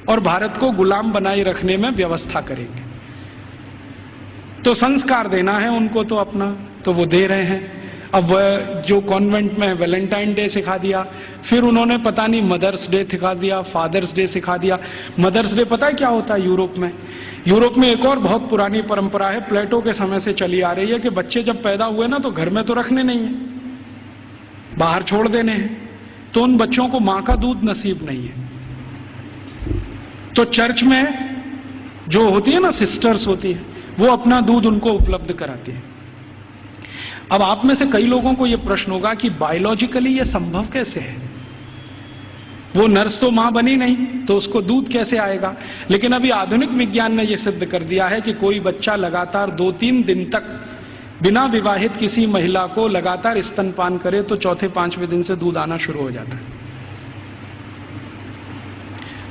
Speaker 1: और भारत को गुलाम बनाए रखने में व्यवस्था करेंगे। तो संस्कार देना है उनको तो अपना, तो वो दे रहे हैं। अब जो कॉन्वेंट में वैलेंटाइन डे सिखा दिया, फिर उन्होंने पता नहीं मदर्स डे सिखा दिया, फादर्स डे सिखा दिया। मदर्स डे पता है क्या होता है यूरोप में? यूरोप में एक और बहुत पुरानी परंपरा है, प्लेटो के समय से चली आ रही है, कि बच्चे जब पैदा हुए ना तो घर में तो रखने नहीं है, बाहर छोड़ देने हैं। तो उन बच्चों को मां का दूध नसीब नहीं है, तो चर्च में जो होती है ना सिस्टर्स होती है, वो अपना दूध उनको उपलब्ध कराती है। अब आप में से कई लोगों को यह प्रश्न होगा कि बायोलॉजिकली ये संभव कैसे है? वो नर्स तो मां बनी नहीं, तो उसको दूध कैसे आएगा? लेकिन अभी आधुनिक विज्ञान ने यह सिद्ध कर दिया है कि कोई बच्चा लगातार 2-3 दिन तक बिना विवाहित किसी महिला को लगातार स्तनपान करे तो चौथे 5वें दिन से दूध आना शुरू हो जाता है।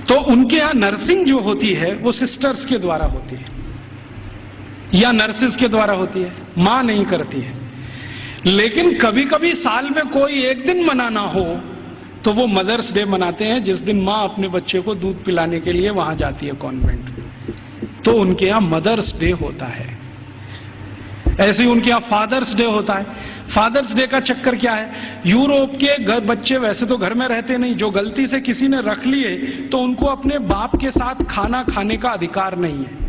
Speaker 1: तो उनके यहां नर्सिंग जो होती है वो सिस्टर्स के द्वारा होती है या नर्सिस के द्वारा होती है, मां नहीं करती है। लेकिन कभी कभी साल में कोई एक दिन मनाना हो तो वो मदर्स डे मनाते हैं, जिस दिन मां अपने बच्चे को दूध पिलाने के लिए वहां जाती है कॉन्वेंट, तो उनके यहां मदर्स डे होता है। ऐसे ही उनके यहां फादर्स डे होता है। फादर्स डे का चक्कर क्या है, यूरोप के बच्चे वैसे तो घर में रहते नहीं, जो गलती से किसी ने रख लिए तो उनको अपने बाप के साथ खाना खाने का अधिकार नहीं है।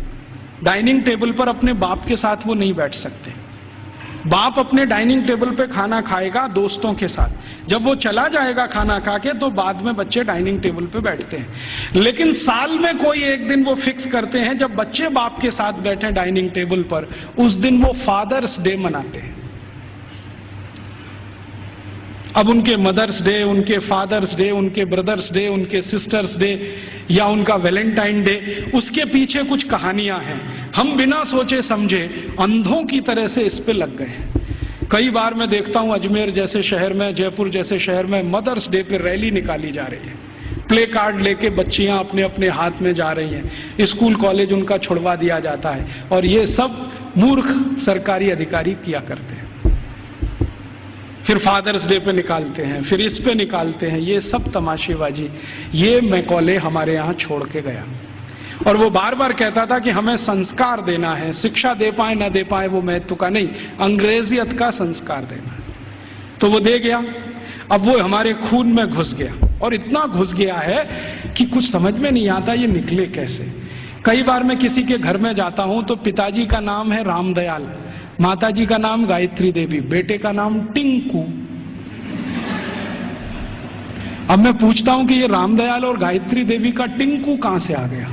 Speaker 1: डाइनिंग टेबल पर अपने बाप के साथ वो नहीं बैठ सकते। बाप अपने डाइनिंग टेबल पे खाना खाएगा दोस्तों के साथ, जब वो चला जाएगा खाना खा के तो बाद में बच्चे डाइनिंग टेबल पे बैठते हैं। लेकिन साल में कोई एक दिन वो फिक्स करते हैं जब बच्चे बाप के साथ बैठे डाइनिंग टेबल पर, उस दिन वो फादर्स डे मनाते हैं। अब उनके मदर्स डे, उनके फादर्स डे, उनके ब्रदर्स डे, उनके सिस्टर्स डे या उनका वैलेंटाइन डे, उसके पीछे कुछ कहानियां हैं। हम बिना सोचे समझे अंधों की तरह से इस पे लग गए हैं। कई बार मैं देखता हूं अजमेर जैसे शहर में, जयपुर जैसे शहर में मदर्स डे पे रैली निकाली जा रही है, प्ले कार्ड लेके बच्चियां अपने अपने हाथ में जा रही हैं, स्कूल कॉलेज उनका छुड़वा दिया जाता है, और ये सब मूर्ख सरकारी अधिकारी किया करते हैं। फिर फादर्स डे पे निकालते हैं, फिर इस पे निकालते हैं, ये सब तमाशेबाजी। ये मैकॉले हमारे यहाँ छोड़ के गया, और वो बार बार कहता था कि हमें संस्कार देना है, शिक्षा दे पाए ना दे पाए वो महत्व का नहीं, अंग्रेजियत का संस्कार देना है। तो वो दे गया। अब वो हमारे खून में घुस गया, और इतना घुस गया है कि कुछ समझ में नहीं आता ये निकले कैसे। कई बार मैं किसी के घर में जाता हूं तो पिताजी का नाम है रामदयाल, माताजी का नाम गायत्री देवी, बेटे का नाम टिंकू। अब मैं पूछता हूं कि ये रामदयाल और गायत्री देवी का टिंकू कहां से आ गया?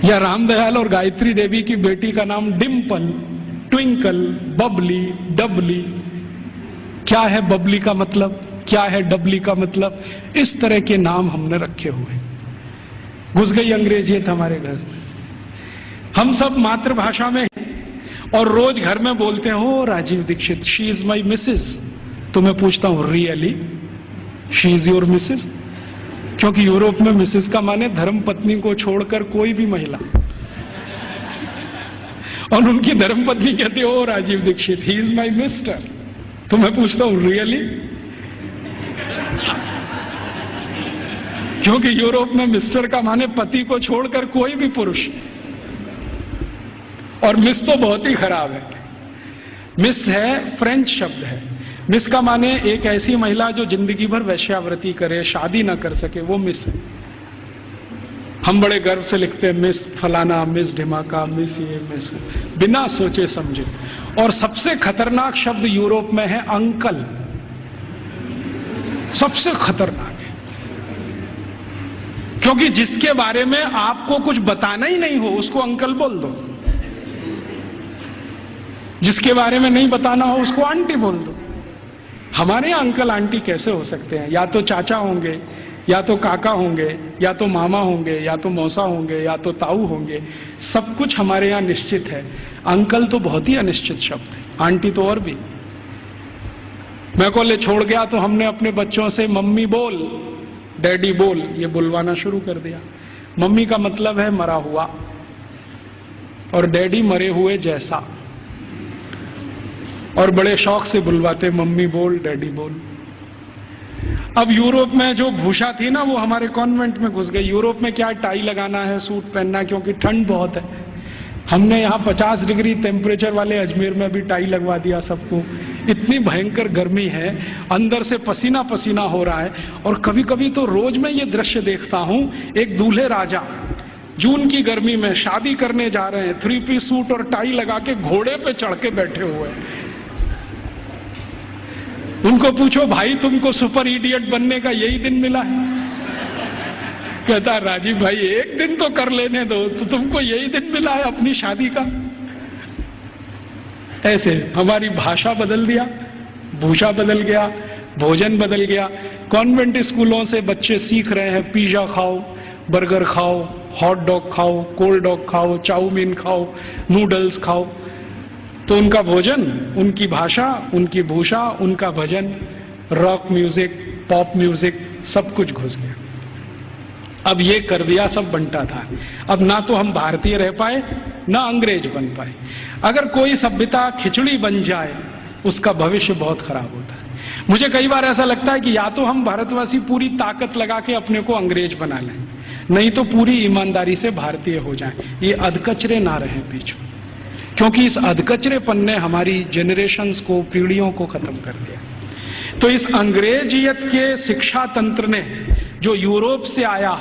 Speaker 1: या रामदयाल और गायत्री देवी की बेटी का नाम डिम्पल, ट्विंकल, बबली, डबली। क्या है बबली का मतलब, क्या है डबली का मतलब? इस तरह के नाम हमने रखे हुए। घुस गई अंग्रेजियत हमारे घर। हम सब मातृभाषा में और रोज घर में बोलते हो Rajiv Dixit, she is my missus. तो मैं पूछता हूं really she is your missus? क्योंकि यूरोप में मिसेज का माने धर्म पत्नी को छोड़कर कोई भी महिला, और उनकी धर्म पत्नी कहती है ओ Rajiv Dixit, he is my mister. तो मैं पूछता हूं रियली? क्योंकि यूरोप में मिस्टर का माने पति को छोड़कर कोई भी पुरुष, और मिस तो बहुत ही खराब है। मिस है फ्रेंच शब्द है। मिस का माने एक ऐसी महिला जो जिंदगी भर वैश्यावृत्ति करे, शादी ना कर सके, वो मिस है। हम बड़े गर्व से लिखते हैं मिस फलाना, मिस ढिमाका, मिस ये, मिस, बिना सोचे समझे। और सबसे खतरनाक शब्द यूरोप में है अंकल। सबसे खतरनाक है, क्योंकि जिसके बारे में आपको कुछ बताना ही नहीं हो उसको अंकल बोल दो, जिसके बारे में नहीं बताना हो उसको आंटी बोल दो। हमारे यहां अंकल आंटी कैसे हो सकते हैं? या तो चाचा होंगे, या तो काका होंगे, या तो मामा होंगे, या तो मौसा होंगे, या तो ताऊ होंगे। सब कुछ हमारे यहां निश्चित है। अंकल तो बहुत ही अनिश्चित शब्द है, आंटी तो और भी। मैं कॉलेज छोड़ गया तो हमने अपने बच्चों से मम्मी बोल, डैडी बोल, ये बुलवाना शुरू कर दिया। मम्मी का मतलब है मरा हुआ, और डैडी मरे हुए जैसा। और बड़े शौक से बुलवाते मम्मी बोल, डैडी बोल। अब यूरोप में जो भूषा थी ना, वो हमारे कॉन्वेंट में घुस गई। यूरोप में क्या टाई लगाना है, सूट पहनना है, क्योंकि ठंड बहुत है। हमने यहाँ 50 डिग्री टेम्परेचर वाले अजमेर में भी टाई लगवा दिया सबको। इतनी भयंकर गर्मी है, अंदर से पसीना पसीना हो रहा है। और कभी कभी तो रोज मैं ये दृश्य देखता हूं, एक दूल्हे राजा जून की गर्मी में शादी करने जा रहे हैं, 3 पीस सूट और टाई लगा के घोड़े पे चढ़ के बैठे हुए हैं। उनको पूछो भाई तुमको सुपर इडियट बनने का यही दिन मिला है? कहता राजीव भाई एक दिन तो कर लेने दो, तो तुमको यही दिन मिला है अपनी शादी का? ऐसे हमारी भाषा बदल दिया, भूषा बदल गया, भोजन बदल गया। कॉन्वेंट स्कूलों से बच्चे सीख रहे हैं पिज्जा खाओ, बर्गर खाओ, हॉट डॉग खाओ, कोल्ड डॉग खाओ, चाउमीन खाओ, नूडल्स खाओ। तो उनका भोजन, उनकी भाषा, उनकी भूषा, उनका भजन, रॉक म्यूजिक, पॉप म्यूजिक, सब कुछ घुस गया। अब ये कर दिया, सब बंटा था। अब ना तो हम भारतीय रह पाए, ना अंग्रेज बन पाए। अगर कोई सभ्यता खिचड़ी बन जाए, उसका भविष्य बहुत खराब होता है। मुझे कई बार ऐसा लगता है कि या तो हम भारतवासी पूरी ताकत लगा के अपने को अंग्रेज बना लें, नहीं तो पूरी ईमानदारी से भारतीय हो जाएं। ये अधकचरे ना रहे पीछे, क्योंकि इस अधकचरेपन ने हमारी जनरेशन्स को, पीढ़ियों को खत्म कर दिया। तो इस अंग्रेजियत के शिक्षा तंत्र ने जो यूरोप से आया,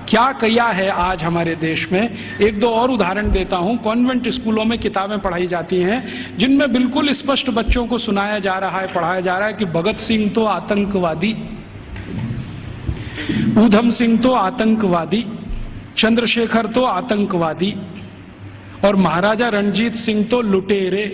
Speaker 1: क्या किया है आज हमारे देश में। एक दो और उदाहरण देता हूं। कॉन्वेंट स्कूलों में किताबें पढ़ाई जाती हैं जिनमें बिल्कुल स्पष्ट बच्चों को सुनाया जा रहा है, पढ़ाया जा रहा है कि भगत सिंह तो आतंकवादी, ऊधम सिंह तो आतंकवादी, चंद्रशेखर तो आतंकवादी, और महाराजा रणजीत सिंह तो लुटेरे।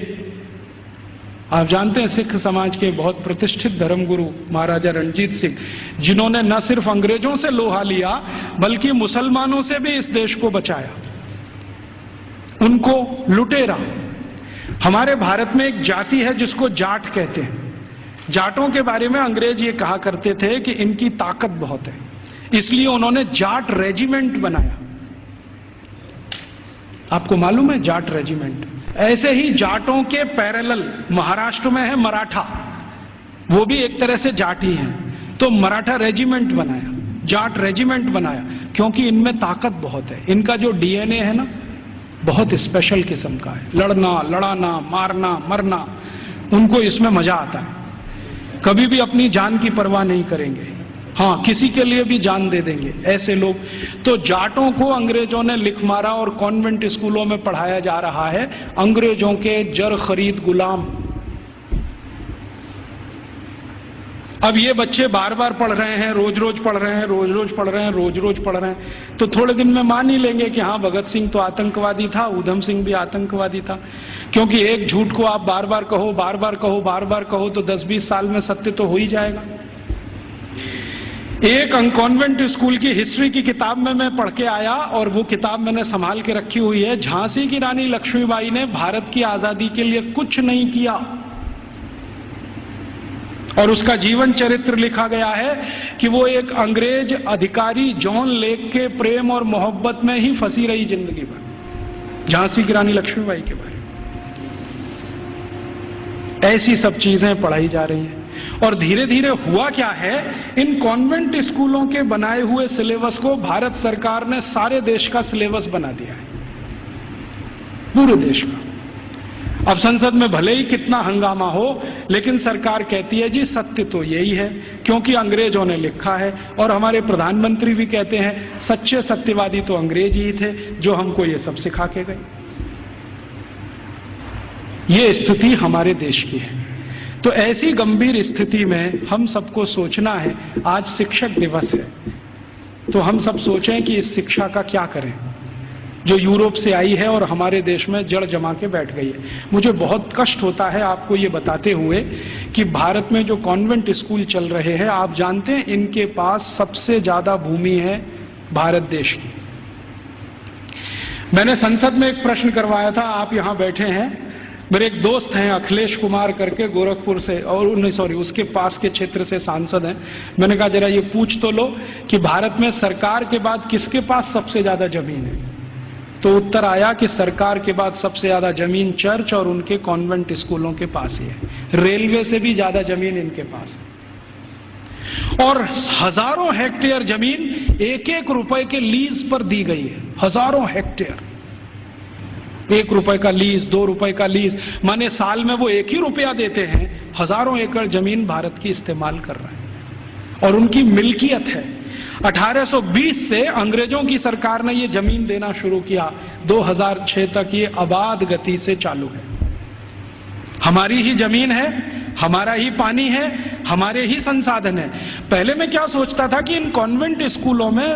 Speaker 1: आप जानते हैं सिख समाज के बहुत प्रतिष्ठित धर्मगुरु महाराजा रणजीत सिंह, जिन्होंने न सिर्फ अंग्रेजों से लोहा लिया बल्कि मुसलमानों से भी इस देश को बचाया, उनको लुटेरा। हमारे भारत में एक जाति है जिसको जाट कहते हैं। जाटों के बारे में अंग्रेज ये कहा करते थे कि इनकी ताकत बहुत है, इसलिए उन्होंने जाट रेजिमेंट बनाया। आपको मालूम है जाट रेजिमेंट? ऐसे ही जाटों के पैरेलल महाराष्ट्र में है मराठा, वो भी एक तरह से जाट ही हैं। तो मराठा रेजिमेंट बनाया, जाट रेजिमेंट बनाया, क्योंकि इनमें ताकत बहुत है। इनका जो डीएनए है ना, बहुत स्पेशल किस्म का है। लड़ना, लड़ाना, मारना, मरना, उनको इसमें मजा आता है। कभी भी अपनी जान की परवाह नहीं करेंगे, हाँ किसी के लिए भी जान दे देंगे, ऐसे लोग। तो जाटों को अंग्रेजों ने लिख मारा और कॉन्वेंट स्कूलों में पढ़ाया जा रहा है अंग्रेजों के जर खरीद गुलाम। अब ये बच्चे बार बार पढ़ रहे हैं, रोज रोज पढ़ रहे हैं, रोज रोज पढ़ रहे हैं, रोज रोज पढ़ रहे हैं, तो थोड़े दिन में मान ही लेंगे कि हाँ, भगत सिंह तो आतंकवादी था, ऊधम सिंह भी आतंकवादी था। क्योंकि एक झूठ को आप बार बार कहो, बार बार कहो, बार बार कहो, तो 10-20 साल में सत्य तो हो ही जाएगा। एक कॉन्वेंट स्कूल की हिस्ट्री की किताब में मैं पढ़ के आया, और वो किताब मैंने संभाल के रखी हुई है। झांसी की रानी लक्ष्मीबाई ने भारत की आजादी के लिए कुछ नहीं किया, और उसका जीवन चरित्र लिखा गया है कि वो एक अंग्रेज अधिकारी जॉन लेक के प्रेम और मोहब्बत में ही फंसी रही जिंदगी भर। झांसी की रानी लक्ष्मीबाई के बारे में ऐसी सब चीजें पढ़ाई जा रही हैं। और धीरे धीरे हुआ क्या है, इन कॉन्वेंट स्कूलों के बनाए हुए सिलेबस को भारत सरकार ने सारे देश का सिलेबस बना दिया है, पूरे देश का। अब संसद में भले ही कितना हंगामा हो, लेकिन सरकार कहती है जी सत्य तो यही है, क्योंकि अंग्रेजों ने लिखा है। और हमारे प्रधानमंत्री भी कहते हैं सच्चे सत्यवादी तो अंग्रेज ही थे जो हमको ये सब सिखा के गए। ये स्थिति हमारे देश की है। तो ऐसी गंभीर स्थिति में हम सबको सोचना है, आज शिक्षक दिवस है, तो हम सब सोचें कि इस शिक्षा का क्या करें जो यूरोप से आई है और हमारे देश में जड़ जमा के बैठ गई है। मुझे बहुत कष्ट होता है आपको ये बताते हुए कि भारत में जो कॉन्वेंट स्कूल चल रहे हैं, आप जानते हैं इनके पास सबसे ज्यादा भूमि है भारत देश की। मैंने संसद में एक प्रश्न करवाया था, आप यहां बैठे हैं, मेरे एक दोस्त हैं अखिलेश कुमार करके गोरखपुर से, और नहीं सॉरी उसके पास के क्षेत्र से सांसद हैं। मैंने कहा जरा ये पूछ तो लो कि भारत में सरकार के बाद किसके पास सबसे ज्यादा जमीन है। तो उत्तर आया कि सरकार के बाद सबसे ज्यादा जमीन चर्च और उनके कॉन्वेंट स्कूलों के पास ही है। रेलवे से भी ज्यादा जमीन इनके पास है, और हजारों हेक्टेयर जमीन 1-1 रुपए के लीज पर दी गई है। हजारों हेक्टेयर, 1 रुपए का लीज, 2 रुपए का लीज, माने साल में वो 1 ही रुपया देते हैं। हजारों एकड़ जमीन भारत की इस्तेमाल कर रहे हैं और उनकी मिल्कियत है। 1820 से अंग्रेजों की सरकार ने ये जमीन देना शुरू किया, 2006 तक ये आबाद गति से चालू है। हमारी ही जमीन है, हमारा ही पानी है, हमारे ही संसाधन है। पहले मैं क्या सोचता था कि इन कॉन्वेंट स्कूलों में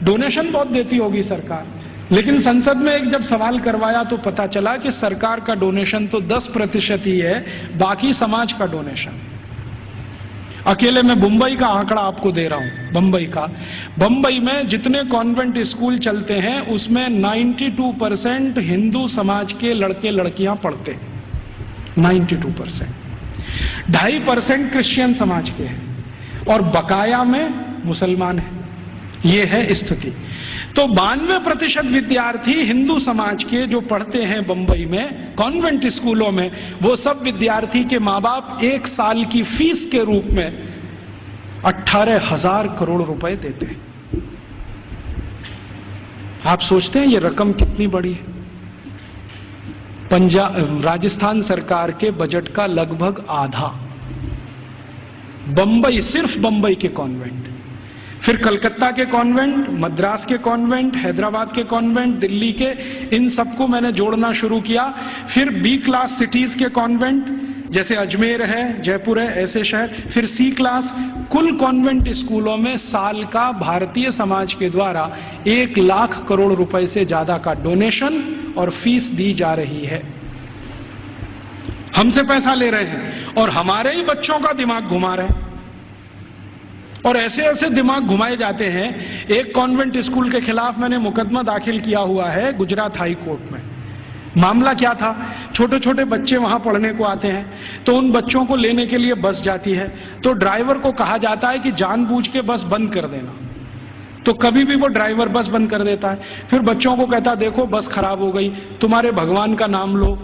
Speaker 1: डोनेशन बहुत देती होगी सरकार, लेकिन संसद में एक जब सवाल करवाया तो पता चला कि सरकार का डोनेशन तो 10% ही है, बाकी समाज का डोनेशन। अकेले मैं मुंबई का आंकड़ा आपको दे रहा हूं, बंबई में जितने कॉन्वेंट स्कूल चलते हैं उसमें 92% हिंदू समाज के लड़के लड़कियां पढ़ते हैं, 92%। 2.5% क्रिश्चियन समाज के हैं और बकाया में मुसलमान हैं। ये है स्थिति। तो 92% विद्यार्थी हिंदू समाज के जो पढ़ते हैं बंबई में कॉन्वेंट स्कूलों में, वो सब विद्यार्थी के माँ बाप 1 साल की फीस के रूप में 18,000 करोड़ रुपए देते हैं। आप सोचते हैं ये रकम कितनी बड़ी है? राजस्थान सरकार के बजट का लगभग आधा बंबई, सिर्फ बंबई के कॉन्वेंट। फिर कलकत्ता के कॉन्वेंट, मद्रास के कॉन्वेंट, हैदराबाद के कॉन्वेंट, दिल्ली के, इन सबको मैंने जोड़ना शुरू किया। फिर बी क्लास सिटीज के कॉन्वेंट, जैसे अजमेर है, जयपुर है, ऐसे शहर। फिर सी क्लास। कुल कॉन्वेंट स्कूलों में साल का भारतीय समाज के द्वारा 1 लाख करोड़ रुपए से ज्यादा का डोनेशन और फीस दी जा रही है। हमसे पैसा ले रहे हैं और हमारे ही बच्चों का दिमाग घुमा रहे हैं, और ऐसे ऐसे दिमाग घुमाए जाते हैं। एक कॉन्वेंट स्कूल के खिलाफ मैंने मुकदमा दाखिल किया हुआ है गुजरात हाई कोर्ट में। मामला क्या था, छोटे छोटे बच्चे वहां पढ़ने को आते हैं, तो उन बच्चों को लेने के लिए बस जाती है, तो ड्राइवर को कहा जाता है कि जानबूझ के बस बंद कर देना। तो कभी भी वो ड्राइवर बस बंद कर देता है। फिर बच्चों को कहता, देखो बस खराब हो गई, तुम्हारे भगवान का नाम लो।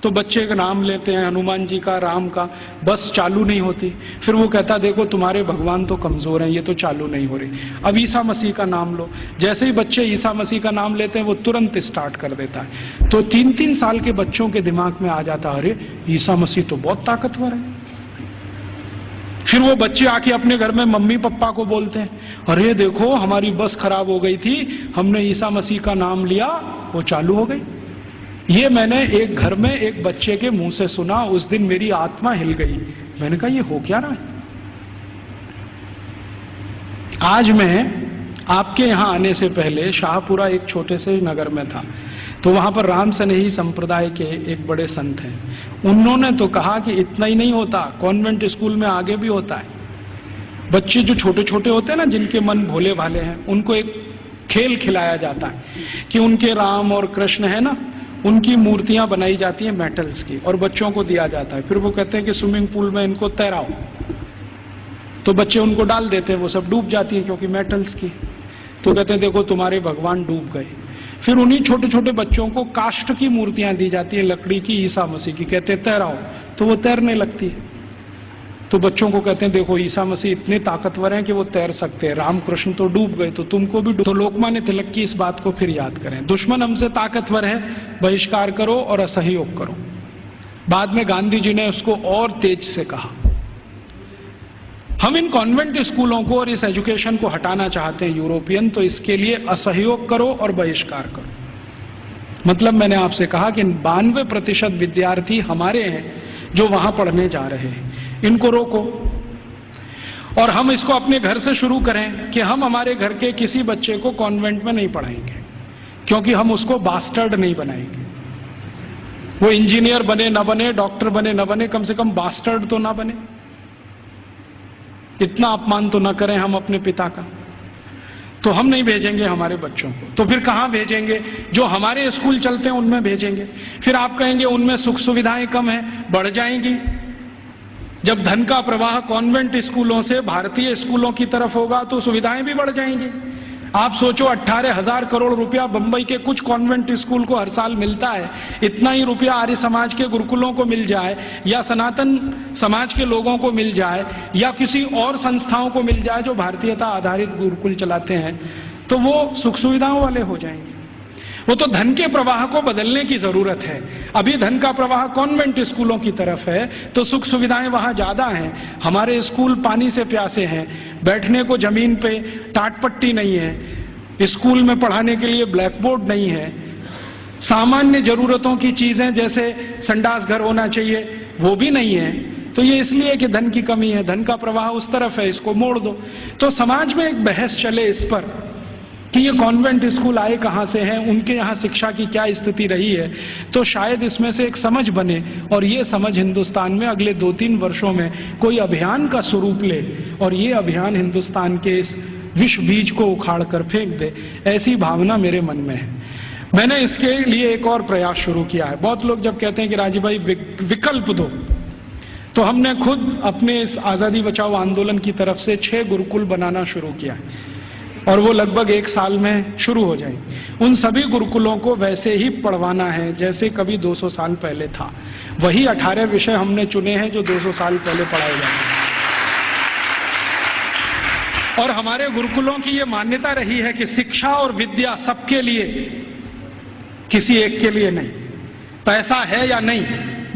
Speaker 1: तो बच्चे का नाम लेते हैं, हनुमान जी का, राम का, बस चालू नहीं होती। फिर वो कहता, देखो तुम्हारे भगवान तो कमजोर हैं, ये तो चालू नहीं हो रही, अब ईसा मसीह का नाम लो। जैसे ही बच्चे ईसा मसीह का नाम लेते हैं वो तुरंत स्टार्ट कर देता है। तो 3-3 साल के बच्चों के दिमाग में आ जाता, अरे ईसा मसीह तो बहुत ताकतवर है। फिर वो बच्चे आके अपने घर में मम्मी पापा को बोलते हैं, अरे देखो हमारी बस खराब हो गई थी, हमने ईसा मसीह का नाम लिया, वो चालू हो गई। ये मैंने एक घर में एक बच्चे के मुंह से सुना, उस दिन मेरी आत्मा हिल गई। मैंने कहा ये हो क्या रहा है? आज मैं आपके यहाँ आने से पहले शाहपुरा एक छोटे से नगर में था, तो वहां पर राम स्नेही संप्रदाय के एक बड़े संत हैं। उन्होंने तो कहा कि इतना ही नहीं होता, कॉन्वेंट स्कूल में आगे भी होता है। बच्चे जो छोटे छोटे होते हैं ना, जिनके मन भोले भाले हैं, उनको एक खेल खिलाया जाता है कि उनके राम और कृष्ण है ना, उनकी मूर्तियां बनाई जाती हैं मेटल्स की और बच्चों को दिया जाता है। फिर वो कहते हैं कि स्विमिंग पूल में इनको तैराओ, तो बच्चे उनको डाल देते हैं, वो सब डूब जाती है क्योंकि मेटल्स की। तो कहते हैं देखो तुम्हारे भगवान डूब गए। फिर उन्हीं छोटे छोटे बच्चों को काष्ठ की मूर्तियां दी जाती है, लकड़ी की, ईसा मसीह की, कहते हैं तैराओ, तो वो तैरने लगती है। तो बच्चों को कहते हैं देखो ईसा मसीह इतने ताकतवर हैं कि वो तैर सकते हैं, रामकृष्ण तो डूब गए, तो तुमको भी तो लोकमान्य तिलक की इस बात को फिर याद करें, दुश्मन हमसे ताकतवर है, बहिष्कार करो और असहयोग करो। बाद में गांधी जी ने उसको और तेज से कहा। हम इन कॉन्वेंट स्कूलों को और इस एजुकेशन को हटाना चाहते हैं यूरोपियन, तो इसके लिए असहयोग करो और बहिष्कार करो। मतलब मैंने आपसे कहा कि 92% विद्यार्थी हमारे हैं जो वहां पढ़ने जा रहे हैं, इनको रोको। और हम इसको अपने घर से शुरू करें कि हम हमारे घर के किसी बच्चे को कॉन्वेंट में नहीं पढ़ाएंगे, क्योंकि हम उसको बास्टर्ड नहीं बनाएंगे। वो इंजीनियर बने न बने, डॉक्टर बने न बने, कम से कम बास्टर्ड तो ना बने। इतना अपमान तो न करें हम अपने पिता का। तो हम नहीं भेजेंगे हमारे बच्चों को, तो फिर कहां भेजेंगे? जो हमारे स्कूल चलते हैं उनमें भेजेंगे। फिर आप कहेंगे उनमें सुख सुविधाएं कम हैं, बढ़ जाएंगी। जब धन का प्रवाह कॉन्वेंट स्कूलों से भारतीय स्कूलों की तरफ होगा तो सुविधाएं भी बढ़ जाएंगी। आप सोचो 18,000 करोड़ रुपया बंबई के कुछ कॉन्वेंट स्कूल को हर साल मिलता है, इतना ही रुपया आर्य समाज के गुरुकुलों को मिल जाए, या सनातन समाज के लोगों को मिल जाए, या किसी और संस्थाओं को मिल जाए जो भारतीयता आधारित गुरुकुल चलाते हैं, तो वो सुख सुविधाओं वाले हो जाएंगे। वो तो धन के प्रवाह को बदलने की जरूरत है। अभी धन का प्रवाह कॉन्वेंट स्कूलों की तरफ है, तो सुख सुविधाएं वहां ज्यादा हैं। हमारे स्कूल पानी से प्यासे हैं, बैठने को जमीन पे टाटपट्टी नहीं है, स्कूल में पढ़ाने के लिए ब्लैक बोर्ड नहीं है, सामान्य जरूरतों की चीजें जैसे संडास घर होना चाहिए वो भी नहीं है। तो ये इसलिए कि धन की कमी है, धन का प्रवाह उस तरफ है, इसको मोड़ दो। तो समाज में एक बहस चले इस पर कि ये कॉन्वेंट स्कूल आए कहां से हैं, उनके यहाँ शिक्षा की क्या स्थिति रही है, तो शायद इसमें से एक समझ बने और ये समझ हिंदुस्तान में अगले 2-3 वर्षों में कोई अभियान का स्वरूप ले और ये अभियान हिंदुस्तान के इस विश्व बीज को उखाड़ कर फेंक दे, ऐसी भावना मेरे मन में है। मैंने इसके लिए एक और प्रयास शुरू किया है। बहुत लोग जब कहते हैं कि राजीव भाई विकल्प दो, तो हमने खुद अपने इस आजादी बचाओ आंदोलन की तरफ से 6 गुरुकुल बनाना शुरू किया है और वो लगभग 1 साल में शुरू हो जाएंगे। उन सभी गुरुकुलों को वैसे ही पढ़वाना है जैसे कभी 200 साल पहले था। वही 18 विषय हमने चुने हैं जो 200 साल पहले पढ़ाए जाते हैं। और हमारे गुरुकुलों की ये मान्यता रही है कि शिक्षा और विद्या सबके लिए, किसी एक के लिए नहीं। पैसा है या नहीं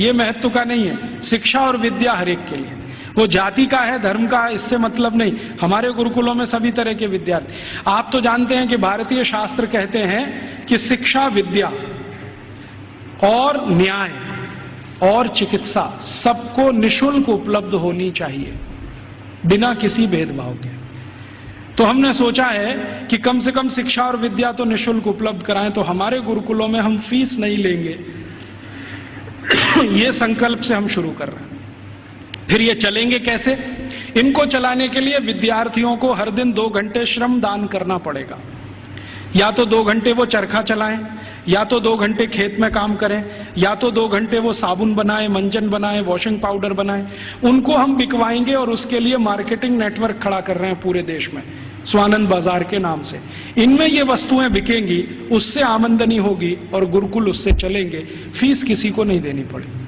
Speaker 1: ये महत्व का नहीं है, शिक्षा और विद्या हर एक के लिए। वो जाति का है, धर्म का है, इससे मतलब नहीं। हमारे गुरुकुलों में सभी तरह के विद्यार्थी। आप तो जानते हैं कि भारतीय शास्त्र कहते हैं कि शिक्षा, विद्या और न्याय और चिकित्सा सबको निःशुल्क उपलब्ध होनी चाहिए, बिना किसी भेदभाव के। तो हमने सोचा है कि कम से कम शिक्षा और विद्या तो निःशुल्क उपलब्ध कराएं। तो हमारे गुरुकुलों में हम फीस नहीं लेंगे, ये संकल्प से हम शुरू कर रहे हैं। फिर ये चलेंगे कैसे? इनको चलाने के लिए विद्यार्थियों को हर दिन 2 घंटे श्रम दान करना पड़ेगा। या तो 2 घंटे वो चरखा चलाएं, या तो 2 घंटे खेत में काम करें, या तो 2 घंटे वो साबुन बनाएं, मंजन बनाएं, वॉशिंग पाउडर बनाएं। उनको हम बिकवाएंगे और उसके लिए मार्केटिंग नेटवर्क खड़ा कर रहे हैं पूरे देश में, स्वानंद बाजार के नाम से। इनमें ये वस्तुएं बिकेंगी, उससे आमदनी होगी और गुरुकुल उससे चलेंगे, फीस किसी को नहीं देनी पड़ेगी।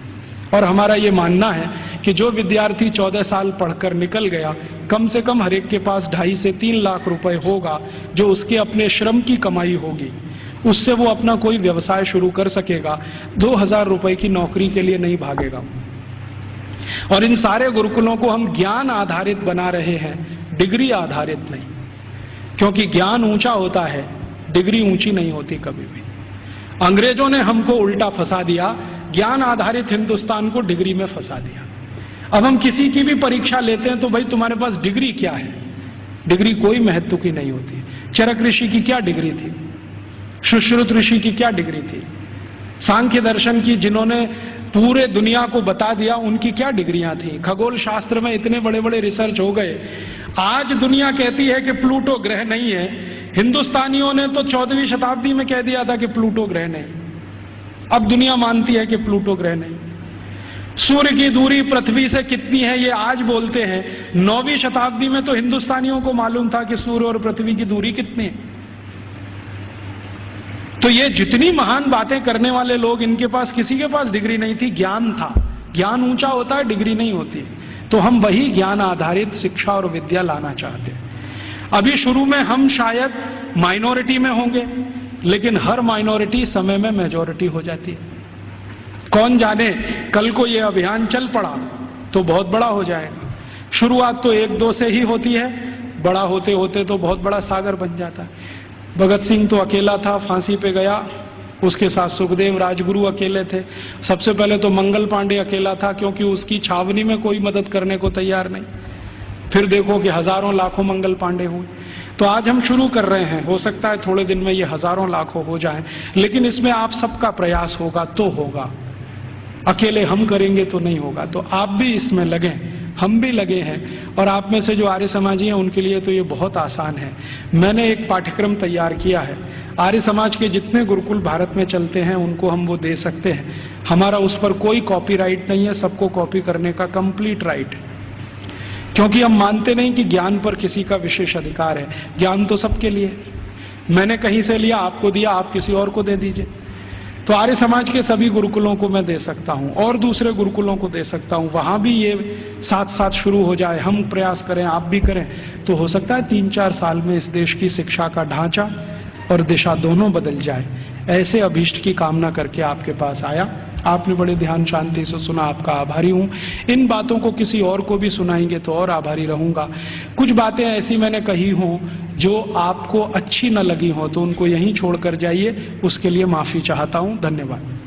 Speaker 1: और हमारा ये मानना है कि जो विद्यार्थी 14 साल पढ़कर निकल गया, कम से कम हर एक के पास 2.5 से 3 लाख रुपए होगा जो उसके अपने श्रम की कमाई होगी, उससे वो अपना कोई व्यवसाय शुरू कर सकेगा, 2,000 रुपए की नौकरी के लिए नहीं भागेगा। और इन सारे गुरुकुलों को हम ज्ञान आधारित बना रहे हैं, डिग्री आधारित नहीं, क्योंकि ज्ञान ऊंचा होता है, डिग्री ऊंची नहीं होती कभी भी। अंग्रेजों ने हमको उल्टा फंसा दिया, ज्ञान आधारित हिंदुस्तान को डिग्री में फंसा दिया। अब हम किसी की भी परीक्षा लेते हैं तो भाई तुम्हारे पास डिग्री क्या है? डिग्री कोई महत्व की नहीं होती। चरक ऋषि की क्या डिग्री थी, सुश्रुत ऋषि की क्या डिग्री थी, सांख्य दर्शन की जिन्होंने पूरे दुनिया को बता दिया उनकी क्या डिग्रियां थी, खगोल शास्त्र में इतने बड़े बड़े रिसर्च हो गए। आज दुनिया कहती है कि प्लूटो ग्रह नहीं है, हिंदुस्तानियों ने तो 14वीं शताब्दी में कह दिया था कि प्लूटो ग्रह नहीं, अब दुनिया मानती है कि प्लूटो ग्रह नहीं। सूर्य की दूरी पृथ्वी से कितनी है ये आज बोलते हैं, 9वीं शताब्दी में तो हिंदुस्तानियों को मालूम था कि सूर्य और पृथ्वी की दूरी कितनी है। तो ये जितनी महान बातें करने वाले लोग, इनके पास किसी के पास डिग्री नहीं थी, ज्ञान था। ज्ञान ऊंचा होता है, डिग्री नहीं होती। तो हम वही ज्ञान आधारित शिक्षा और विद्या लाना चाहते हैं। अभी शुरू में हम शायद माइनॉरिटी में होंगे, लेकिन हर माइनॉरिटी समय में मेजॉरिटी हो जाती है। कौन जाने कल को ये अभियान चल पड़ा तो बहुत बड़ा हो जाएगा। शुरुआत तो 1-2 से ही होती है, बड़ा होते होते तो बहुत बड़ा सागर बन जाता है। भगत सिंह तो अकेला था, फांसी पे गया, उसके साथ सुखदेव राजगुरु अकेले थे। सबसे पहले तो मंगल पांडे अकेला था, क्योंकि उसकी छावनी में कोई मदद करने को तैयार नहीं। फिर देखो कि हजारों लाखों मंगल पांडे हुए। तो आज हम शुरू कर रहे हैं, हो सकता है थोड़े दिन में ये हजारों लाखों हो जाए, लेकिन इसमें आप सबका प्रयास होगा तो होगा, अकेले हम करेंगे तो नहीं होगा। तो आप भी इसमें लगें, हम भी लगे हैं, और आप में से जो आर्य समाजी हैं उनके लिए तो ये बहुत आसान है। मैंने एक पाठ्यक्रम तैयार किया है, आर्य समाज के जितने गुरुकुल भारत में चलते हैं उनको हम वो दे सकते हैं। हमारा उस पर कोई कॉपीराइट नहीं है, सबको कॉपी करने का कंप्लीट राइट है, क्योंकि हम मानते नहीं कि ज्ञान पर किसी का विशेष अधिकार है। ज्ञान तो सबके लिए, मैंने कहीं से लिया आपको दिया, आप किसी और को दे दीजिए। तो आर्य समाज के सभी गुरुकुलों को मैं दे सकता हूं और दूसरे गुरुकुलों को दे सकता हूं, वहां भी ये साथ साथ शुरू हो जाए, हम प्रयास करें, आप भी करें, तो हो सकता है 3-4 साल में इस देश की शिक्षा का ढांचा और दिशा दोनों बदल जाए। ऐसे अभीष्ट की कामना करके आपके पास आया, आपने बड़े ध्यान शांति से सुना, आपका आभारी हूं। इन बातों को किसी और को भी सुनाएंगे तो और आभारी रहूंगा। कुछ बातें ऐसी मैंने कही हों जो आपको अच्छी न लगी हो तो उनको यहीं छोड़कर जाइए, उसके लिए माफी चाहता हूं। धन्यवाद।